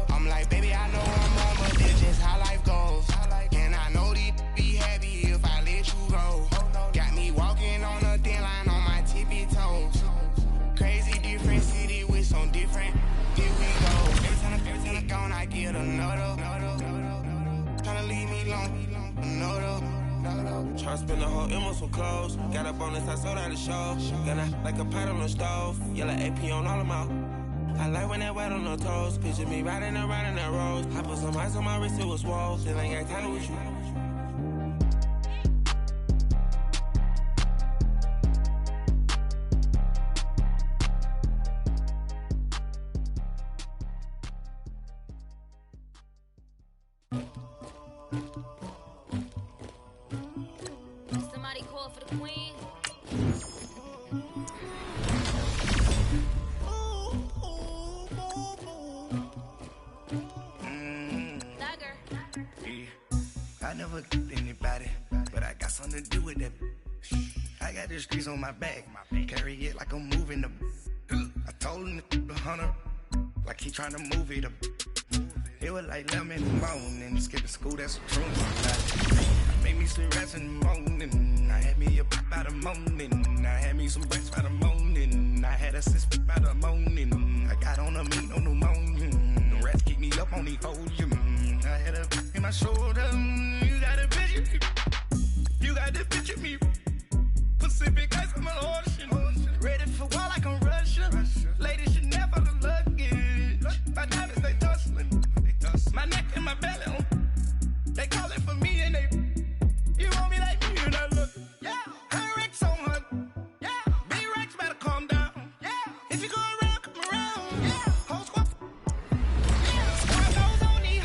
I'm like, baby, I know I'm wrong, but that's just how life goes. And I know these be happy if I let you go. Got me walking on a thin line on my tippy toes. Crazy different city with some different. Here we go. Every time gone, I get another. Tryna leave me alone, another. Tryna spend the whole M on some clothes. Got a bonus, I sold out the show. Got a, like a pot on the stove. Yellow AP on all of my. I like when that wet on the toes. Picture me riding around in that rose. I put some ice on my wrist, it was swole. Still ain't got time with you. Somebody call for the queen. I never did anybody, but I got something to do with that. I got the streets on my back, carry it like I'm moving the. I told him the hunter, like he trying to move it up. It was like 11 in the morning, skipping school, that's the truth. I made me sleep rest in the morning. I had me a pop by the morning. I had me some breakfast by the morning. I had a six by the morning. I got on a meat on the morning. The rest keep me up on the podium. I had a in my shoulder. You got a picture me. You got the picture me. Pacific ice on my ocean. Ready for war like I'm Russian. Ladies should never the luggage. My diamonds they tussling. My neck and my belly on. They calling for me and they. You want me like me and I look. Yeah. Her Rex on her. Yeah. B-Rex better calm down. Yeah. If you go around, come around. Yeah. Whole squad. Yeah. Squad goes on me.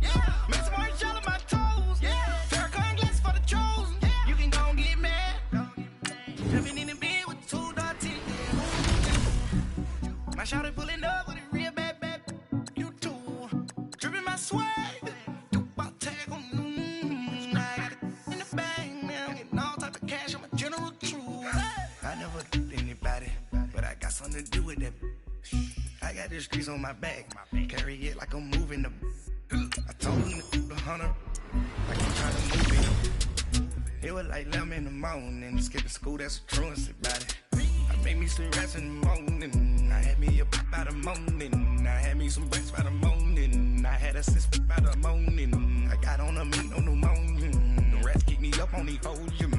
Yeah. Make some orange gel on my toes. Yeah. Farrakhan glass for the chosen. Yeah. You can go and get mad. Jumping in the bed with 2 dirty. My shawty pulling up with a real bad. You too. Dripping my swag. I never did anybody, but I got something to do with that. I got the streets on my back, carry it like I'm moving the. I told him the hunter, like he trying to move it. It was like 11 in the morning, skipping school, that's the truancy about it. I made me sleep rest in the morning. I had me a pop by the morning. I had me some breakfast by the morning. I had a six by the morning. I got on a meat on the morning. The rest keep me up on the podium.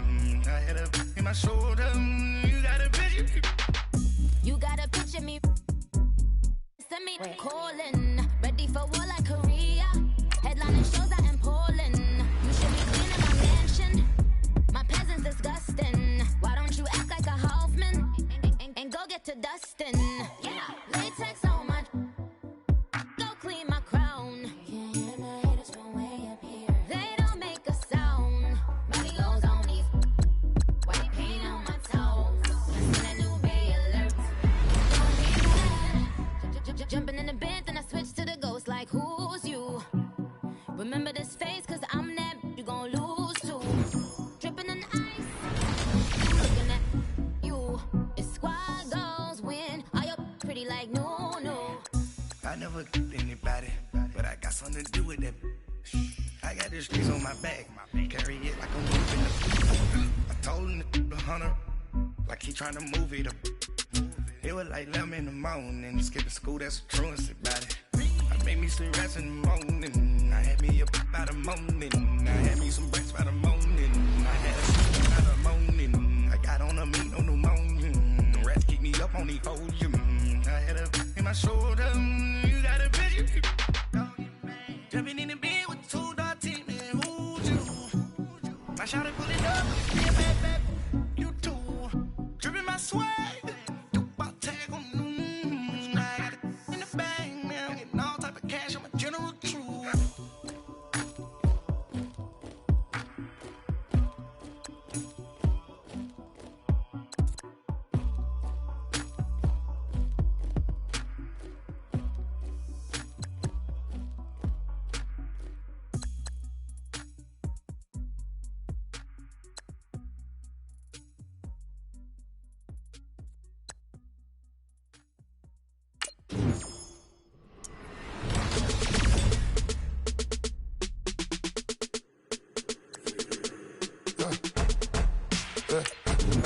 I had a in my shoulder. You got a picture. You got a picture me. Send me calling. Ready for war like Korea. Headlining shows out in Poland. You should be cleaning my mansion. My peasants disgusting. Why don't you act like a Hoffman and go get to dustin'? Yeah, latex on my. Go clean my crown. You can hear the haters from way up here. They don't make a sound. Body goes on these. White paint on my toes. Listen to new Bay Alert. Don't be mad. Jumping in the bed, then I switch to the ghost like who's you? Remember this face, cause I'm that you gon' lose too. Dripping in ice. Looking at you. It's squad goals win. Are you pretty like no? I never did anybody, but I got something to do with that. I got the streets on my back, carry it like I'm moving the. I told him the hunter, like he trying to move it up. It was like 11 in the morning, skipping school, that's the truancy about it. I made me sleep rest in the morning. I had me a pop by the morning. I had me some breakfast by the morning. I had a six by the morning. I got on a meat on the morning. The rest keep me up on the podium. I had a I shout it, pull it up. Yeah, bad, you too. Dripping my swag. You about tag on I got it in the bag, man. I'm getting all type of cash. I'm a general true.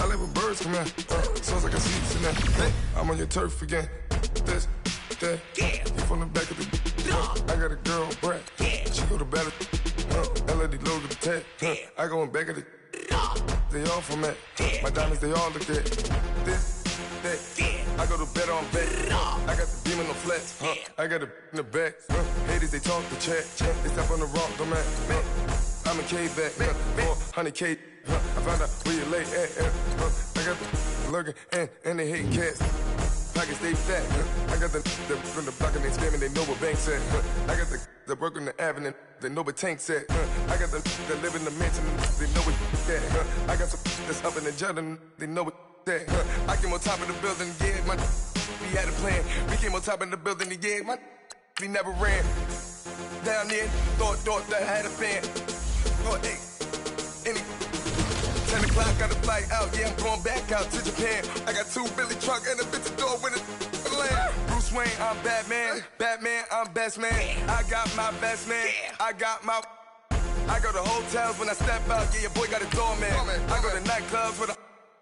I live with birds come in. Sounds like I see seats in there. Hey, I'm on your turf again. This, that. Yeah. You from the back of the. I got a girl, Brad. Yeah. She go to battle. LED logo the tag. I go in back of the. They all from that. My diamonds, they all look at. This, that. I go to bed on bed. I got the demon on flats. I got it in the back. Haters, they talk the chat. They step on the rock, don't man. I'm a cave back. 400K. I found out where you lay at. I got the lurking and they hate cats. Pockets stay fat. I got the from the block and they scamming, they know what banks at. I got the work on the avenue, they know what tanks at. I got the live in the mansion, they know what that. I got some that's up in the jungle, they know what that. I came on top of the building, yeah, my we had a plan. We came on top of the building, yeah, my we never ran. Down there, thought that I had a fan. Thought, hey, any 10 o'clock, got a flight out, yeah, I'm going back out to Japan. I got 2 Billy truck and a bitch door with a land. Bruce Wayne, I'm Batman. Batman, I'm best man. I got my best man. I got my. I go to hotels when I step out, yeah, your boy got a doorman. I go to nightclubs with a.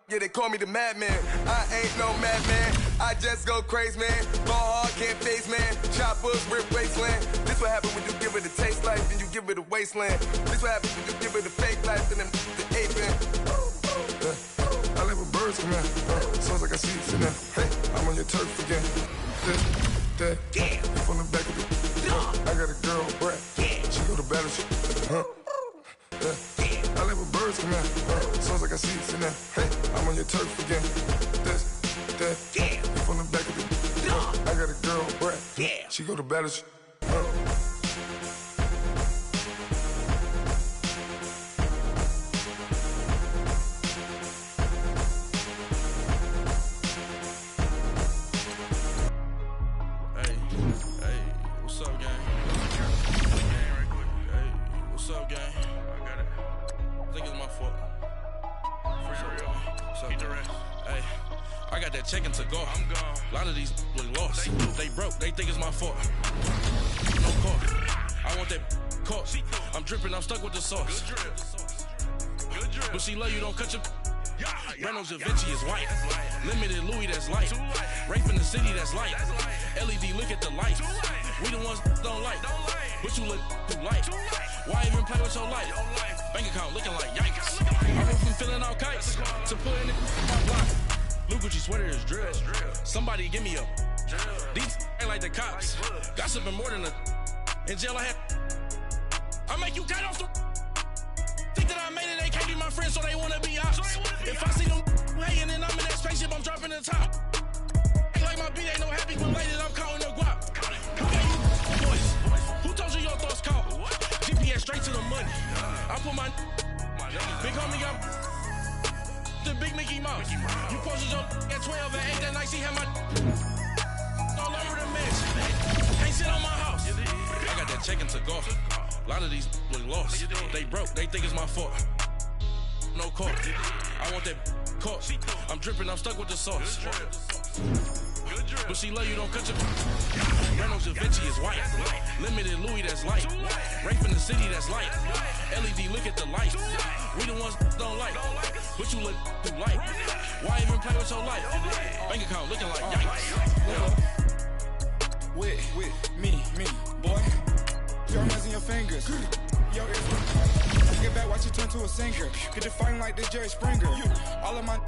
Yeah, they call me the madman. I ain't no madman. I just go crazy, man. Ball hard, can't face, man. Choppers, rip wasteland. This what happen when you give it a taste life, then you give it a wasteland. This what happen when you give it a fake life, then the ape man. I live with birds come in. Sounds like I see seats in there. Hey, I'm on your turf again. That. You from the back of the. I got a girl, Brad. She go to battle. I live with birds come in. Sounds like I see seats in there. Hey, I'm on your turf again. That. You from the back of the. I got a girl, Brad. She go to battle. Checking to go. I'm gone. A lot of these look lost. They broke. They think it's my fault. No call. I want that caught. I'm dripping. I'm stuck with the sauce. Good drip. But she love you. Don't cut your. Reynolds Da Vinci is white. Limited Louis, that's light. Rape in the city, that's light. LED, look at the light. We the ones don't like. But you look too light. Why even play with your life? Bank account looking like yikes. I went from filling out kites to putting it in my block. Blue Gucci sweater is drill. Somebody give me a. These ain't like the cops. Gossiping more than a. In jail I had. I make you cut off the. Think that I made it, they can't be my friends, so they wanna be ops. If I see them hating and I'm in that spaceship, I'm dropping the top. Ain't like my beat ain't no happy related, I'm counting the guap. Who gave you voice? Who told you your thoughts count? GPS straight to the money. I put my big homie got the big Mickey Mouse. You posted your at 12 and 8 that night, she had my all over the mansion. Ain't sit on my house. I got that check into golf. A lot of these look lost. They broke, they think it's my fault. No call. I want that caught. I'm dripping, I'm stuck with the sauce. But she love you, don't cut your. Reynolds Da Vinci is white. Limited Louis, that's light. Rape in the city, that's light. LED, look at the light. We the ones don't like. But you look too light. Why even play with your life? Bank account looking like yikes. With me, boy. Your hands in your fingers. Yo, get back, watch you turn to a singer. Get to fighting like this Jerry Springer. All of my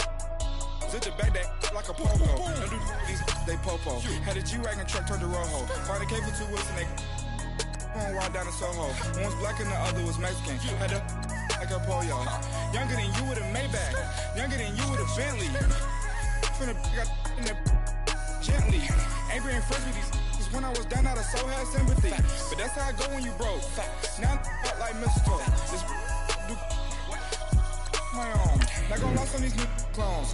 zip the back that like a popo. Don't do these, they popo. Had a G-Wagon truck turned to Rojo. Find a cable 2 wheels and they going wild down in Soho. One was black and the other was Mexican. Had a like a polio. Younger than you with a Maybach. Younger than you with a Bentley. Finna got in the gently. Ain't been friends with these when I was down out of so had sympathy. But that's how I go when you broke. Now I'm like mistletoe. This do my own. Not gonna lost on these new clones.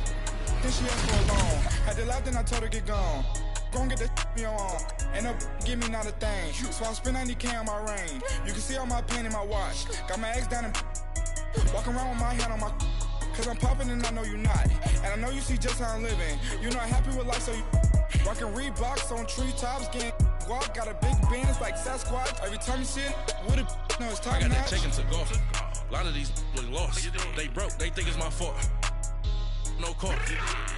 Then she asked for a loan. Had to laugh, then I told her get gone. Gon' get that me on. Ain't no give me not a thing. So I spend 90K on my ring. You can see all my pain in my watch. Got my ex down and walking around with my hand on my. Cause I'm popping and I know you not. And I know you see just how I'm living. You're not happy with life, so you rockin' Reeboks on treetops, getting walk. Got a big bands like Sasquatch. Every time you see it, with it, no, it's top I got notch. that check to go. A lot of these look lost. They broke, they think it's my fault. No court.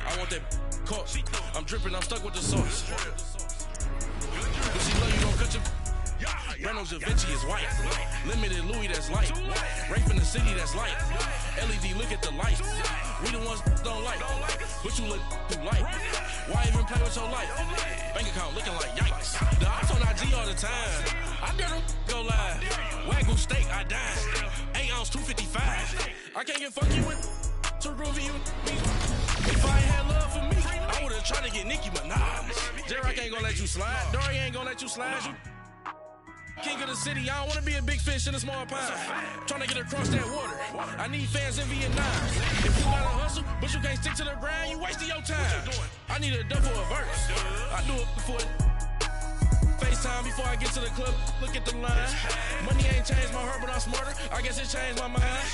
I want that court. I'm dripping, I'm stuck with the sauce. But she love you, don't cut your. Reynolds Da Vinci is white. Limited Louis, that's light. Rape in the city, that's light. LED, look at the light. We the ones don't like. But you look too light. Why even play with your life? Bank account looking like yikes. The ops on IG all the time. I dare them go live. Wagyu steak, I dine. 8 ounce, 255. I can't get fuck you with too groovy you. If I ain't had love for me, I would've tried to get Nicki Minaj. J-Rock ain't gonna let you slide. Dory ain't gonna let you slide. You king of the city, I don't wanna be a big fish in a small pond. Trying to get across that water. I need fans in Vietnam. If you gotta hustle, but you can't stick to the grind, you wasting your time. I need a double a verse. I do it before FaceTime before I get to the club. Look at the line. Money ain't changed my heart, but I'm smarter. I guess it changed my mind.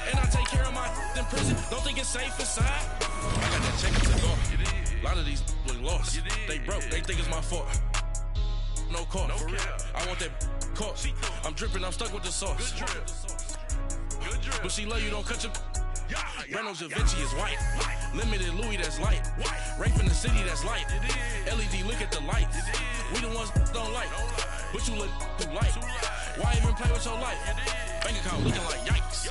And I take care of my in prison. Don't think it's safe inside. I got that check to go. A lot of these look lost. They broke. They think it's my fault. No court. For real. I want that court. I'm dripping, I'm stuck with the sauce. But she love you, don't cut your. Reynolds Da Vinci is white. Limited Louis, that's light. Rape in the city, that's light. LED, look at the lights. We the ones don't like. But you look too light. Why even play with your life? Bank account looking like yikes.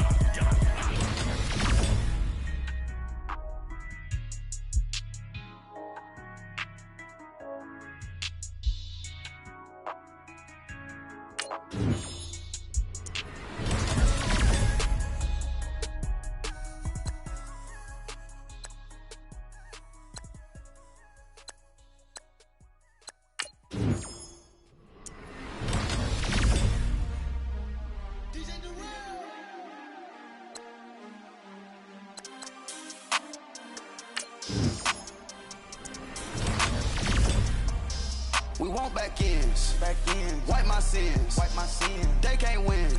We want back ends. Wipe my sins. They can't win.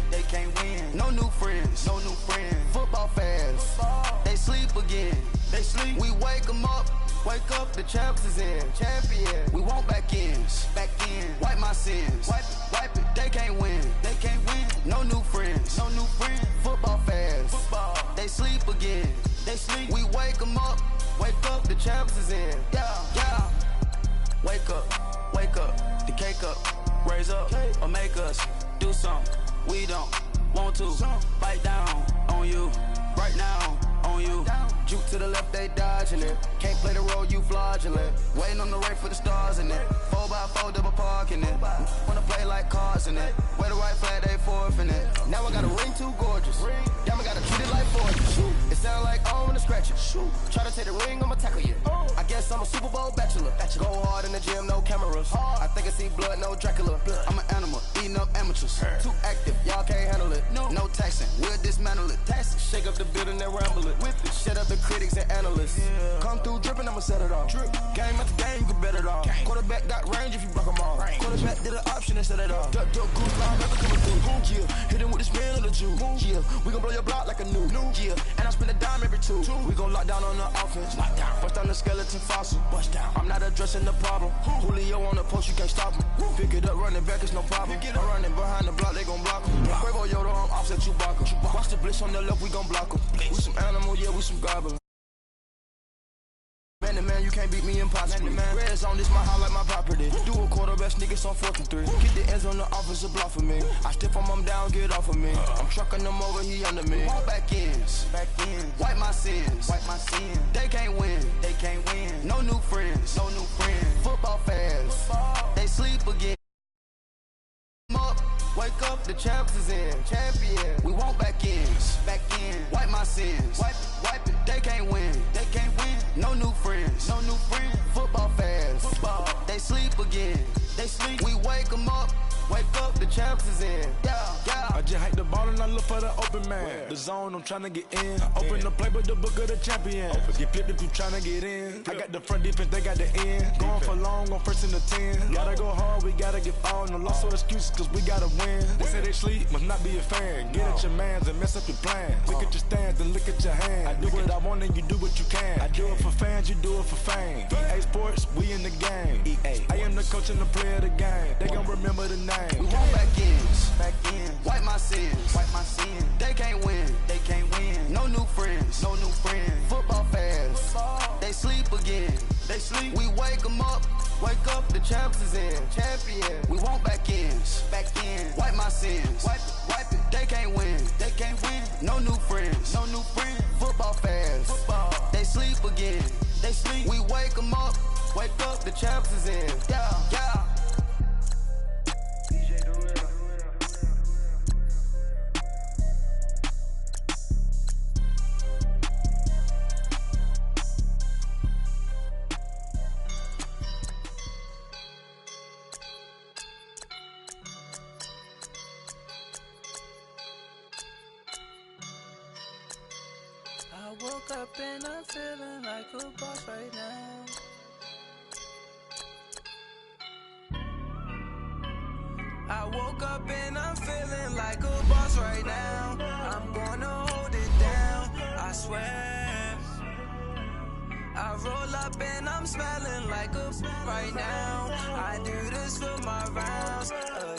No new friends. Football fans. They sleep again. We wake them up. The champs is in. Champion. We want back ends. Wipe my sins. Wipe it. They can't win. No new friends. Football fans. They sleep again. We wake them up. The champs is in. Yeah. Wake up, the cake up, raise up, or make us do something we don't want to. Bite down on you, right now on you. Juke to the left, they dodging it. Can't play the role, you fraudulent. Waiting on the right for the stars in it. 4x4 double parking it. Wanna play like cars in it. Wear the white flag, they forfeiting it. Now I got a ring too gorgeous. Damn, I gotta treat it like fortress. It sound like I wanna scratch it. Try to take the ring, I'ma tackle you. I guess I'm a Super Bowl bachelor. Go hard in the gym, no cameras. I think I see blood, no Dracula. I'm an animal, eating up amateurs. Too active, y'all can't handle it. No taxing, we'll dismantle it. Shake up the building and ramble it. Whip it, shut up the critics and analysts. Come through dripping, I'ma set it off. Game after game, you can bet it off. Quarterback got range if you block them off. Quarterback did an option and set it off. Duck, goose, line, never coming through. Yeah, hit him with the spin of the Jew. Yeah, we gon' blow your block like a new. Yeah, and I spend a dime every two. We gon' lock down on the offense. Bust down the skeleton fossil. I'm not addressing the problem. Julio on the post, you can't stop him. Pick it up, running back, it's no problem. I'm running behind the block, they gon' block him. Quavo Yoda, I'm offset Chewbacca. Watch the blitz on the left, we gon' block him. We some animal, yeah, we some goblin. Man, you can't beat me impossible. Red zone, this my house like my property. Do a quarter best niggas on 4th and 3. Get the ends on the offensive block for me. I stiff him down, get off of me. I'm trucking them over, he under me. Want back ends. Wipe my sins. They can't win. No new friends. Football fans. They sleep again. Up, wake up, the champs is in. Champion. We won't back in. Back in. Wipe my sins. Wipe it. They can't win. They can't win. No new friends. No new friends. Football fans. Football. They sleep again. They sleep. We wake them up. Wake up, the champs is in. Yeah, yeah. I just hike the ball and I look for the open man. Where? The zone, I'm trying to get in. Open the playbook, the book of the champion. Get flipped if you trying to get in. I got the front defense, they got the end. Going for long, on first and the 10. Gotta go hard, we gotta get all. No loss or excuses, cause we gotta win. They say they sleep, must not be a fan. Get at your mans and mess up your plans. Look at your stands and look at your hands. I do what I want and you do what you can. I do it for fans, you do it for fame. EA Sports, we in the game. EA. I am the coach and the player of the game. They gon' remember the name. We won't back in. Back in. Wipe my sins. Wipe my sins. They can't win. They can't win. No new friends. No new friends. Football fans. Football. They sleep again. They sleep. We wake them up. Wake up, the champs is in. Champion. We won't back in. Back in. Wipe my sins. Wipe it. They can't win. They can't win. No new friends. No new friends. Football fans. Football. They sleep again. They sleep. We wake them up. Wake up, the champs is in. Yeah, yeah. I woke up and I'm feeling like a boss right now. I woke up and I'm feeling like a boss right now. I'm gonna hold it down, I swear. I roll up and I'm smelling like a right now. I do this for my rounds,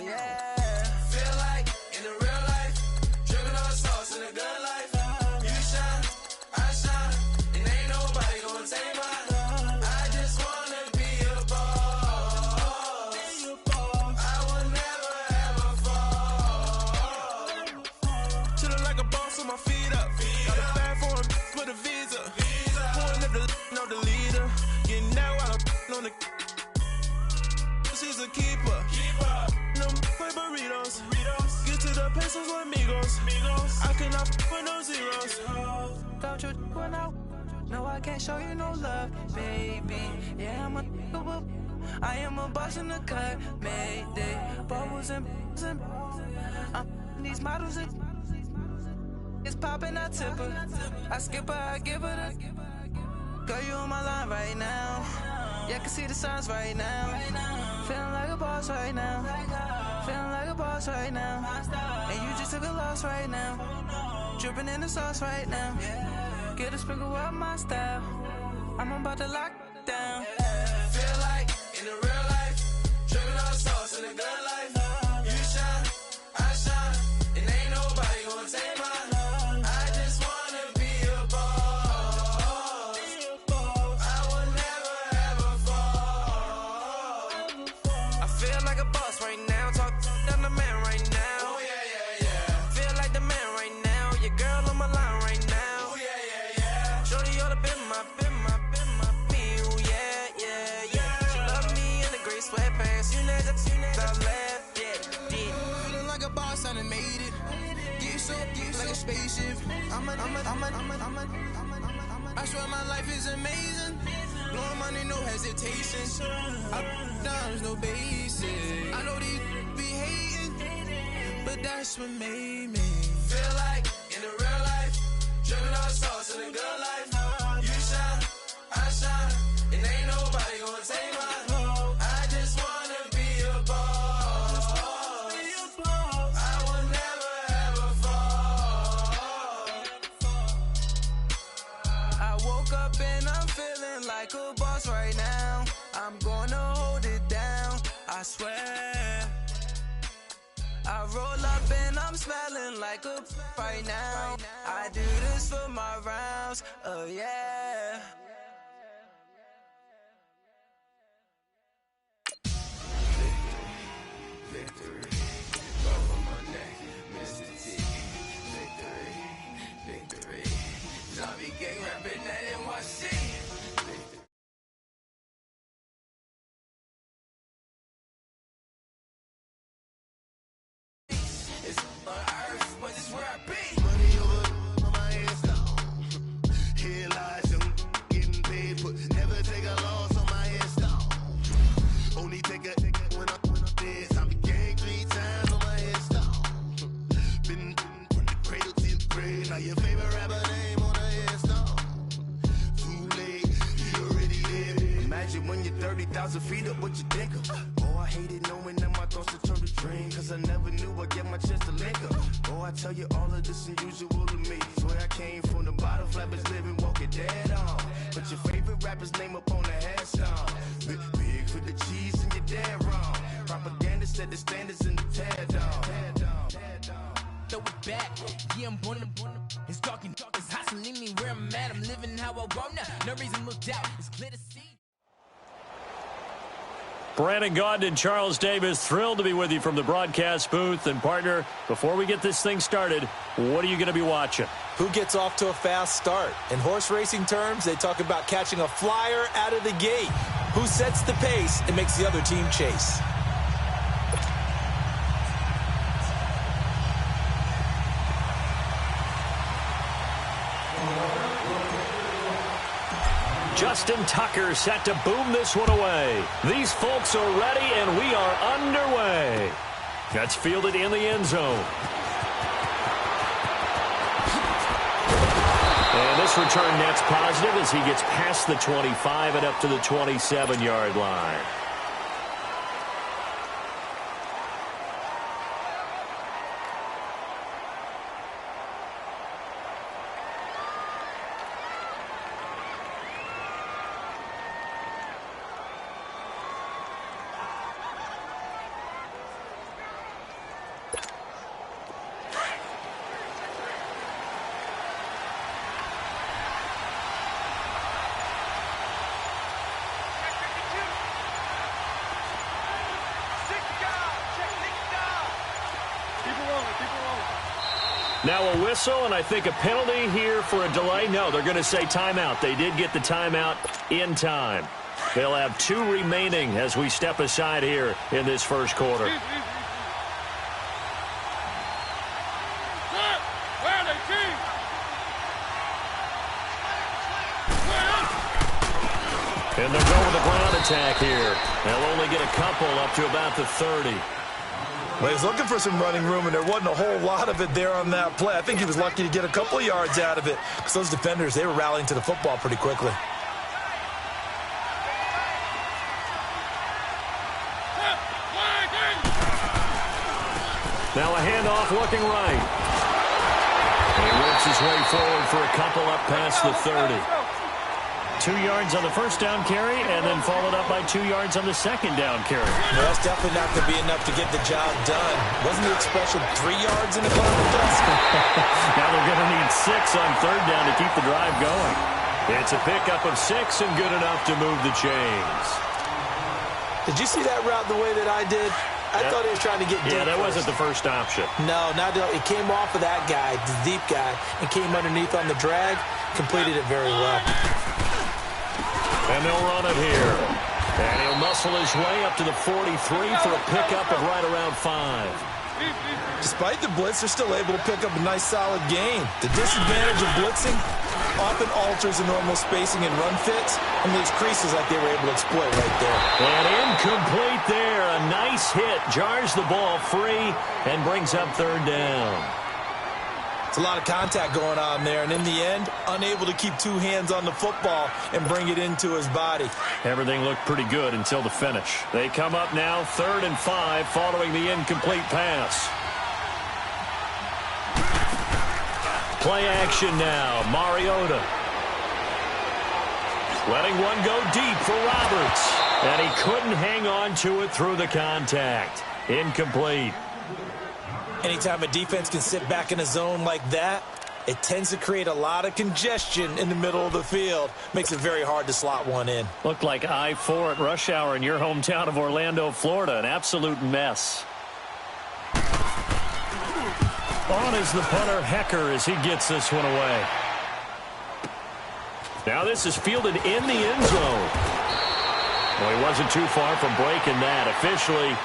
yeah. Feel like in the real life, dripping on sauce in the good life. You shine, I shine, and ain't nobody gonna take mine. I just wanna be a boss. I will never ever fall. Chillin' like a boss with my feet up. Got a bag for him with a visa. Pulling up the know the leader. Getting out while I'm on the. She's a keeper. No play burritos. Get to the pesos with amigos. I cannot with no zeros. Don't you when no, I can't show you no love, baby. Yeah, I am a boss in the cut, mayday. Bubbles and these models are it's popping, I tip her. I skip her, I give her the girl, you on my line right now. Yeah, I can see the signs right now. Feeling like a boss right now. Feeling like a boss right now. And you just took a loss right now. Dripping in the sauce right now. Get a sprinkle up my style. I'm about to lock down. Feel like in the real life, dripping on sauce in the good life. You shine, I shine, and ain't nobody gonna take mine. I just wanna be a boss. I will never ever fall. I feel like a boss right now. Talk down the man right now. Oh yeah. Feel like the man right now. Your girl on my line right now. Oh yeah. Shorty oughta been my me. Ooh, yeah. She love me in the gray sweatpants. You know that left. Yeah. Feeling like a boss, I done made it. Get so like a spaceship. I swear my life is amazing. Blowing money, no hesitation. Up, downs, no basic. I know these be hating, but that's what made me. Feel like in the real life, dripping on sauce in the good life. You shine, I shine, and ain't nobody gonna take mine. I just wanna be a boss. I will never ever fall. I woke up and I'm feeling like a boss right now. I'm gonna hold it down, I swear. I roll up and I'm smelling like a right now. I do this for my rounds, yeah. Victory, over my neck, Mr. T. Victory. Zombie gang rapping that NYC. It's favorite rapper name on the headstone. Too late, he already lived. Imagine when you're 30,000 feet up, what you think of? Oh, I hated knowing that my thoughts would turn to dream, cause I never knew I'd get my chance to link up. Oh, I tell you all of this unusual to me. Swear I came from the bottom, flappers living, walking dead on. Put your favorite rapper's name up on the headstone. Big for the cheese and you're dead wrong. Propaganda set the standards in the tear down. Throw it back, yeah, I'm born to. It's talking, it's hot, so leave me where I'm at. I'm living how I want now. No reason to look out, it's clear to see. Brandon Gaudin and Charles Davis, thrilled to be with you from the broadcast booth. And, partner, before we get this thing started, what are you going to be watching? Who gets off to a fast start? In horse racing terms, they talk about catching a flyer out of the gate. Who sets the pace and makes the other team chase? Justin Tucker set to boom this one away. These folks are ready, and we are underway. That's fielded in the end zone. And this return net's positive as he gets past the 25 and up to the 27-yard line. Now a whistle, and I think a penalty here for a delay. No, they're going to say timeout. They did get the timeout in time. They'll have 2 remaining as we step aside here in this first quarter. And they'll go with a ground attack here. They'll only get a couple up to about the 30. Well, he's looking for some running room, and there wasn't a whole lot of it there on that play. I think he was lucky to get a couple of yards out of it because those defenders, they were rallying to the football pretty quickly. Now a handoff looking right. And he works his way forward for a couple up past the 30. 2 yards on the first down carry, and then followed up by 2 yards on the second down carry. No, that's definitely not going to be enough to get the job done. Wasn't the expression 3 yards in the contest? Now they're going to need 6 on third down to keep the drive going. It's a pickup of 6 and good enough to move the chains. Did you see that route the way that I did? I thought he was trying to get deep. Yeah, that wasn't the first option. No, not it came off of that guy, the deep guy, and came underneath on the drag. Completed it very well. And they'll run it here. And he'll muscle his way up to the 43 for a pickup of right around 5. Despite the blitz, they're still able to pick up a nice, solid gain. The disadvantage of blitzing often alters the normal spacing and run fits and leaves creases like they were able to exploit right there. And incomplete there. A nice hit. Jars the ball free and brings up third down. It's a lot of contact going on there, and in the end, unable to keep 2 hands on the football and bring it into his body. Everything looked pretty good until the finish. They come up now 3rd and 5 following the incomplete pass. Play action now. Mariota. Letting one go deep for Roberts. And he couldn't hang on to it through the contact. Incomplete. Anytime a defense can sit back in a zone like that, it tends to create a lot of congestion in the middle of the field. Makes it very hard to slot one in. Looked like I-4 at rush hour in your hometown of Orlando, Florida. An absolute mess. On is the punter, Hecker, as he gets this one away. Now this is fielded in the end zone. Well, he wasn't too far from breaking that. Officially,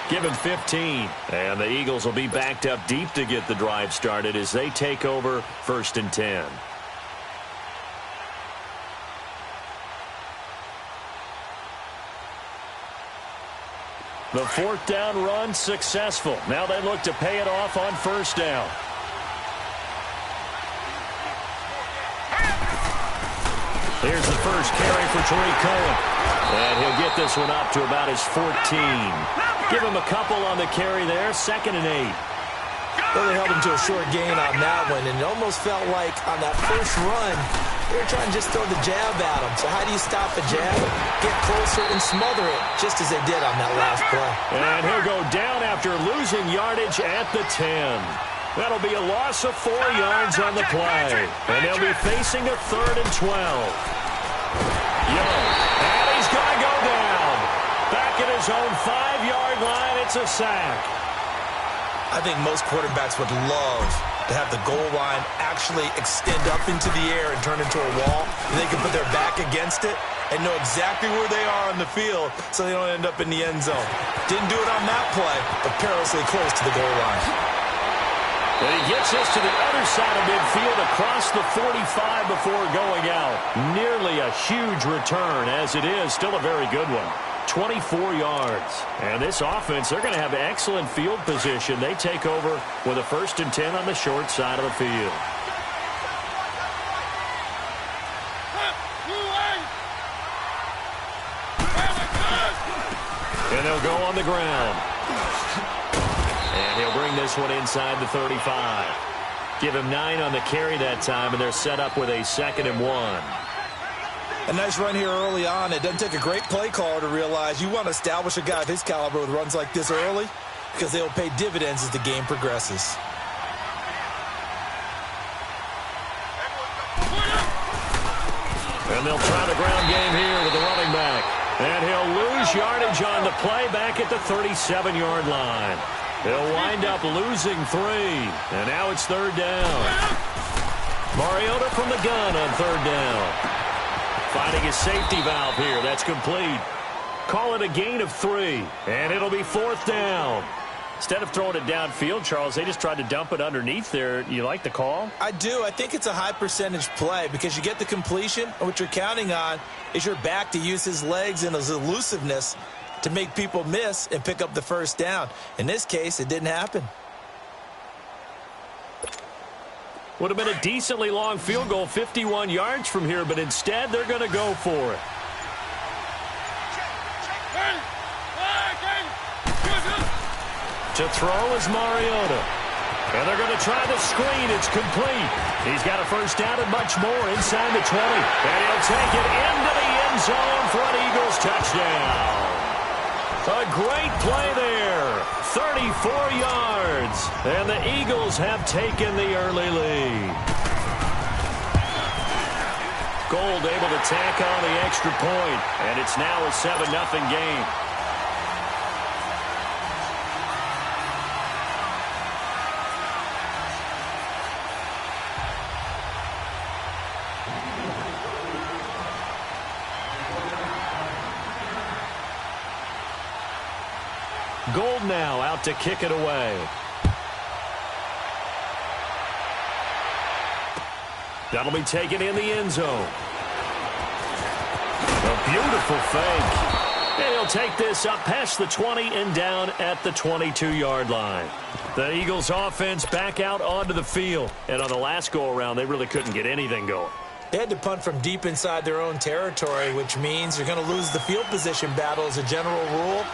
give him 15. And the Eagles will be backed up deep to get the drive started as they take over 1st and 10. The 4th down run successful. Now they look to pay it off on 1st down. Here's the first carry for Tariq Cohen. And he'll get this one up to about his 14. Give him a couple on the carry there, 2nd and 8. Well, they held him to a short gain on that one, and it almost felt like on that first run, they were trying to just throw the jab at him. So how do you stop a jab? Get closer and smother it, just as they did on that last play. And he'll go down after losing yardage at the 10. That'll be a loss of 4 yards on the play. And they'll be facing a 3rd and 12. Young. And he's going to go down. Back at his own 5-yard line, it's a sack. I think most quarterbacks would love to have the goal line actually extend up into the air and turn into a wall. They can put their back against it and know exactly where they are on the field so they don't end up in the end zone. Didn't do it on that play, but perilously close to the goal line. And he gets us to the other side of midfield across the 45 before going out. Nearly a huge return as it is. Still a very good one. 24 yards. And this offense, they're going to have excellent field position. They take over with a 1st and 10 on the short side of the field. And they'll go on the ground. And he'll bring this one inside the 35. Give him 9 on the carry that time, and they're set up with a 2nd and 1. A nice run here early on. It doesn't take a great play caller to realize you want to establish a guy of his caliber with runs like this early because they will pay dividends as the game progresses. And they'll try the ground game here with the running back. And he'll lose yardage on the play back at the 37-yard line. He'll wind up losing 3. And now it's 3rd down. Mariota from the gun on 3rd down. Finding his safety valve here. That's complete. Call it a gain of 3. And it'll be 4th down. Instead of throwing it downfield, Charles, they just tried to dump it underneath there. You like the call? I do. I think it's a high percentage play because you get the completion. And what you're counting on is your back to use his legs and his elusiveness to make people miss and pick up the 1st down. In this case, it didn't happen. Would have been a decently long field goal, 51 yards from here, but instead they're going to go for it. To throw is Mariota. And they're going to try the screen. It's complete. He's got a 1st down and much more inside the 20. And he'll take it into the end zone for an Eagles touchdown. A great play there. 34 yards. And the Eagles have taken the early lead. Gold able to tack on the extra point. And it's now a 7-0 game. Gold now out to kick it away. That'll be taken in the end zone. A beautiful fake. And he'll take this up past the 20 and down at the 22-yard line. The Eagles offense back out onto the field. And on the last go-around, they really couldn't get anything going. They had to punt from deep inside their own territory, which means you're going to lose the field position battle as a general rule.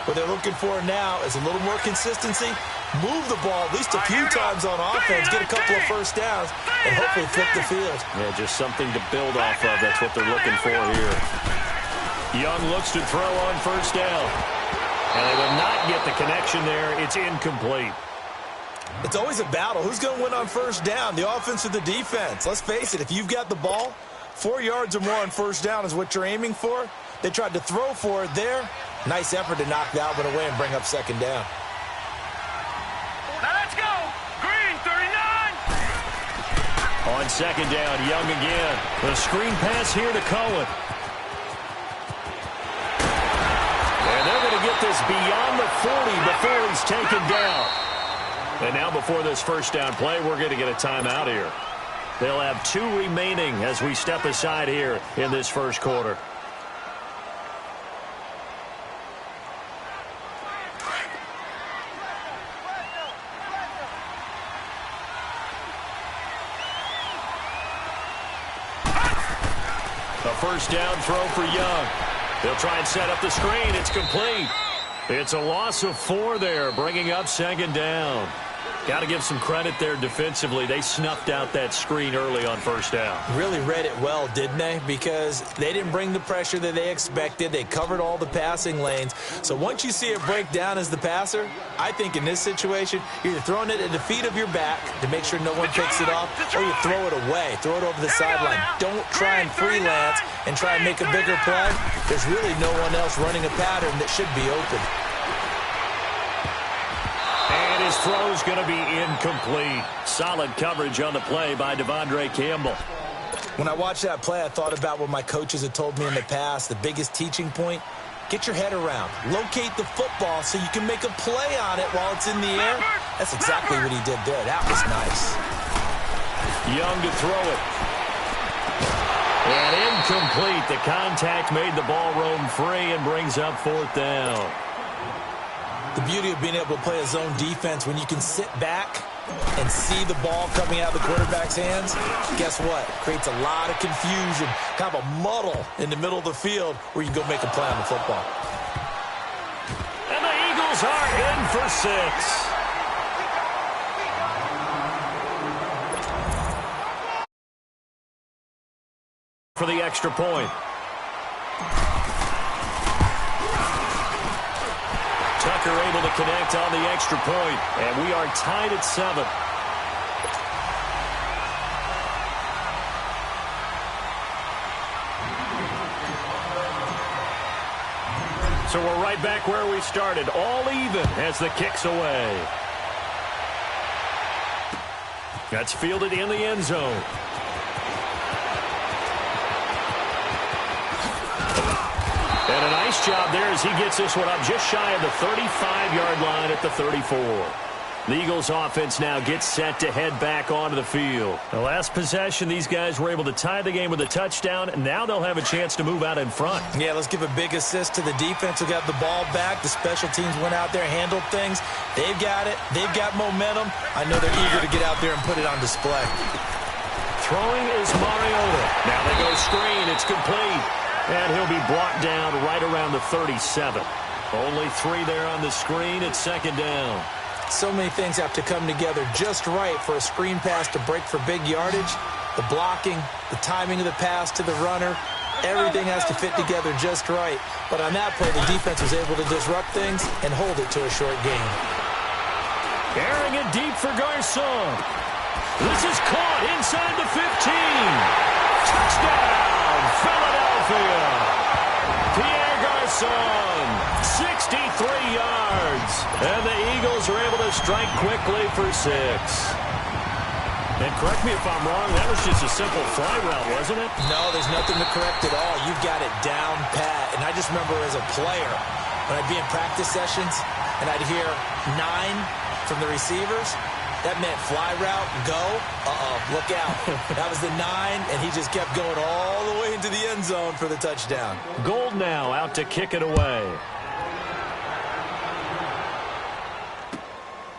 What they're looking for now is a little more consistency, move the ball at least a few times on offense, get a couple of 1st downs, and hopefully flip the field. Yeah, just something to build off of. That's what they're looking for here. Young looks to throw on 1st down. And they will not get the connection there. It's incomplete. It's always a battle. Who's going to win on 1st down, the offense or the defense? Let's face it, if you've got the ball, 4 yards or more on 1st down is what you're aiming for. They tried to throw for it there. Nice effort to knock that one away and bring up 2nd down. Now let's go. Green, 39. On 2nd down, Young again. The screen pass here to Cohen. And they're going to get this beyond the 40 before he's taken down. And now before this 1st down play, we're going to get a timeout here. They'll have 2 remaining as we step aside here in this 1st quarter. A first down throw for Young. They'll try and set up the screen. It's complete. It's a loss of 4 there, bringing up second down. Got to give some credit there defensively. They snuffed out that screen early on first down. Really read it well, didn't they? Because they didn't bring the pressure that they expected. They covered all the passing lanes. So once you see it break down as the passer, I think in this situation, you're either throwing it at the feet of your back to make sure no one picks it off, or you throw it away. Throw it over the sideline. Don't try and freelance and try and make a bigger play. There's really no one else running a pattern that should be open. And his throw's going to be incomplete. Solid coverage on the play by Devondre Campbell. When I watched that play, I thought about what my coaches had told me in the past. The biggest teaching point, get your head around. Locate the football so you can make a play on it while it's in the air. That's exactly what he did there. That was nice. Young to throw it. And incomplete. The contact made the ball roam free and brings up 4th down. The beauty of being able to play a zone defense when you can sit back and see the ball coming out of the quarterback's hands, guess what? Creates a lot of confusion, kind of a muddle in the middle of the field where you can go make a play on the football. And the Eagles are in for 6. For the extra point. Tucker able to connect on the extra point, and we are tied at 7. So we're right back where we started, all even as the kick's away. That's fielded in the end zone. And a nice job there as he gets this one up just shy of the 35-yard line at the 34. The Eagles offense now gets set to head back onto the field. The last possession, these guys were able to tie the game with a touchdown, and now they'll have a chance to move out in front. Yeah, let's give a big assist to the defense who got the ball back. The special teams went out there, handled things. They've got it. They've got momentum. I know they're eager to get out there and put it on display. Throwing is Mariota. Now they go screen. It's complete. And he'll be brought down right around the 37. Only 3 there on the screen at second down. So many things have to come together just right for a screen pass to break for big yardage. The blocking, the timing of the pass to the runner, everything has to fit together just right. But on that play, the defense was able to disrupt things and hold it to a short gain. Airing it deep for Garçon. This is caught inside the 15. Touchdown, Philadelphia. Pierre Garçon, 63 yards. And the Eagles are able to strike quickly for 6. And correct me if I'm wrong, that was just a simple fly route, wasn't it? No, there's nothing to correct at all. You've got it down pat. And I just remember as a player, when I'd be in practice sessions and I'd hear 9 from the receivers, that meant fly route, go, look out. That was the 9, and he just kept going all the way into the end zone for the touchdown. Gold now out to kick it away.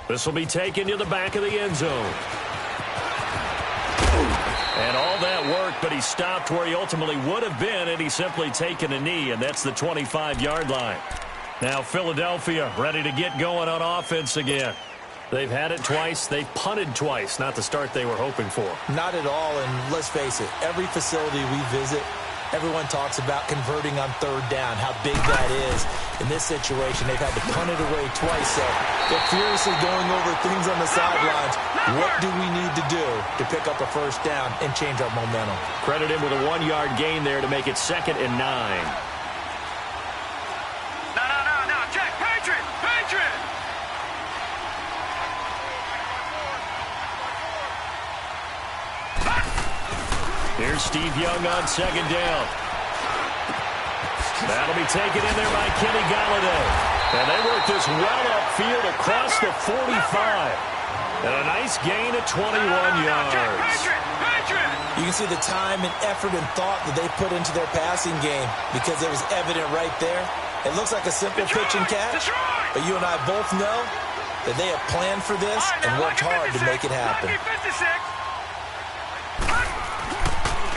This will be taken to the back of the end zone. And all that worked, but he stopped where he ultimately would have been, and he's simply taken a knee, and that's the 25-yard line. Now Philadelphia ready to get going on offense again. They've had it twice. They've punted twice. Not the start they were hoping for. Not at all, and let's face it, every facility we visit, everyone talks about converting on 3rd down, how big that is. In this situation, they've had to punt it away twice, so they're furiously going over things on the sidelines. What do we need to do to pick up a first down and change our momentum? Credit him with a 1-yard gain there to make it 2nd and 9. No, Jack, Patriot! Here's Steve Young on 2nd down. That'll be taken in there by Kenny Galladay. And they work this well upfield across the 45. And a nice gain of 21 yards. You can see the time and effort and thought that they put into their passing game because it was evident right there. It looks like a simple pitch and catch, but you and I both know that they have planned for this and worked hard to make it happen.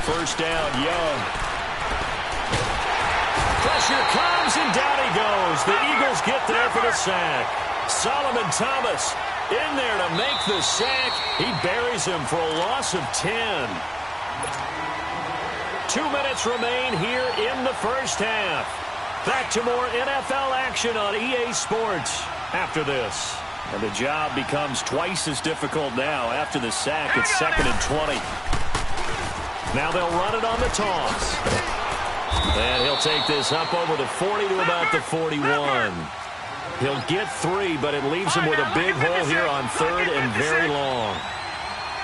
First down, Young. pressure comes, and down he goes. The Eagles get there for the sack. Solomon Thomas in there to make the sack. He buries him for a loss of 10. 2 minutes remain here in the first half. Back to more NFL action on EA Sports after this. And the job becomes twice as difficult now. After the sack, it's 2nd and 20. Now they'll run it on the toss. And he'll take this up over the 40 to about the 41. He'll get 3, but it leaves him with a big hole here on 3rd and very long.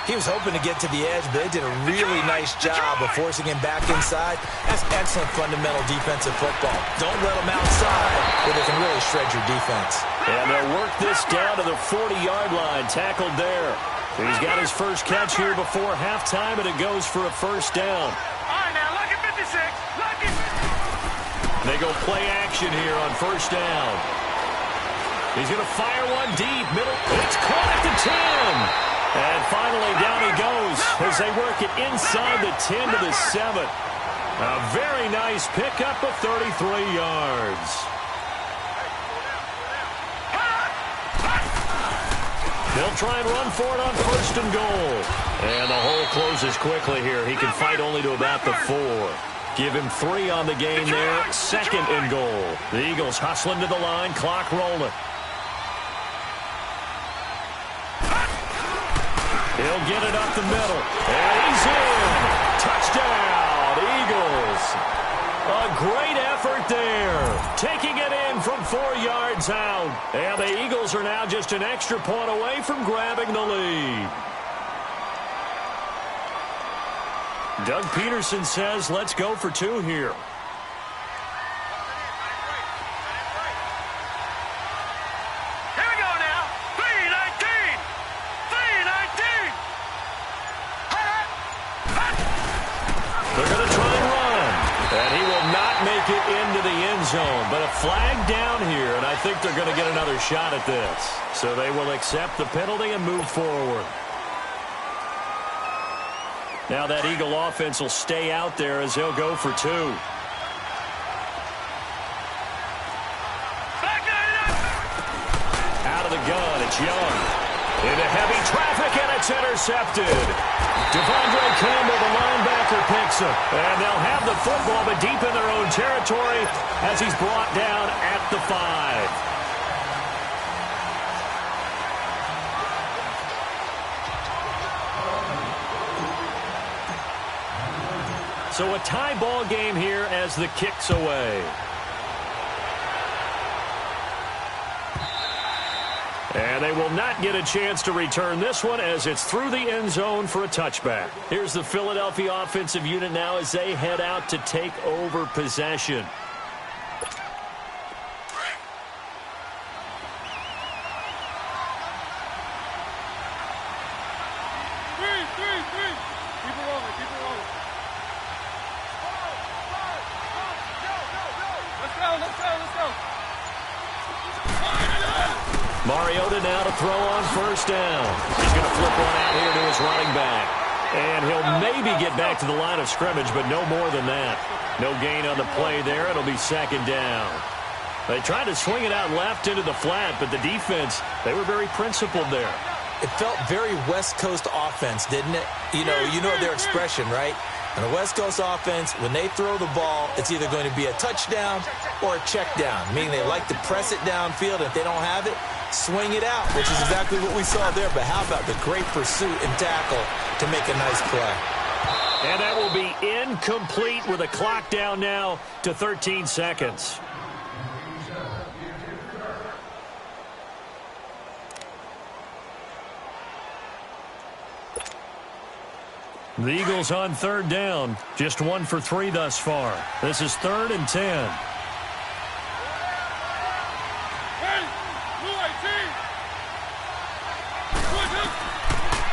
He was hoping to get to the edge, but they did a really nice job of forcing him back inside. That's excellent fundamental defensive football. Don't let him outside where they can really shred your defense. And they'll work this down to the 40-yard line, tackled there. He's got his first catch here before halftime, and it goes for a first down. All right, now, look at 56. Look at... They go play action here on first down. He's going to fire one deep, middle. It's caught at the 10. And finally, down he goes as they work it inside the 10 to the 7. A very nice pickup of 33 yards. They'll try and run for it on 1st and goal. And the hole closes quickly here. He can fight only to about the 4. Give him 3 on the game there. 2nd and goal. The Eagles hustling to the line. Clock rolling. He'll get it up the middle. And he's in. Touchdown, Eagles. A great effort there. Taking it in from 4 yards out. And the Eagles are now just an extra point away from grabbing the lead. Doug Peterson says, let's go for 2 here. Zone, but a flag down here, and I think they're going to get another shot at this. So they will accept the penalty and move forward. Now that Eagle offense will stay out there as they'll go for 2. Out of the gun, it's Young. Into heavy traffic, and it's intercepted. Devondre Campbell, the linebacker, picks him. And they'll have the football, but deep in their own territory as he's brought down at the 5. So a tie ball game here as the kick's away. And they will not get a chance to return this one as it's through the end zone for a touchback. Here's the Philadelphia offensive unit now as they head out to take over possession. Mariota now to throw on first down. He's going to flip one out here to his running back. And he'll maybe get back to the line of scrimmage, but no more than that. No gain on the play there. It'll be 2nd down. They tried to swing it out left into the flat, but the defense, they were very principled there. It felt very West Coast offense, didn't it? You know their expression, right? And the West Coast offense, when they throw the ball, it's either going to be a touchdown or a check down, meaning they like to press it downfield. If they don't have it, swing it out, which is exactly what we saw there. But how about the great pursuit and tackle to make a nice play? And that will be incomplete with a clock down now to 13 seconds. The Eagles on 3rd down. Just 1 for 3 thus far. This is 3rd and 10.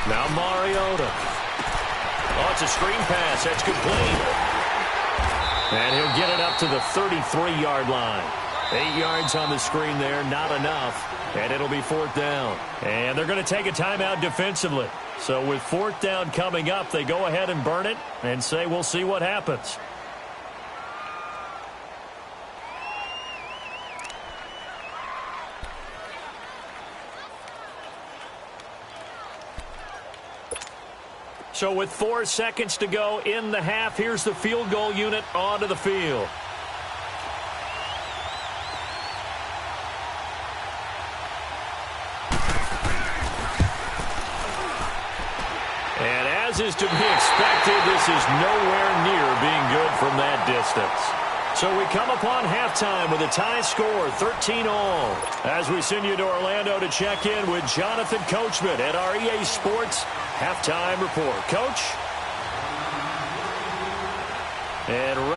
Now Mariota. Oh, it's a screen pass. That's complete. And he'll get it up to the 33-yard line. 8 yards on the screen there, not enough. And it'll be 4th down. And they're going to take a timeout defensively. So with 4th down coming up, they go ahead and burn it and say we'll see what happens. So with 4 seconds to go in the half, here's the field goal unit onto the field. And as is to be expected, this is nowhere near being good from that distance. So we come upon halftime with a tie score, 13-all. As we send you to Orlando to check in with Jonathan Coachman at our EA Sports Halftime Report. Coach? And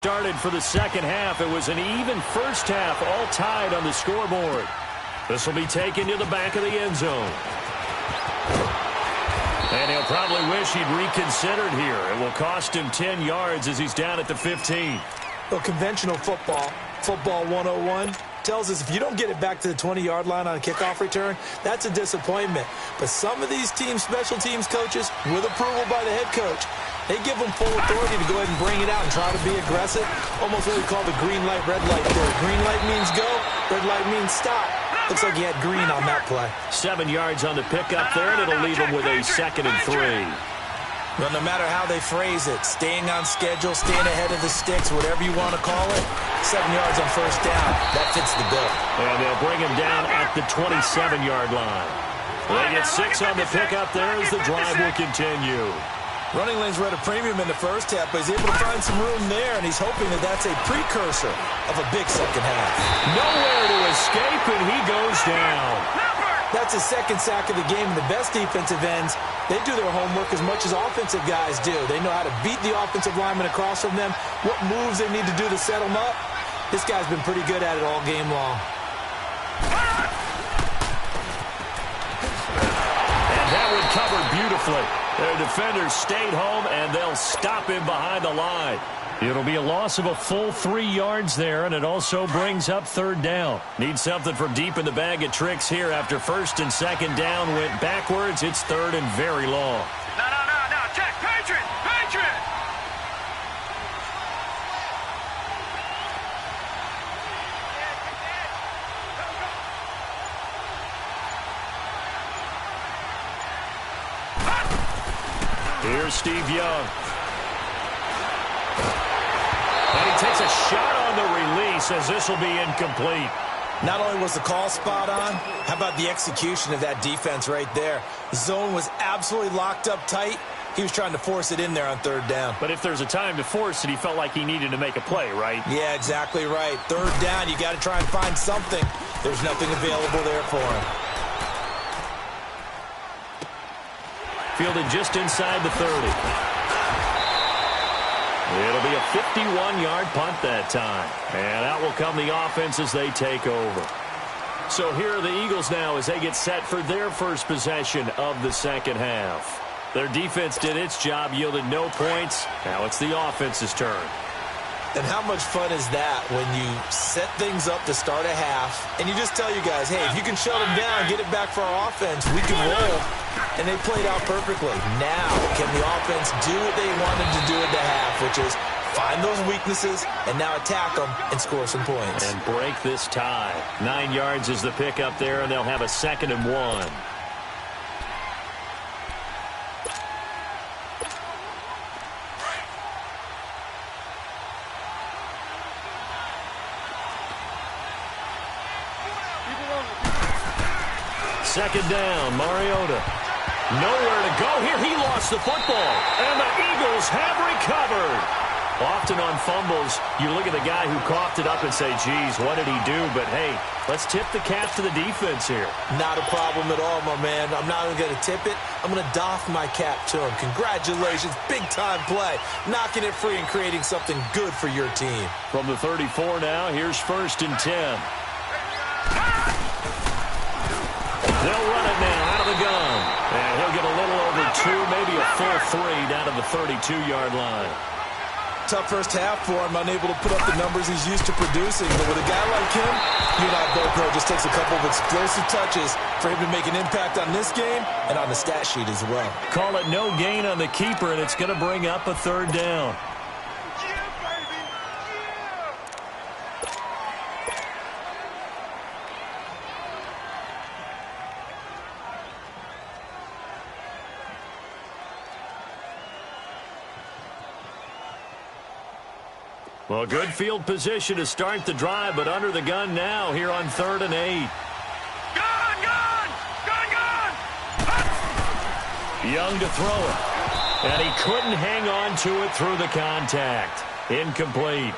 started for the second half. It was an even first half, all tied on the scoreboard. This will be taken to the back of the end zone. And he'll probably wish he'd reconsidered here. It will cost him 10 yards as he's down at the 15. Well, conventional football 101, tells us if you don't get it back to the 20-yard line on a kickoff return, that's a disappointment. But some of these teams, special teams coaches, with approval by the head coach, they give them full authority to go ahead and bring it out and try to be aggressive. Almost what we call the green light, red light theory. Green light means go, red light means stop. Looks like he had green on that play. 7 yards on the pickup there, and it'll leave him with a 2nd and 3. Well, no matter how they phrase it, staying on schedule, staying ahead of the sticks, whatever you want to call it, 7 yards on first down, that fits the bill. And they'll bring him down at the 27-yard line. They get 6 on the pickup there as the drive will continue. Running lanes were at a premium in the first half, but he's able to find some room there, and he's hoping that that's a precursor of a big second half. Nowhere to escape, and he goes down. That's his 2nd sack of the game, and the best defensive ends, they do their homework as much as offensive guys do. They know how to beat the offensive lineman across from them, what moves they need to do to set them up. This guy's been pretty good at it all game long. And that one covered beautifully. Their defenders stayed home, and they'll stop him behind the line. It'll be a loss of a full 3 yards there, and it also brings up 3rd down. Need something from deep in the bag of tricks here after 1st and 2nd down went backwards. It's 3rd and very long. No, check, Patriot! Here's Steve Young. And he takes a shot on the release as this will be incomplete. Not only was the call spot on, how about the execution of that defense right there? The zone was absolutely locked up tight. He was trying to force it in there on 3rd down. But if there's a time to force it, he felt like he needed to make a play, right? Yeah, exactly right. 3rd down, you got to try and find something. There's nothing available there for him. Fielded just inside the 30. It'll be a 51-yard punt that time. And out will come the offense as they take over. So here are the Eagles now as they get set for their first possession of the second half. Their defense did its job, yielded no points. Now it's the offense's turn. And how much fun is that when you set things up to start a half and you just tell you guys, hey, if you can shut them down, get it back for our offense, we can roll. And they played out perfectly. Now, can the offense do what they wanted to do at the half, which is find those weaknesses and now attack them and score some points. And break this tie. 9 yards is the pickup there, and they'll have a 2nd and 1. Second down, Mariota. Nowhere to go here. He lost the football, and the Eagles have recovered. Often on fumbles, you look at the guy who coughed it up and say, geez, what did he do? But, hey, let's tip the cap to the defense here. Not a problem at all, my man. I'm not even going to tip it. I'm going to doff my cap to him. Congratulations. Big-time play. Knocking it free and creating something good for your team. From the 34 now, here's 1st and 10. They'll run it now out of the gun. And he'll get a little over 2, maybe a full 3 down to the 32-yard line. Tough first half for him, unable to put up the numbers he's used to producing. But with a guy like him, you and I both know it just takes a couple of explosive touches for him to make an impact on this game and on the stat sheet as well. Call it no gain on the keeper, and it's going to bring up a 3rd down. Well, good field position to start the drive, but under the gun now here on 3rd and 8. Young to throw it. And he couldn't hang on to it through the contact. Incomplete.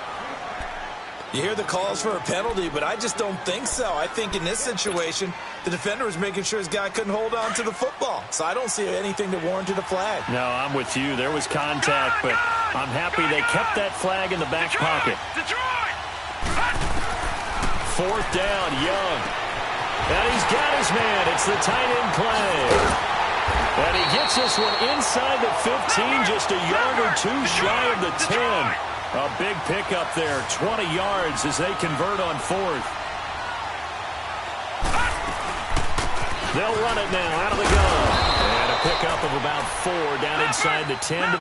You hear the calls for a penalty, but I just don't think so. I think in this situation, the defender was making sure his guy couldn't hold on to the football. So I don't see anything that warranted a flag. No, I'm with you. There was contact, but I'm happy they kept that flag in the back pocket. 4th down, Young. And he's got his man. It's the tight end play. And he gets this one inside the 15, just a yard or two shy of the 10. A big pickup there, 20 yards as they convert on 4th. They'll run it now out of the gun. And a pickup of about 4 down inside the 10.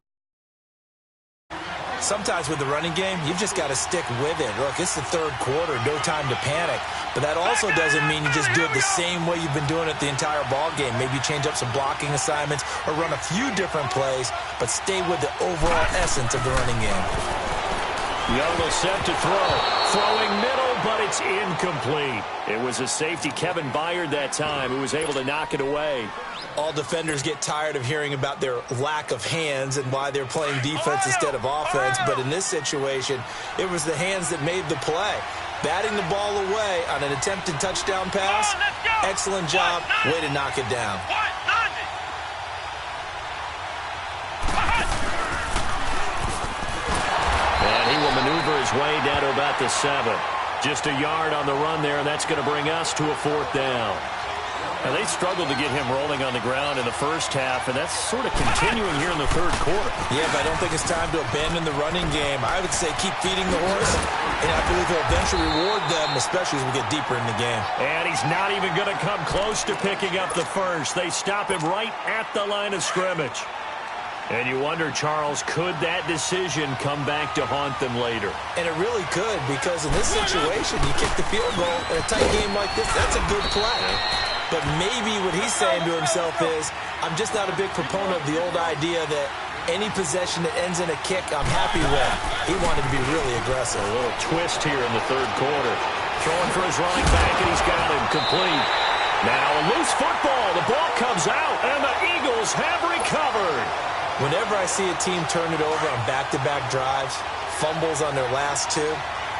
Sometimes with the running game, you've just got to stick with it. Look, it's the 3rd quarter, no time to panic. But that also doesn't mean you just do it the same way you've been doing it the entire ball game. Maybe change up some blocking assignments or run a few different plays, but stay with the overall essence of the running game. Young will set to throw. Throwing middle, but it's incomplete. It was a safety, Kevin Byard, that time, who was able to knock it away. All defenders get tired of hearing about their lack of hands and why they're playing defense instead of offense. But in this situation, it was the hands that made the play. Batting the ball away on an attempted touchdown pass. Excellent job. Way to knock it down. And he will maneuver his way down to about the 7. Just a yard on the run there, and that's going to bring us to a 4th down. Now, they struggled to get him rolling on the ground in the first half, and that's sort of continuing here in the 3rd quarter. Yeah, but I don't think it's time to abandon the running game. I would say keep feeding the horse, and I believe he'll eventually reward them, especially as we get deeper in the game. And he's not even going to come close to picking up the first. They stop him right at the line of scrimmage. And you wonder, Charles, could that decision come back to haunt them later? And it really could, because in this situation, you kick the field goal in a tight game like this, that's a good play. But maybe what he's saying to himself is, I'm just not a big proponent of the old idea that any possession that ends in a kick, I'm happy with. He wanted to be really aggressive. A little twist here in the 3rd quarter. Throwing for his running back, and he's got him complete. Now a loose football. The ball comes out, and the Eagles have recovered. Whenever I see a team turn it over on back-to-back drives, fumbles on their last 2,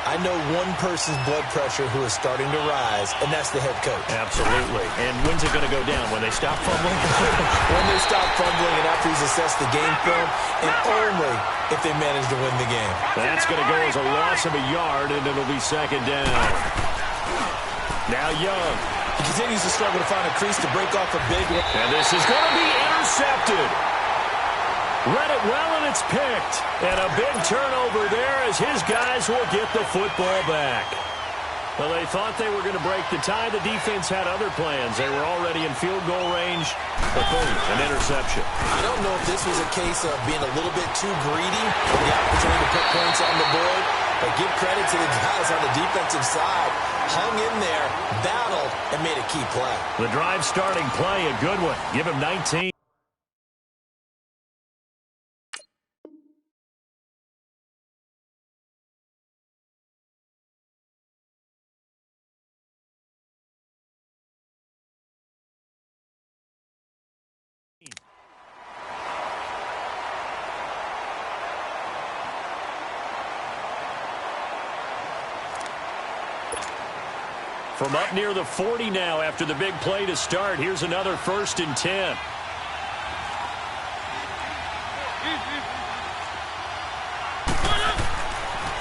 I know one person's blood pressure who is starting to rise, and that's the head coach. Absolutely. And when's it going to go down? When they stop fumbling? When they stop fumbling and after he's assessed the game film, and only if they manage to win the game. That's going to go as a loss of a yard, and it'll be 2nd down. Now Young. He continues to struggle to find a crease to break off a big one. And this is going to be intercepted. Read it well, and it's picked. And a big turnover there as his guys will get the football back. Well, they thought they were going to break the tie. The defense had other plans. They were already in field goal range. But boom, an interception. I don't know if this was a case of being a little bit too greedy for the opportunity to put points on the board. But give credit to the guys on the defensive side. Hung in there, battled, and made a key play. The drive starting play, a good one. Give him 19. From up near the 40 now after the big play to start. Here's another 1st and 10.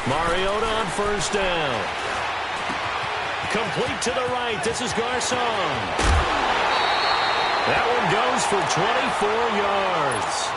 Mariota on 1st down. Complete to the right. This is Garcon. That one goes for 24 yards.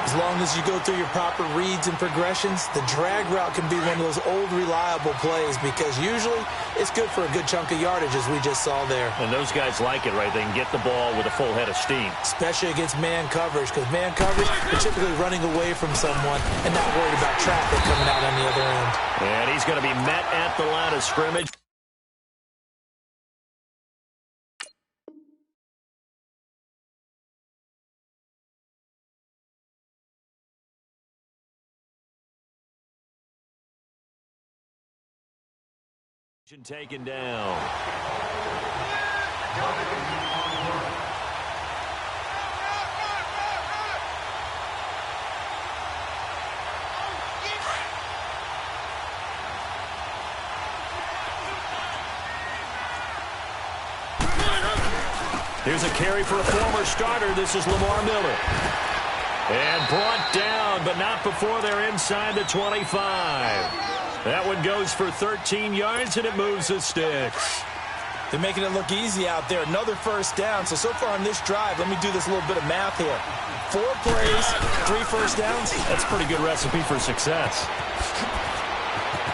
As long as you go through your proper reads and progressions, the drag route can be one of those old reliable plays because usually it's good for a good chunk of yardage, as we just saw there. And those guys like it, right? They can get the ball with a full head of steam. Especially against man coverage, because man coverage, they're typically running away from someone and not worried about traffic coming out on the other end. And he's going to be met at the line of scrimmage. Taken down. Here's a carry for a former starter. This is Lamar Miller. And brought down, but not before they're inside the 25. That one goes for 13 yards, and it moves the sticks. They're making it look easy out there. Another first down. So far on this drive, let me do this little bit of math here. 4 plays, 3 first downs. That's a pretty good recipe for success.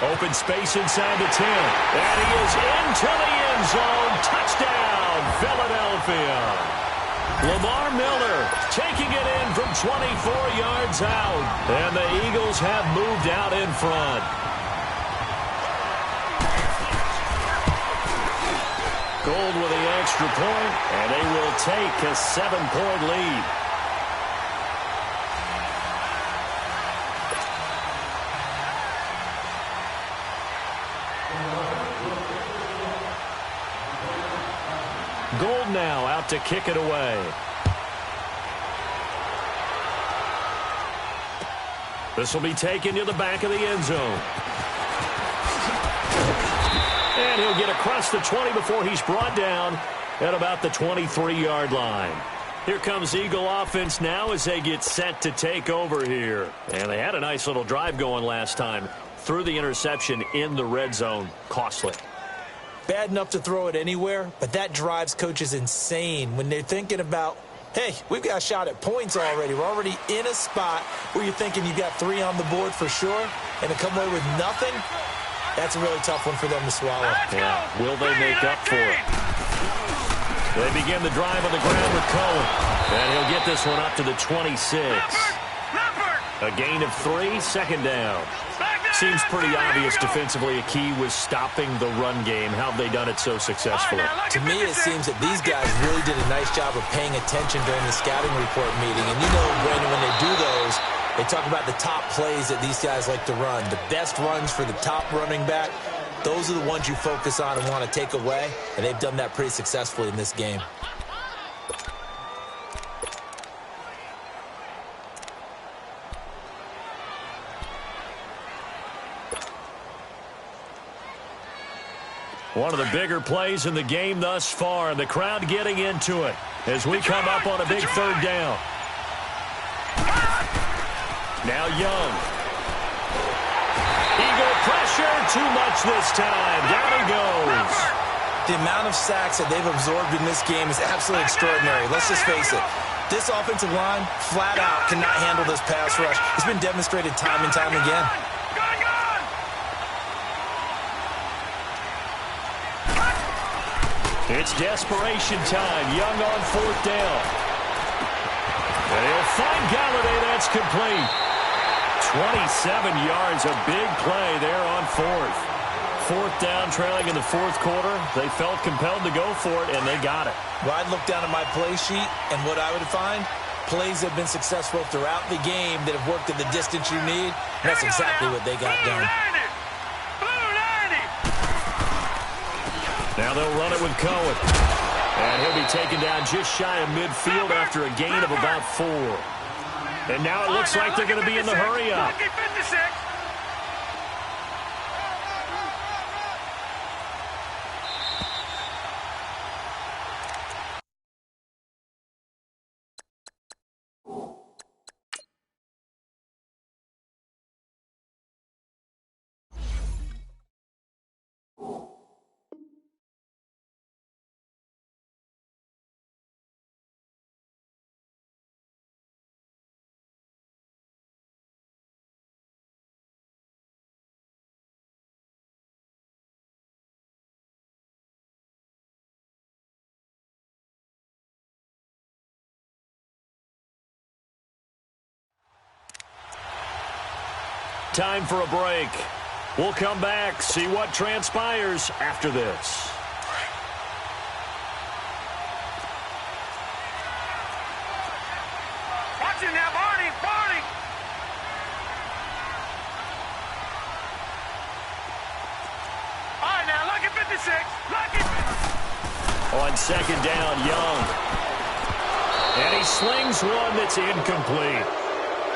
Open space inside the 10. And he is into the end zone. Touchdown, Philadelphia. Lamar Miller taking it in from 24 yards out. And the Eagles have moved out in front. Gold with the extra point, and they will take a 7-point lead. Gold now out to kick it away. This will be taken to the back of the end zone. And he'll get across the 20 before he's brought down at about the 23-yard line. Here comes Eagle offense now as they get set to take over here. And they had a nice little drive going last time. Threw the interception in the red zone. Costly. Bad enough to throw it anywhere, but that drives coaches insane when they're thinking about, hey, we've got a shot at points already. We're already in a spot where you're thinking you've got 3 on the board for sure, and to come away with nothing, that's a really tough one for them to swallow. Yeah. Will they make up for it? They begin the drive on the ground with Cohen. And he'll get this one up to the 26. A gain of 3, second down. Seems pretty obvious defensively a key was stopping the run game. How have they done it so successfully? To me, it seems that these guys really did a nice job of paying attention during the scouting report meeting. And you know, Brandon, when they do those, they talk about the top plays that these guys like to run. The best runs for the top running back, those are the ones you focus on and want to take away, and they've done that pretty successfully in this game. One of the bigger plays in the game thus far, and the crowd getting into it as we come up on a big third down. Now Young. Eagle pressure, too much this time. Down he goes. The amount of sacks that they've absorbed in this game is absolutely extraordinary. Let's just face it. This offensive line, flat out, cannot handle this pass rush. It's been demonstrated time and time again. It's desperation time. Young on 4th down. And he'll find Galladay. That's complete. 27 yards, a big play there on 4th. 4th down, trailing in the 4th quarter. They felt compelled to go for it, and they got it. Well, I'd look down at my play sheet, and what I would find, plays have been successful throughout the game that have worked at the distance you need, and that's exactly what they got done. Now they'll run it with Cohen. And he'll be taken down just shy of midfield after a gain of about 4. And now it looks like they're going to be in the hurry-up. Time for a break. We'll come back, see what transpires after this. Watch it now, Barney, Barney! All right, now look at On second down, Young. And he slings one that's incomplete.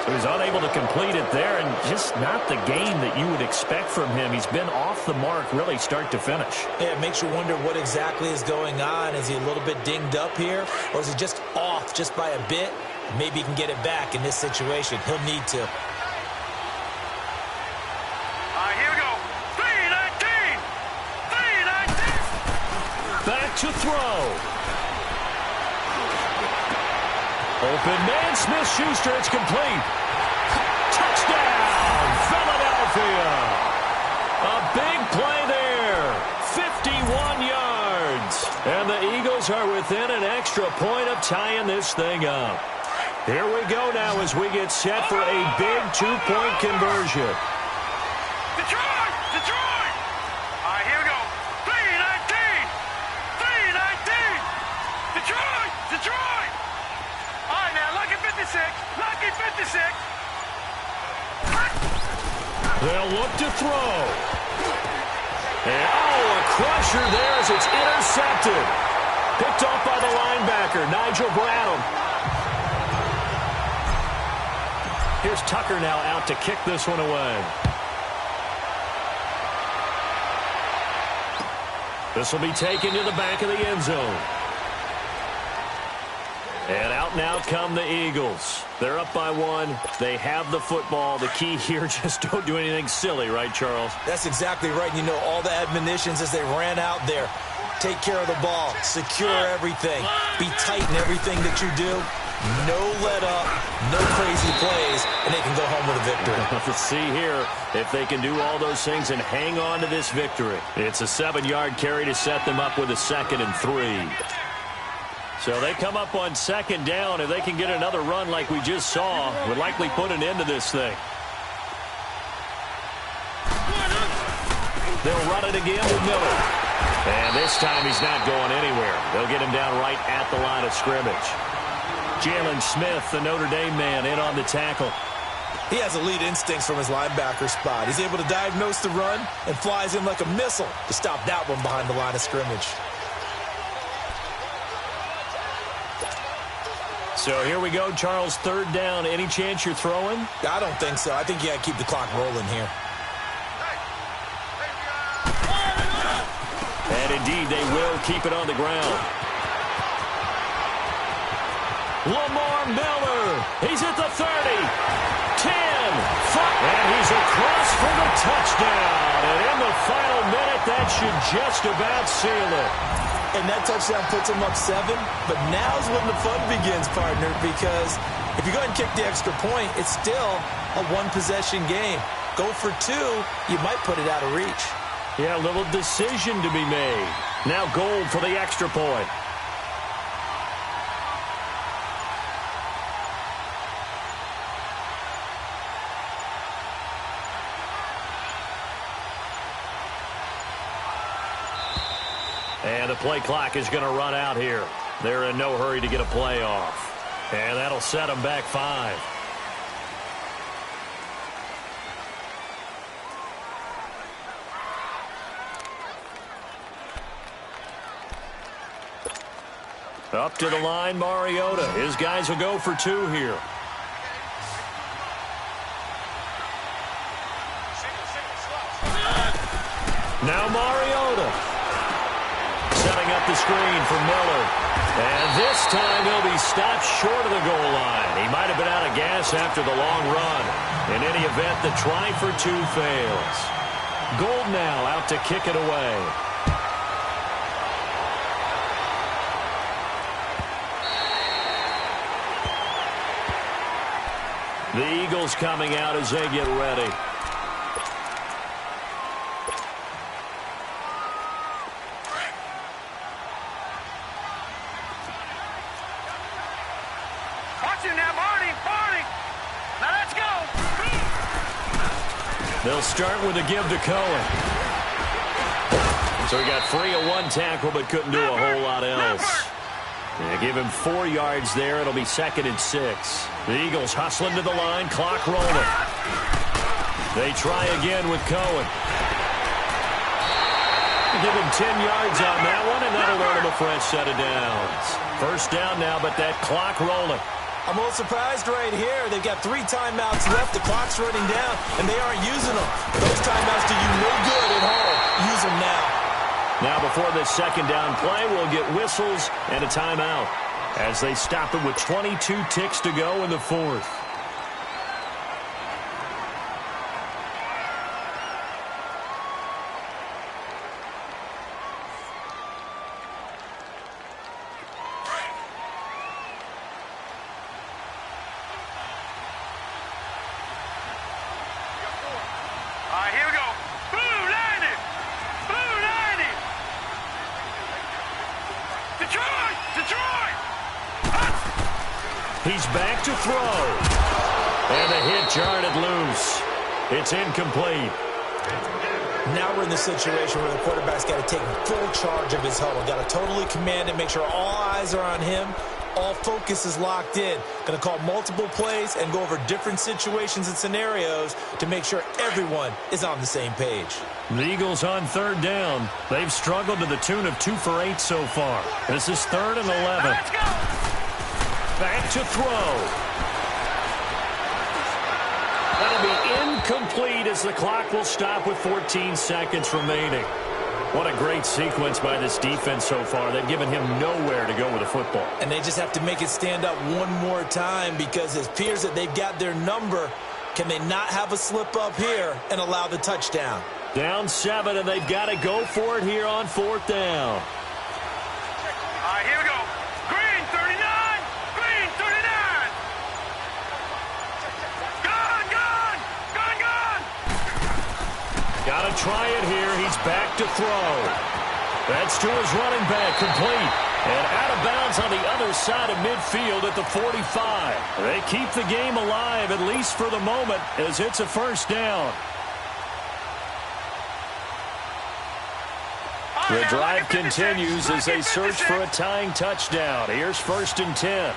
So he's unable to complete it there, and just not the game that you would expect from him. He's been off the mark really start to finish. Yeah, it makes you wonder what exactly is going on. Is he a little bit dinged up here, or is he just off just by a bit? Maybe he can get it back in this situation. He'll need to. Here we go. 3-19. 3-19. Back to throw. Open man, Smith-Schuster, it's complete. Touchdown, Philadelphia. A big play there, 51 yards. And the Eagles are within an extra point of tying this thing up. Here we go now as we get set for a big two-point conversion. Detroit! Detroit! Here we go. 3-19. 3-19. Detroit! Detroit! All right, now, lucky 56. Lucky 56. They'll look to throw. And, a crusher there as it's intercepted. Picked off by the linebacker, Nigel Bradham. Here's Tucker now out to kick this one away. This will be taken to the back of the end zone. And out now come the Eagles. They're up by 1. They have the football. The key here, just don't do anything silly, right, Charles? That's exactly right. You know, all the admonitions as they ran out there. Take care of the ball. Secure everything. Be tight in everything that you do. No let up, no crazy plays, and they can go home with a victory. Let's see here if they can do all those things and hang on to this victory. It's a 7-yard carry to set them up with a 2nd and 3. So they come up on second down. If they can get another run like we just saw, would likely put an end to this thing. They'll run it again with Miller. And this time he's not going anywhere. They'll get him down right at the line of scrimmage. Jalen Smith, the Notre Dame man, in on the tackle. He has elite instincts from his linebacker spot. He's able to diagnose the run and flies in like a missile to stop that one behind the line of scrimmage. So here we go, Charles, 3rd down. Any chance you're throwing? I don't think so. I think you got to keep the clock rolling here. And indeed, they will keep it on the ground. Lamar Miller, he's at the 30, 10, 5, and he's across for the touchdown. And in the final minute, that should just about seal it. And that touchdown puts him up 7, but now's when the fun begins, partner, because if you go ahead and kick the extra point, it's still a one-possession game. Go for 2, you might put it out of reach. Yeah, a little decision to be made. Now Gold for the extra point. And the play clock is going to run out here. They're in no hurry to get a play off. And that'll set them back 5. Up to the line, Mariota. His guys will go for 2 here. Now Mariota. Setting up the screen for Miller. And this time he'll be stopped short of the goal line. He might have been out of gas after the long run. In any event, the try for 2 fails. Gold now out to kick it away. The Eagles coming out as they get ready. They'll start with a give to Cohen. So he got free of 1 tackle, but couldn't do a whole lot else. They give him 4 yards there. It'll be 2nd and 6. The Eagles hustling to the line, clock rolling. They try again with Cohen. Give him 10 yards on that one, and that'll earn him a fresh set of downs. First down now, but that clock rolling. I'm a little surprised right here. They've got 3 timeouts left. The clock's running down, and they aren't using them. Those timeouts do you no good at home. Use them now. Now before this second down play, we'll get whistles and a timeout as they stop it with 22 ticks to go in the fourth. He's back to throw. And the hit jarred it loose. It's incomplete. Now we're in the situation where the quarterback's got to take full charge of his huddle. Got to totally command it, make sure all eyes are on him. All focus is locked in. Going to call multiple plays and go over different situations and scenarios to make sure everyone is on the same page. The Eagles on third down. They've struggled to the tune of 2 for 8 so far. This is 3rd and 11. Back to throw. That'll be incomplete as the clock will stop with 14 seconds remaining. What a great sequence by this defense so far. They've given him nowhere to go with the football. And they just have to make it stand up one more time because it appears that they've got their number. Can they not have a slip up here and allow the touchdown? Down 7, and they've got to go for it here on 4th down. All right, here we go. Green, 39. Green, 39. Gun. Got to try it here. He's back to throw. That's to his running back, complete. And out of bounds on the other side of midfield at the 45. They keep the game alive, at least for the moment, as it's a first down. The drive continues as they search for a tying touchdown. Here's 1st and 10.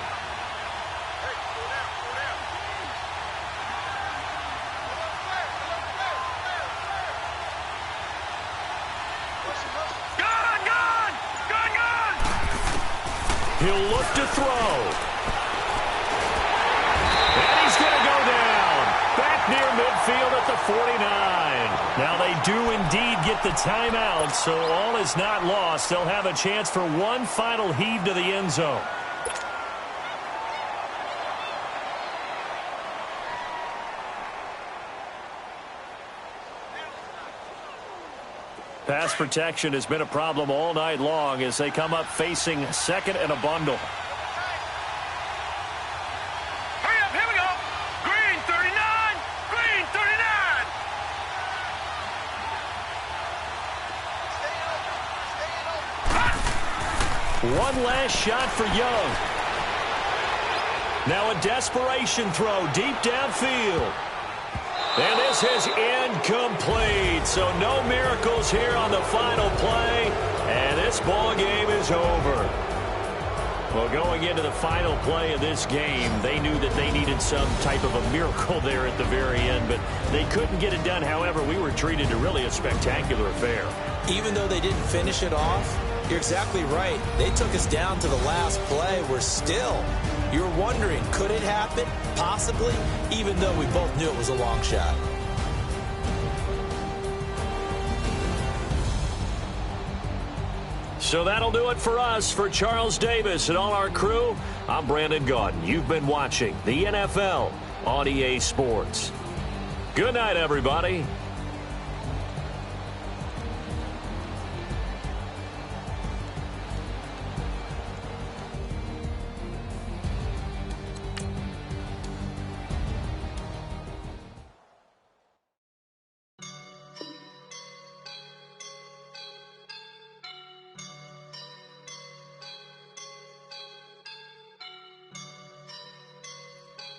He'll look to throw. And he's going to go down. Back near midfield at the 49. Now they do indeed get the timeout, so all is not lost. They'll have a chance for one final heave to the end zone. Pass protection has been a problem all night long as they come up facing 2nd and a bundle. Hurry up, here we go. Green, 39. Green, 39. One last shot for Young. Now a desperation throw deep downfield. And this is incomplete, so no miracles here on the final play, and this ball game is over. Well, going into the final play of this game, they knew that they needed some type of a miracle there at the very end, but they couldn't get it done. However, we were treated to really a spectacular affair. Even though they didn't finish it off, you're exactly right. They took us down to the last play. We're still... You're wondering, could it happen? Possibly, even though we both knew it was a long shot. So that'll do it for us. For Charles Davis and all our crew, I'm Brandon Gaudin. You've been watching the NFL on EA Sports. Good night, everybody.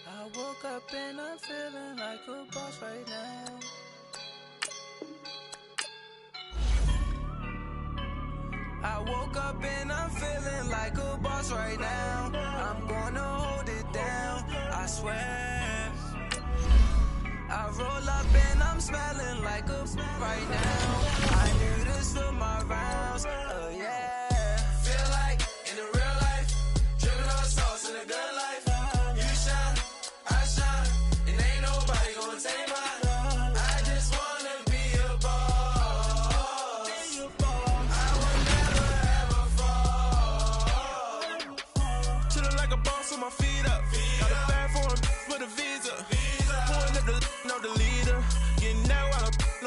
I woke up and I'm feeling like a boss right now. I woke up and I'm feeling like a boss right now. I'm gonna hold it down, I swear. I roll up and I'm smelling like a right now. I knew this for my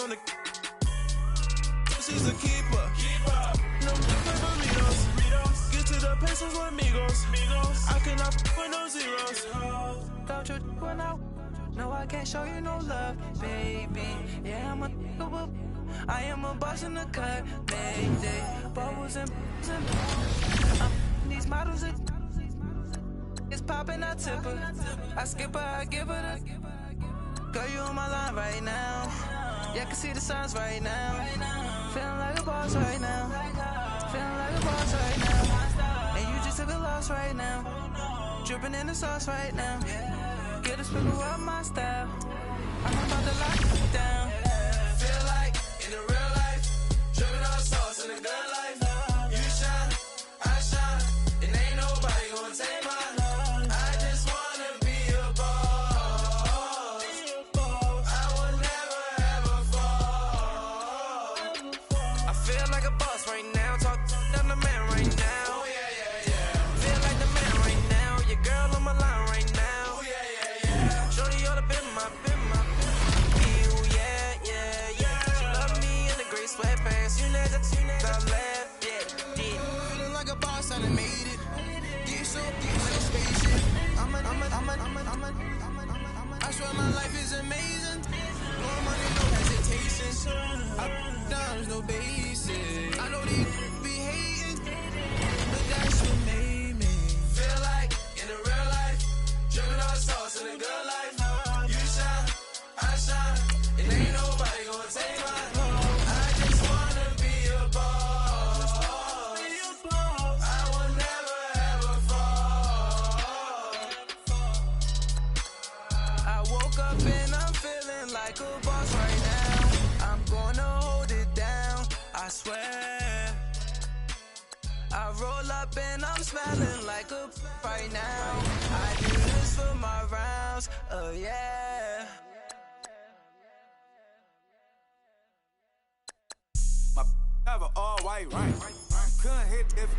on the. She's a keeper. No burritos. Get to the pesos with amigos. I cannot with no zeros. Don't you run out? No, I can't show you no love, baby. Yeah, I am a boss in the cut, mayday. Bubbles and these models are. It's popping, I tip her. I skip her, I give her the. Girl, you on my line right now. Yeah, I can see the signs right now. Feeling like a boss right now. Feeling like a boss right now. And you just took a loss right now. Dripping in the sauce right now. Get a sprinkle up my style. I'm about to lock it down. Feel like in the real life, dripping on sauce in the good life. You shine, I shine, and ain't nobody gonna take mine. I just wanna be a boss. I will never ever fall. I feel like a boss right now. Talk to the man right now. Oh yeah. Feel like the man right now. Your girl on my line right now. Oh yeah. Shorty oughta been my. She love me in the gray sweatpants. You know that I left, yeah. Feeling like a boss, I done made it. Get so deep like a spaceship. I swear my life is amazing. No money, no hesitation. Up, downs, no basic. I know these be hating, but that's what made me. Feel like in the real life, dripping on sauce in the good life. You shine, I shine, and ain't nobody gonna take mine. I just wanna be a boss. I will never ever fall. I woke up and I'm feeling like a boss right now. I'm gonna hold it down, I swear. I roll up and I'm smelling like a right now. I do this for my rounds, oh yeah. My have an all white rank. Couldn't hit if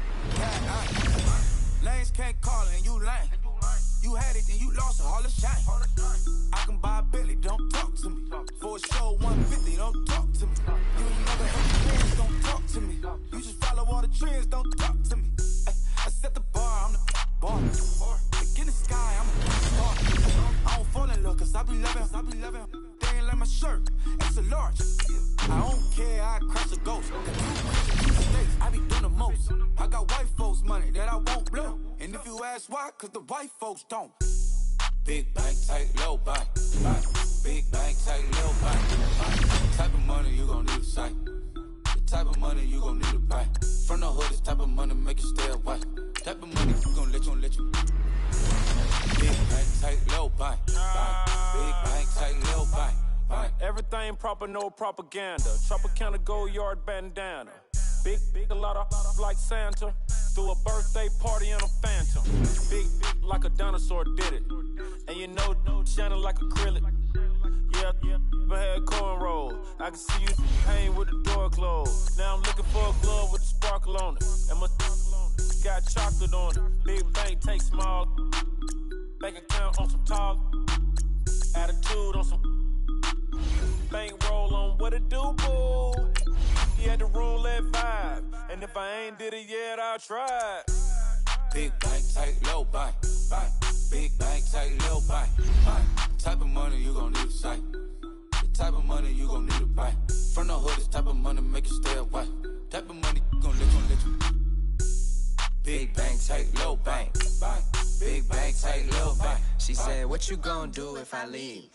lanes can't call and you lame. You had it, then you lost all the shine. I can buy a Billy, don't talk to me. For a show 150, don't talk to me. You ain't never heard the fans, don't talk to me. You just follow all the trends, don't talk to me. I set the bar, I'm the bar. Like in the sky, I'm a star. I don't fall in love, cause I be loving. They ain't like my shirt, it's a large. I don't care, I crash a ghost. Got 2 states, I be doing the most. I got white folks money that I won't blow. And if you ask why, cause the white folks don't. Big bank, tight, low bank. Big bank, tight, low bank. Type of money you gon' need a sight. The type of money you gon' need to buy. From the hood, this type of money make you stay away. Type of money you gon' let you. Big bank, tight, low bank. Big bank, tight, low bank. Everything proper, no propaganda. Tropicana gold yard bandana. Big, a lot of like Santa. Threw a birthday party in a phantom. Big like a dinosaur did it. And you know, shining like acrylic. Yeah, but had cornrow. I can see you pain with the door closed. Now I'm looking for a glove with a sparkle on it. And my got chocolate on it. Big bank take small. Bank account on some tall. Attitude on some. Bankroll on what it do, boo. He had the roulette vibe. And if I ain't did it yet, I'll try. Big bank, tight, low bank. Big bank, tight, low bank. Type of money you gon' need a sight. The type of money you gon' need to buy. From the hood, this type of money make you stay away. Type of money gon' let you. Big bank, tight, low bank. Big bank, tight, low bank. She said, what you gon' do if I leave?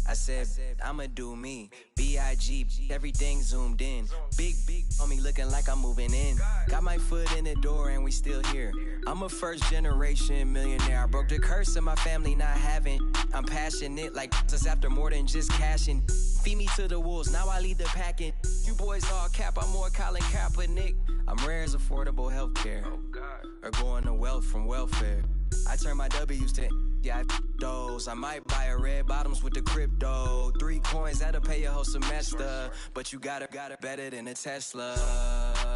I said, I'ma do me. B.I.G. Everything zoomed in. Big on me looking like I'm moving in. Got my foot in the door and we still here. I'm a first generation millionaire. I broke the curse of my family not having. I'm passionate like just after more than just cashing. Feed me to the wolves, now I lead the packing. You boys all cap, I'm more Colin Kaepernick. I'm rare as affordable healthcare. Or going to wealth from welfare. I turn my W's to those. I might buy a red bottoms with the crypto. 3 coins, that'll pay your whole semester. But you gotta better than a Tesla.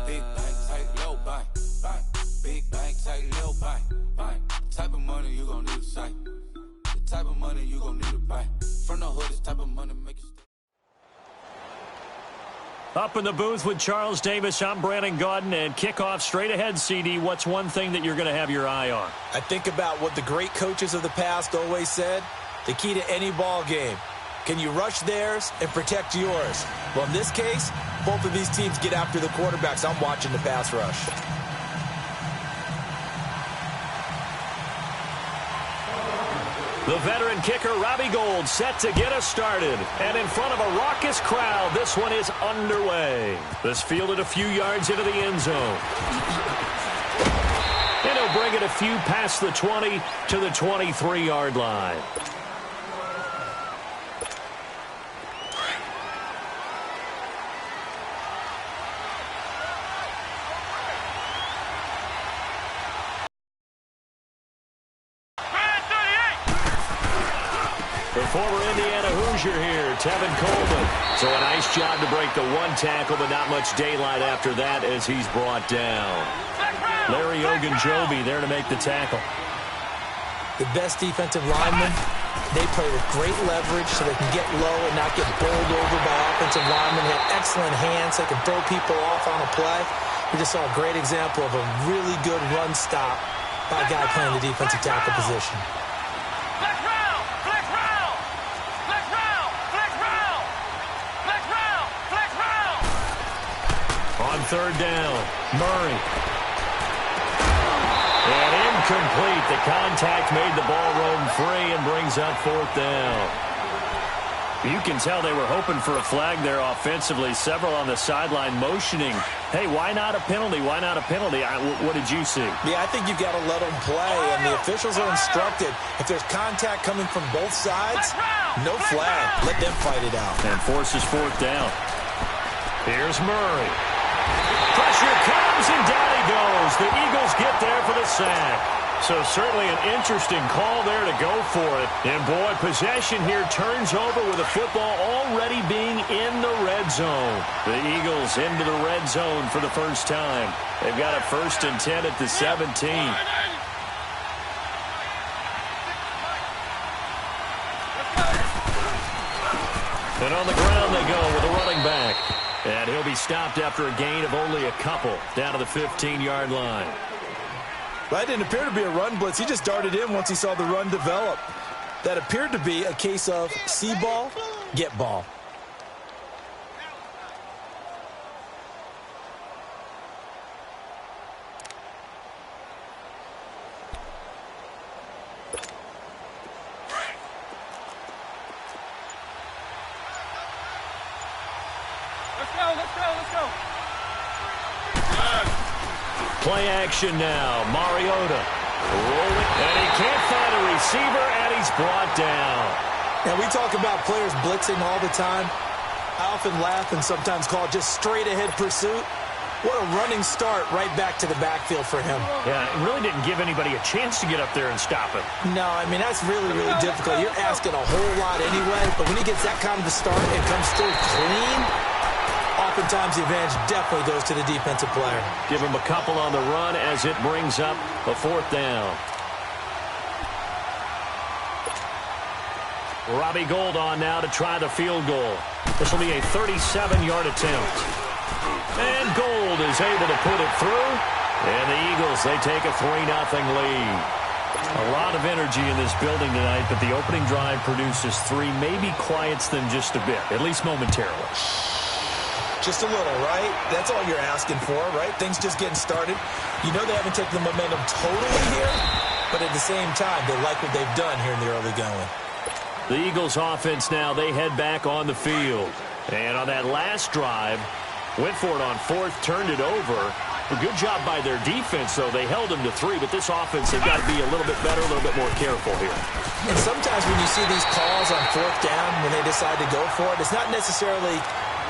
Big bank, tight, low bank. Big bank, tight, low bank. Type of money you gon' need a sight. The type of money you gon' need to buy. From the hood, this type of money make you stay. Up in the booth with Charles Davis, I'm Brandon Gaudin, and kickoff straight ahead, CD. What's one thing that you're going to have your eye on? I think about what the great coaches of the past always said. The key to any ball game. Can you rush theirs and protect yours? Well, in this case, both of these teams get after the quarterbacks. I'm watching the pass rush. The veteran kicker, Robbie Gould, set to get us started. And in front of a raucous crowd, this one is underway. This fielded a few yards into the end zone. And he'll bring it a few past the 20 to the 23-yard line. The former Indiana Hoosier here, Tevin Coleman. So a nice job to break the one tackle, but not much daylight after that as he's brought down. Larry Ogunjobi there to make the tackle. The best defensive linemen, they play with great leverage so they can get low and not get bowled over by offensive linemen. They have excellent hands. They can throw people off on a play. We just saw a great example of a really good run stop by a guy playing the defensive tackle position. On third down, Murray. And incomplete. The contact made the ball roam free and brings up fourth down. You can tell they were hoping for a flag there offensively. Several on the sideline motioning. Hey, why not a penalty? Why not a penalty? What did you see? Yeah, I think you got to let them play, and the officials are instructed. If there's contact coming from both sides, no flag. Let them fight it out. And forces fourth down. Here's Murray. Pressure comes, and down he goes. The Eagles get there for the sack. So certainly an interesting call there to go for it. And, boy, possession here turns over with the football already being in the red zone. The Eagles into the red zone for the first time. They've got a 1st and 10 at the 17. And on the ground they go with a running back. And he'll be stopped after a gain of only a couple down to the 15-yard line. That didn't appear to be a run blitz. He just darted in once he saw the run develop. That appeared to be a case of see ball, get ball. Let's go. Play action now. Mariota rolling, and he can't find a receiver, and he's brought down. And we talk about players blitzing all the time. I often laugh and sometimes call it just straight-ahead pursuit. What a running start right back to the backfield for him. Yeah, it really didn't give anybody a chance to get up there and stop it. No, I mean, that's really, really difficult. You're asking a whole lot anyway, but when he gets that kind of a start and comes through clean, oftentimes the advantage definitely goes to the defensive player. Give him a couple on the run as it brings up a fourth down. Robbie Gould on now to try the field goal. This will be a 37-yard attempt. And Gould is able to put it through. And the Eagles, they take a 3-0 lead. A lot of energy in this building tonight, but the opening drive produces 3. Maybe quiets them just a bit, at least momentarily. Just a little, right? That's all you're asking for, right? Things just getting started. You know they haven't taken the momentum totally here, but at the same time, they like what they've done here in the early going. The Eagles offense now, they head back on the field. And on that last drive, went for it on fourth, turned it over. A good job by their defense, though. They held them to 3, but this offense, they've got to be a little bit better, a little bit more careful here. And sometimes when you see these calls on fourth down, when they decide to go for it, it's not necessarily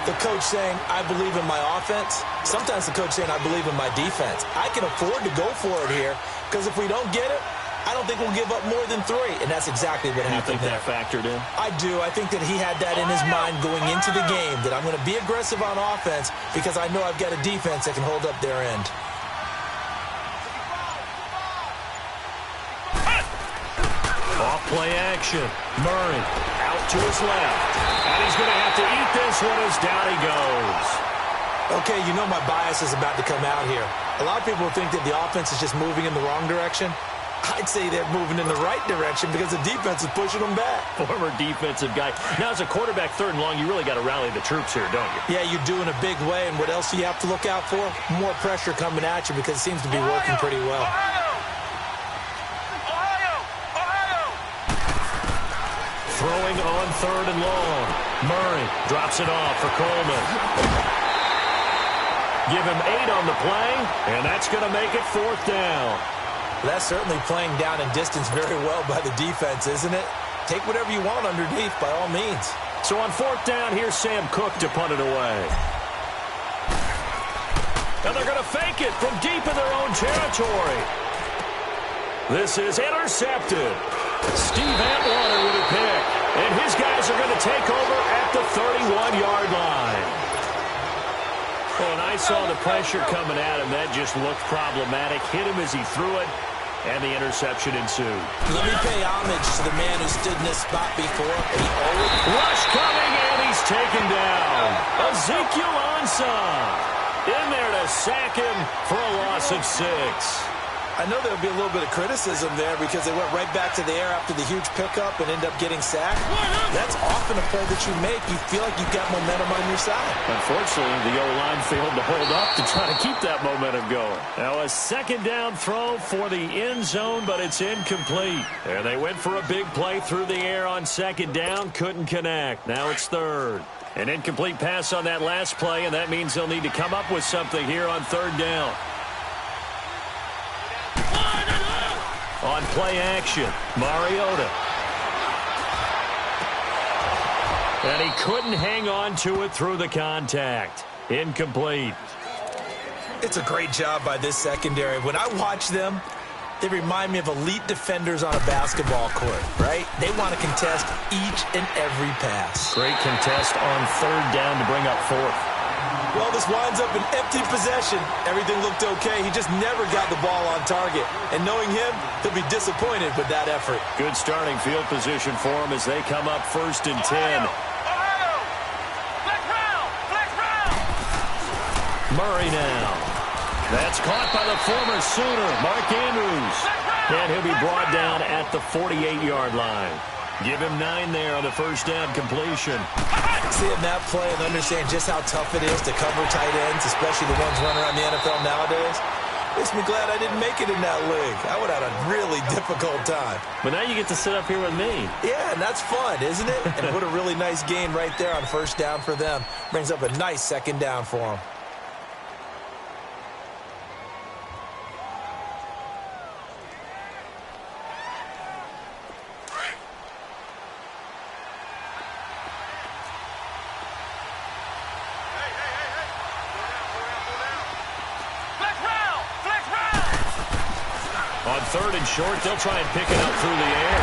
the coach saying, I believe in my offense. Sometimes the coach saying, I believe in my defense. I can afford to go for it here, because if we don't get it, I don't think we'll give up more than 3, and that's exactly what happened there. You think that factored in? I do. I think that he had that in his mind going into the game, that I'm going to be aggressive on offense because I know I've got a defense that can hold up their end. Off play action. Murray out to his left. And he's going to have to eat this one as down he goes. Okay, you know my bias is about to come out here. A lot of people think that the offense is just moving in the wrong direction. I'd say they're moving in the right direction because the defense is pushing them back. Former defensive guy. Now, as a quarterback, 3rd and long, you really got to rally the troops here, don't you? Yeah, you do in a big way. And what else do you have to look out for? More pressure coming at you because it seems to be working pretty well. Throwing on 3rd and long. Murray drops it off for Coleman. Give him 8 on the play, and that's going to make it 4th down. That's certainly playing down in distance very well by the defense, isn't it? Take whatever you want underneath, by all means. So on 4th down, here's Sam Cook to punt it away. And they're going to fake it from deep in their own territory. This is intercepted. Steve Atwater with a pick. And his guys are going to take over at the 31-yard line. Oh, and I saw the pressure coming at him. That just looked problematic. Hit him as he threw it, and the interception ensued. Let me pay homage to the man who stood in this spot before. Rush coming, and he's taken down. Ezekiel Ansah in there to sack him for a loss of 6. I know there'll be a little bit of criticism there because they went right back to the air after the huge pickup and end up getting sacked. That's often a play that you make. You feel like you've got momentum on your side. Unfortunately, the O-line failed to hold up to try to keep that momentum going. Now a 2nd down throw for the end zone, but it's incomplete. And they went for a big play through the air on 2nd down, couldn't connect. Now it's 3rd. An incomplete pass on that last play, and that means they'll need to come up with something here on 3rd down. On play action, Mariota. And he couldn't hang on to it through the contact. Incomplete. It's a great job by this secondary. When I watch them, they remind me of elite defenders on a basketball court, right? They want to contest each and every pass. Great contest on 3rd down to bring up 4th. Well, this winds up an empty possession. Everything looked okay. He just never got the ball on target. And knowing him, he'll be disappointed with that effort. Good starting field position for him as they come up 1st and 10. Murray now. That's caught by the former Sooner, Mark Andrews. And he'll be brought down at the 48-yard line. Give him 9 there on the 1st down completion. Seeing that play and understand just how tough it is to cover tight ends, especially the ones running around the NFL nowadays, makes me glad I didn't make it in that league. I would have had a really difficult time. But now you get to sit up here with me. Yeah, and that's fun, isn't it? And what a really nice gain right there on 1st down for them. Brings up a nice 2nd down for them. On 3rd and short, they'll try and pick it up through the air.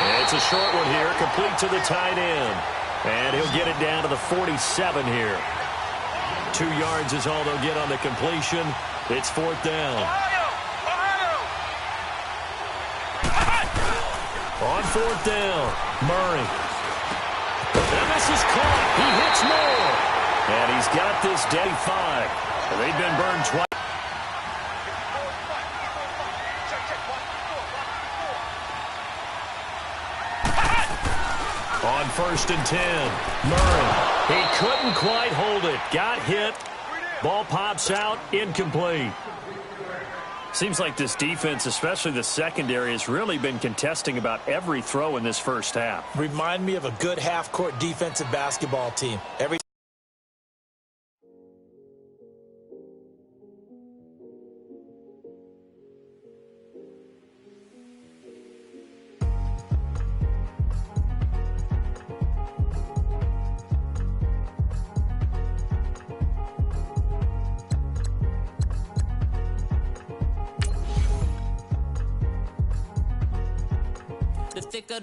And it's a short one here, complete to the tight end. And he'll get it down to the 47 here. 2 yards is all they'll get on the completion. It's 4th down. On 4th down, Murray. And this is caught. He hits more. And he's got this day 5. They've been burned twice. On 1st and 10, Murray. He couldn't quite hold it. Got hit. Ball pops out. Incomplete. Seems like this defense, especially the secondary, has really been contesting about every throw in this first half. Remind me of a good half-court defensive basketball team. The thicker